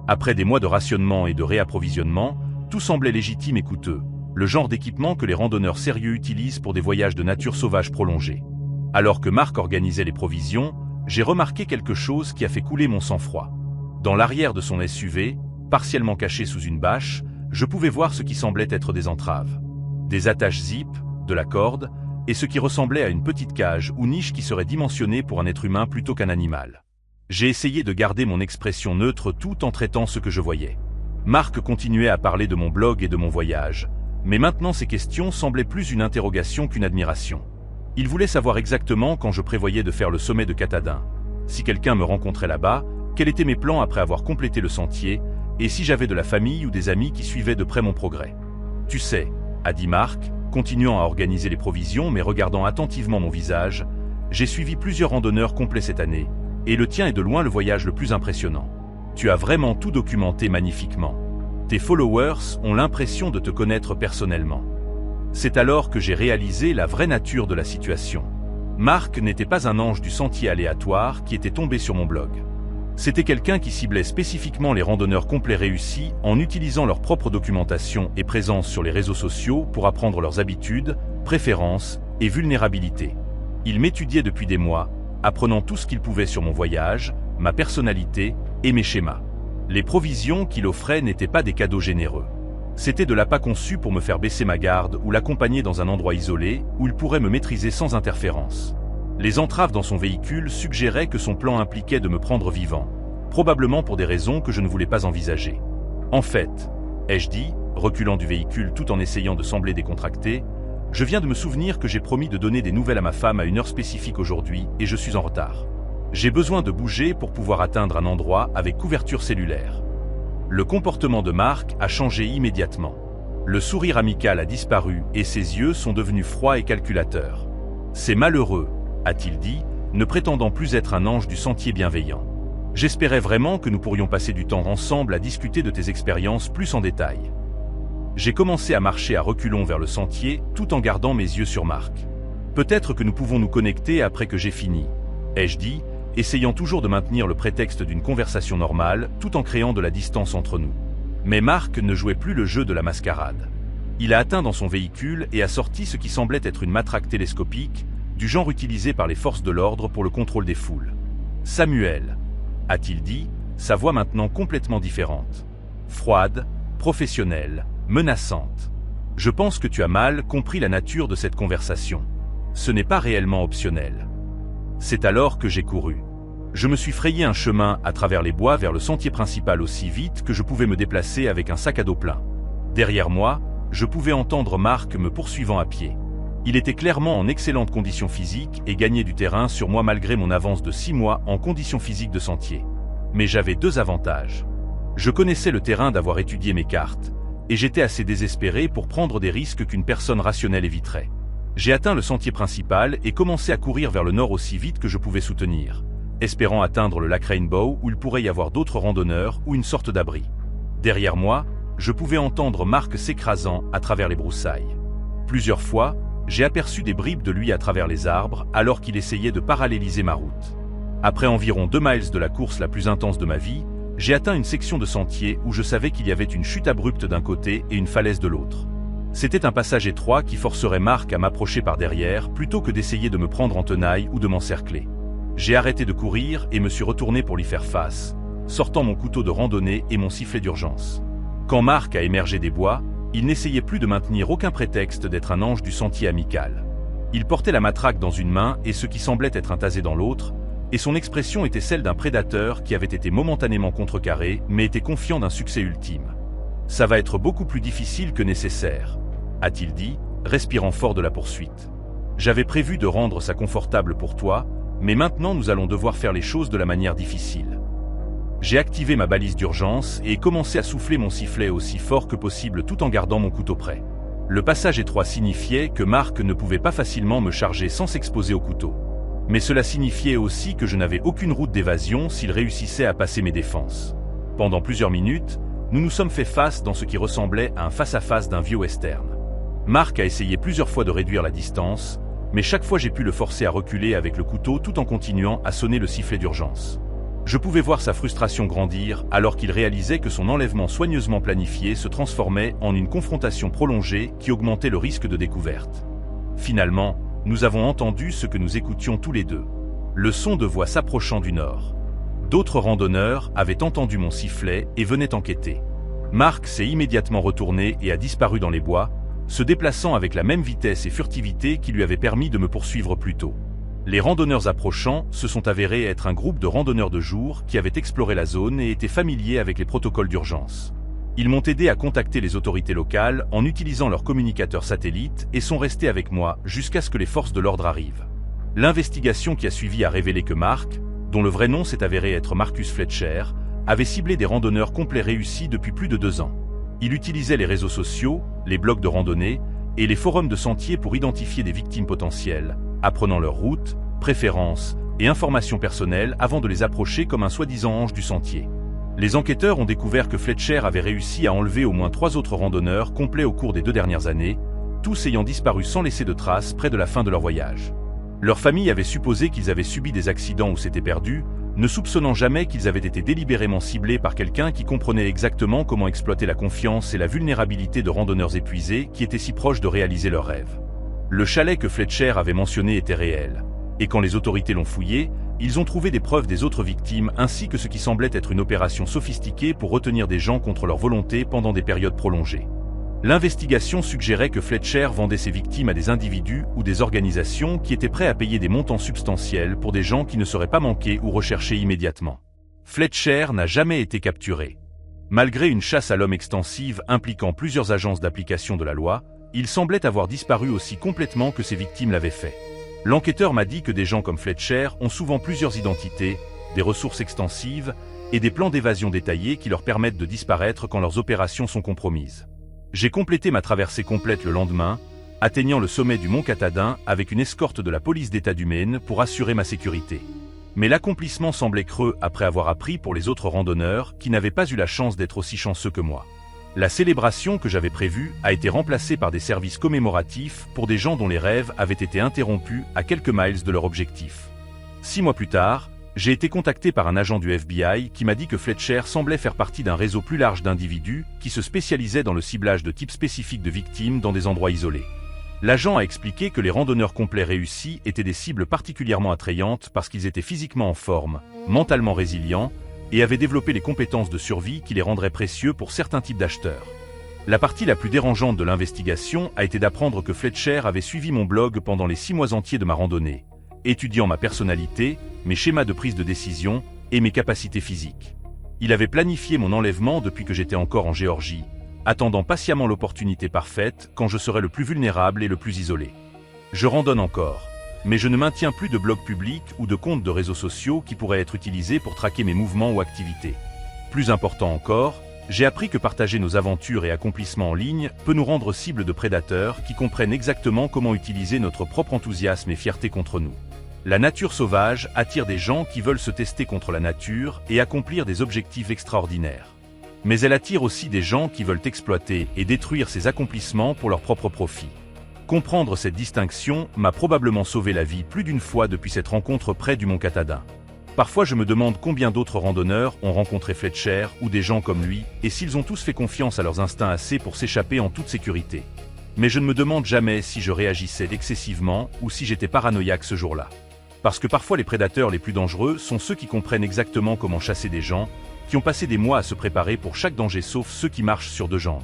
Après des mois de rationnement et de réapprovisionnement, tout semblait légitime et coûteux, le genre d'équipement que les randonneurs sérieux utilisent pour des voyages de nature sauvage prolongés. Alors que Marc organisait les provisions, j'ai remarqué quelque chose qui a fait couler mon sang-froid. Dans l'arrière de son SUV, partiellement caché sous une bâche, je pouvais voir ce qui semblait être des entraves. Des attaches zip, de la corde, et ce qui ressemblait à une petite cage ou niche qui serait dimensionnée pour un être humain plutôt qu'un animal. J'ai essayé de garder mon expression neutre tout en traitant ce que je voyais. Marc continuait à parler de mon blog et de mon voyage, mais maintenant ces questions semblaient plus une interrogation qu'une admiration. Il voulait savoir exactement quand je prévoyais de faire le sommet de Katahdin, si quelqu'un me rencontrait là-bas, quels étaient mes plans après avoir complété le sentier, et si j'avais de la famille ou des amis qui suivaient de près mon progrès. Tu sais, a dit Marc, continuant à organiser les provisions mais regardant attentivement mon visage, j'ai suivi plusieurs randonneurs complets cette année, et le tien est de loin le voyage le plus impressionnant. Tu as vraiment tout documenté magnifiquement. Tes followers ont l'impression de te connaître personnellement. C'est alors que j'ai réalisé la vraie nature de la situation. Marc n'était pas un ange du sentier aléatoire qui était tombé sur mon blog. C'était quelqu'un qui ciblait spécifiquement les randonneurs complets réussis en utilisant leur propre documentation et présence sur les réseaux sociaux pour apprendre leurs habitudes, préférences et vulnérabilités. Il m'étudiait depuis des mois, apprenant tout ce qu'il pouvait sur mon voyage, ma personnalité et mes schémas. Les provisions qu'il offrait n'étaient pas des cadeaux généreux. C'était de l'appât conçu pour me faire baisser ma garde ou l'accompagner dans un endroit isolé où il pourrait me maîtriser sans interférence. Les entraves dans son véhicule suggéraient que son plan impliquait de me prendre vivant, probablement pour des raisons que je ne voulais pas envisager. En fait, ai-je dit, reculant du véhicule tout en essayant de sembler décontracté, je viens de me souvenir que j'ai promis de donner des nouvelles à ma femme à une heure spécifique aujourd'hui et je suis en retard. J'ai besoin de bouger pour pouvoir atteindre un endroit avec couverture cellulaire. Le comportement de Marc a changé immédiatement. Le sourire amical a disparu et ses yeux sont devenus froids et calculateurs. C'est malheureux, a-t-il dit, ne prétendant plus être un ange du sentier bienveillant. J'espérais vraiment que nous pourrions passer du temps ensemble à discuter de tes expériences plus en détail. J'ai commencé à marcher à reculons vers le sentier tout en gardant mes yeux sur Marc. Peut-être que nous pouvons nous connecter après que j'ai fini, ai-je dit, essayant toujours de maintenir le prétexte d'une conversation normale tout en créant de la distance entre nous. Mais Marc ne jouait plus le jeu de la mascarade. Il a atteint dans son véhicule et a sorti ce qui semblait être une matraque télescopique, du genre utilisé par les forces de l'ordre pour le contrôle des foules. « Samuel », a-t-il dit, sa voix maintenant complètement différente. Froide, professionnelle, menaçante. « Je pense que tu as mal compris la nature de cette conversation. Ce n'est pas réellement optionnel. » C'est alors que j'ai couru. Je me suis frayé un chemin à travers les bois vers le sentier principal aussi vite que je pouvais me déplacer avec un sac à dos plein. Derrière moi, je pouvais entendre Marc me poursuivant à pied. Il était clairement en excellente condition physique et gagnait du terrain sur moi malgré mon avance de 6 mois en conditions physiques de sentier. Mais j'avais 2 avantages. Je connaissais le terrain d'avoir étudié mes cartes, et j'étais assez désespéré pour prendre des risques qu'une personne rationnelle éviterait. J'ai atteint le sentier principal et commencé à courir vers le nord aussi vite que je pouvais soutenir, espérant atteindre le lac Rainbow où il pourrait y avoir d'autres randonneurs ou une sorte d'abri. Derrière moi, je pouvais entendre Mark s'écrasant à travers les broussailles. Plusieurs fois, j'ai aperçu des bribes de lui à travers les arbres alors qu'il essayait de paralléliser ma route. Après environ 2 miles de la course la plus intense de ma vie, j'ai atteint une section de sentier où je savais qu'il y avait une chute abrupte d'un côté et une falaise de l'autre. C'était un passage étroit qui forcerait Mark à m'approcher par derrière plutôt que d'essayer de me prendre en tenaille ou de m'encercler. J'ai arrêté de courir et me suis retourné pour lui faire face, sortant mon couteau de randonnée et mon sifflet d'urgence. Quand Mark a émergé des bois, il n'essayait plus de maintenir aucun prétexte d'être un ange du sentier amical. Il portait la matraque dans une main et ce qui semblait être un tasé dans l'autre, et son expression était celle d'un prédateur qui avait été momentanément contrecarré mais était confiant d'un succès ultime. « Ça va être beaucoup plus difficile que nécessaire », a-t-il dit, respirant fort de la poursuite. « J'avais prévu de rendre ça confortable pour toi, mais maintenant nous allons devoir faire les choses de la manière difficile. » J'ai activé ma balise d'urgence et commencé à souffler mon sifflet aussi fort que possible tout en gardant mon couteau prêt. Le passage étroit signifiait que Mark ne pouvait pas facilement me charger sans s'exposer au couteau. Mais cela signifiait aussi que je n'avais aucune route d'évasion s'il réussissait à passer mes défenses. Pendant plusieurs minutes, nous nous sommes fait face dans ce qui ressemblait à un face-à-face d'un vieux western. Mark a essayé plusieurs fois de réduire la distance, mais chaque fois j'ai pu le forcer à reculer avec le couteau tout en continuant à sonner le sifflet d'urgence. Je pouvais voir sa frustration grandir alors qu'il réalisait que son enlèvement soigneusement planifié se transformait en une confrontation prolongée qui augmentait le risque de découverte. Finalement, nous avons entendu ce que nous écoutions tous les deux. Le son de voix s'approchant du nord. D'autres randonneurs avaient entendu mon sifflet et venaient enquêter. Mark s'est immédiatement retourné et a disparu dans les bois, se déplaçant avec la même vitesse et furtivité qui lui avait permis de me poursuivre plus tôt. Les randonneurs approchants se sont avérés être un groupe de randonneurs de jour qui avaient exploré la zone et étaient familiers avec les protocoles d'urgence. Ils m'ont aidé à contacter les autorités locales en utilisant leurs communicateurs satellites et sont restés avec moi jusqu'à ce que les forces de l'ordre arrivent. L'investigation qui a suivi a révélé que Mark, dont le vrai nom s'est avéré être Marcus Fletcher, avait ciblé des randonneurs complets réussis depuis plus de 2 ans. Il utilisait les réseaux sociaux, les blogs de randonnée et les forums de sentiers pour identifier des victimes potentielles, apprenant leur route, préférences et informations personnelles avant de les approcher comme un soi-disant ange du sentier. Les enquêteurs ont découvert que Fletcher avait réussi à enlever au moins 3 autres randonneurs complets au cours des 2 dernières années, tous ayant disparu sans laisser de traces près de la fin de leur voyage. Leur famille avait supposé qu'ils avaient subi des accidents ou s'étaient perdus, ne soupçonnant jamais qu'ils avaient été délibérément ciblés par quelqu'un qui comprenait exactement comment exploiter la confiance et la vulnérabilité de randonneurs épuisés qui étaient si proches de réaliser leurs rêves. Le chalet que Fletcher avait mentionné était réel, et quand les autorités l'ont fouillé, ils ont trouvé des preuves des autres victimes ainsi que ce qui semblait être une opération sophistiquée pour retenir des gens contre leur volonté pendant des périodes prolongées. L'investigation suggérait que Fletcher vendait ses victimes à des individus ou des organisations qui étaient prêts à payer des montants substantiels pour des gens qui ne seraient pas manqués ou recherchés immédiatement. Fletcher n'a jamais été capturé. Malgré une chasse à l'homme extensive impliquant plusieurs agences d'application de la loi, il semblait avoir disparu aussi complètement que ses victimes l'avaient fait. L'enquêteur m'a dit que des gens comme Fletcher ont souvent plusieurs identités, des ressources extensives et des plans d'évasion détaillés qui leur permettent de disparaître quand leurs opérations sont compromises. J'ai complété ma traversée complète le lendemain, atteignant le sommet du mont Katahdin avec une escorte de la police d'État du Maine pour assurer ma sécurité. Mais l'accomplissement semblait creux après avoir appris pour les autres randonneurs qui n'avaient pas eu la chance d'être aussi chanceux que moi. La célébration que j'avais prévue a été remplacée par des services commémoratifs pour des gens dont les rêves avaient été interrompus à quelques miles de leur objectif. 6 mois plus tard, j'ai été contacté par un agent du FBI qui m'a dit que Fletcher semblait faire partie d'un réseau plus large d'individus qui se spécialisaient dans le ciblage de types spécifiques de victimes dans des endroits isolés. L'agent a expliqué que les randonneurs complets réussis étaient des cibles particulièrement attrayantes parce qu'ils étaient physiquement en forme, mentalement résilients et avaient développé les compétences de survie qui les rendraient précieux pour certains types d'acheteurs. La partie la plus dérangeante de l'investigation a été d'apprendre que Fletcher avait suivi mon blog pendant les 6 mois entiers de ma randonnée, étudiant ma personnalité, mes schémas de prise de décision et mes capacités physiques. Il avait planifié mon enlèvement depuis que j'étais encore en Géorgie, attendant patiemment l'opportunité parfaite quand je serais le plus vulnérable et le plus isolé. Je randonne encore, mais je ne maintiens plus de blog public ou de compte de réseaux sociaux qui pourraient être utilisés pour traquer mes mouvements ou activités. Plus important encore, J'ai appris que partager nos aventures et accomplissements en ligne peut nous rendre cible de prédateurs qui comprennent exactement comment utiliser notre propre enthousiasme et fierté contre nous. La nature sauvage attire des gens qui veulent se tester contre la nature et accomplir des objectifs extraordinaires. Mais elle attire aussi des gens qui veulent exploiter et détruire ces accomplissements pour leur propre profit. Comprendre cette distinction m'a probablement sauvé la vie plus d'une fois depuis cette rencontre près du mont Katahdin. Parfois je me demande combien d'autres randonneurs ont rencontré Fletcher ou des gens comme lui, et s'ils ont tous fait confiance à leurs instincts assez pour s'échapper en toute sécurité. Mais je ne me demande jamais si je réagissais excessivement ou si j'étais paranoïaque ce jour-là. Parce que parfois les prédateurs les plus dangereux sont ceux qui comprennent exactement comment chasser des gens, qui ont passé des mois à se préparer pour chaque danger sauf ceux qui marchent sur deux jambes.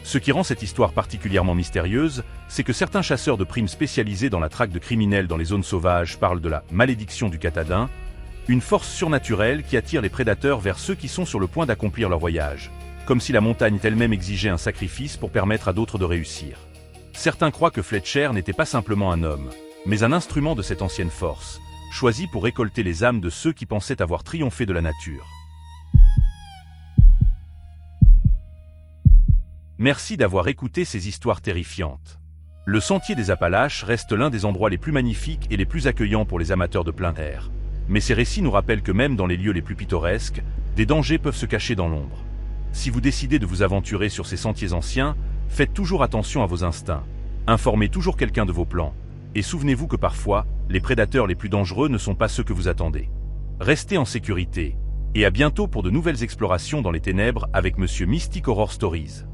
Ce qui rend cette histoire particulièrement mystérieuse, c'est que certains chasseurs de primes spécialisés dans la traque de criminels dans les zones sauvages parlent de la « malédiction du Katahdin », une force surnaturelle qui attire les prédateurs vers ceux qui sont sur le point d'accomplir leur voyage, comme si la montagne elle-même exigeait un sacrifice pour permettre à d'autres de réussir. Certains croient que Fletcher n'était pas simplement un homme, mais un instrument de cette ancienne force, choisi pour récolter les âmes de ceux qui pensaient avoir triomphé de la nature. Merci d'avoir écouté ces histoires terrifiantes. Le sentier des Appalaches reste l'un des endroits les plus magnifiques et les plus accueillants pour les amateurs de plein air. Mais ces récits nous rappellent que même dans les lieux les plus pittoresques, des dangers peuvent se cacher dans l'ombre. Si vous décidez de vous aventurer sur ces sentiers anciens, faites toujours attention à vos instincts. Informez toujours quelqu'un de vos plans. Et souvenez-vous que parfois, les prédateurs les plus dangereux ne sont pas ceux que vous attendez. Restez en sécurité. Et à bientôt pour de nouvelles explorations dans les ténèbres avec Monsieur Mystic Horror Stories.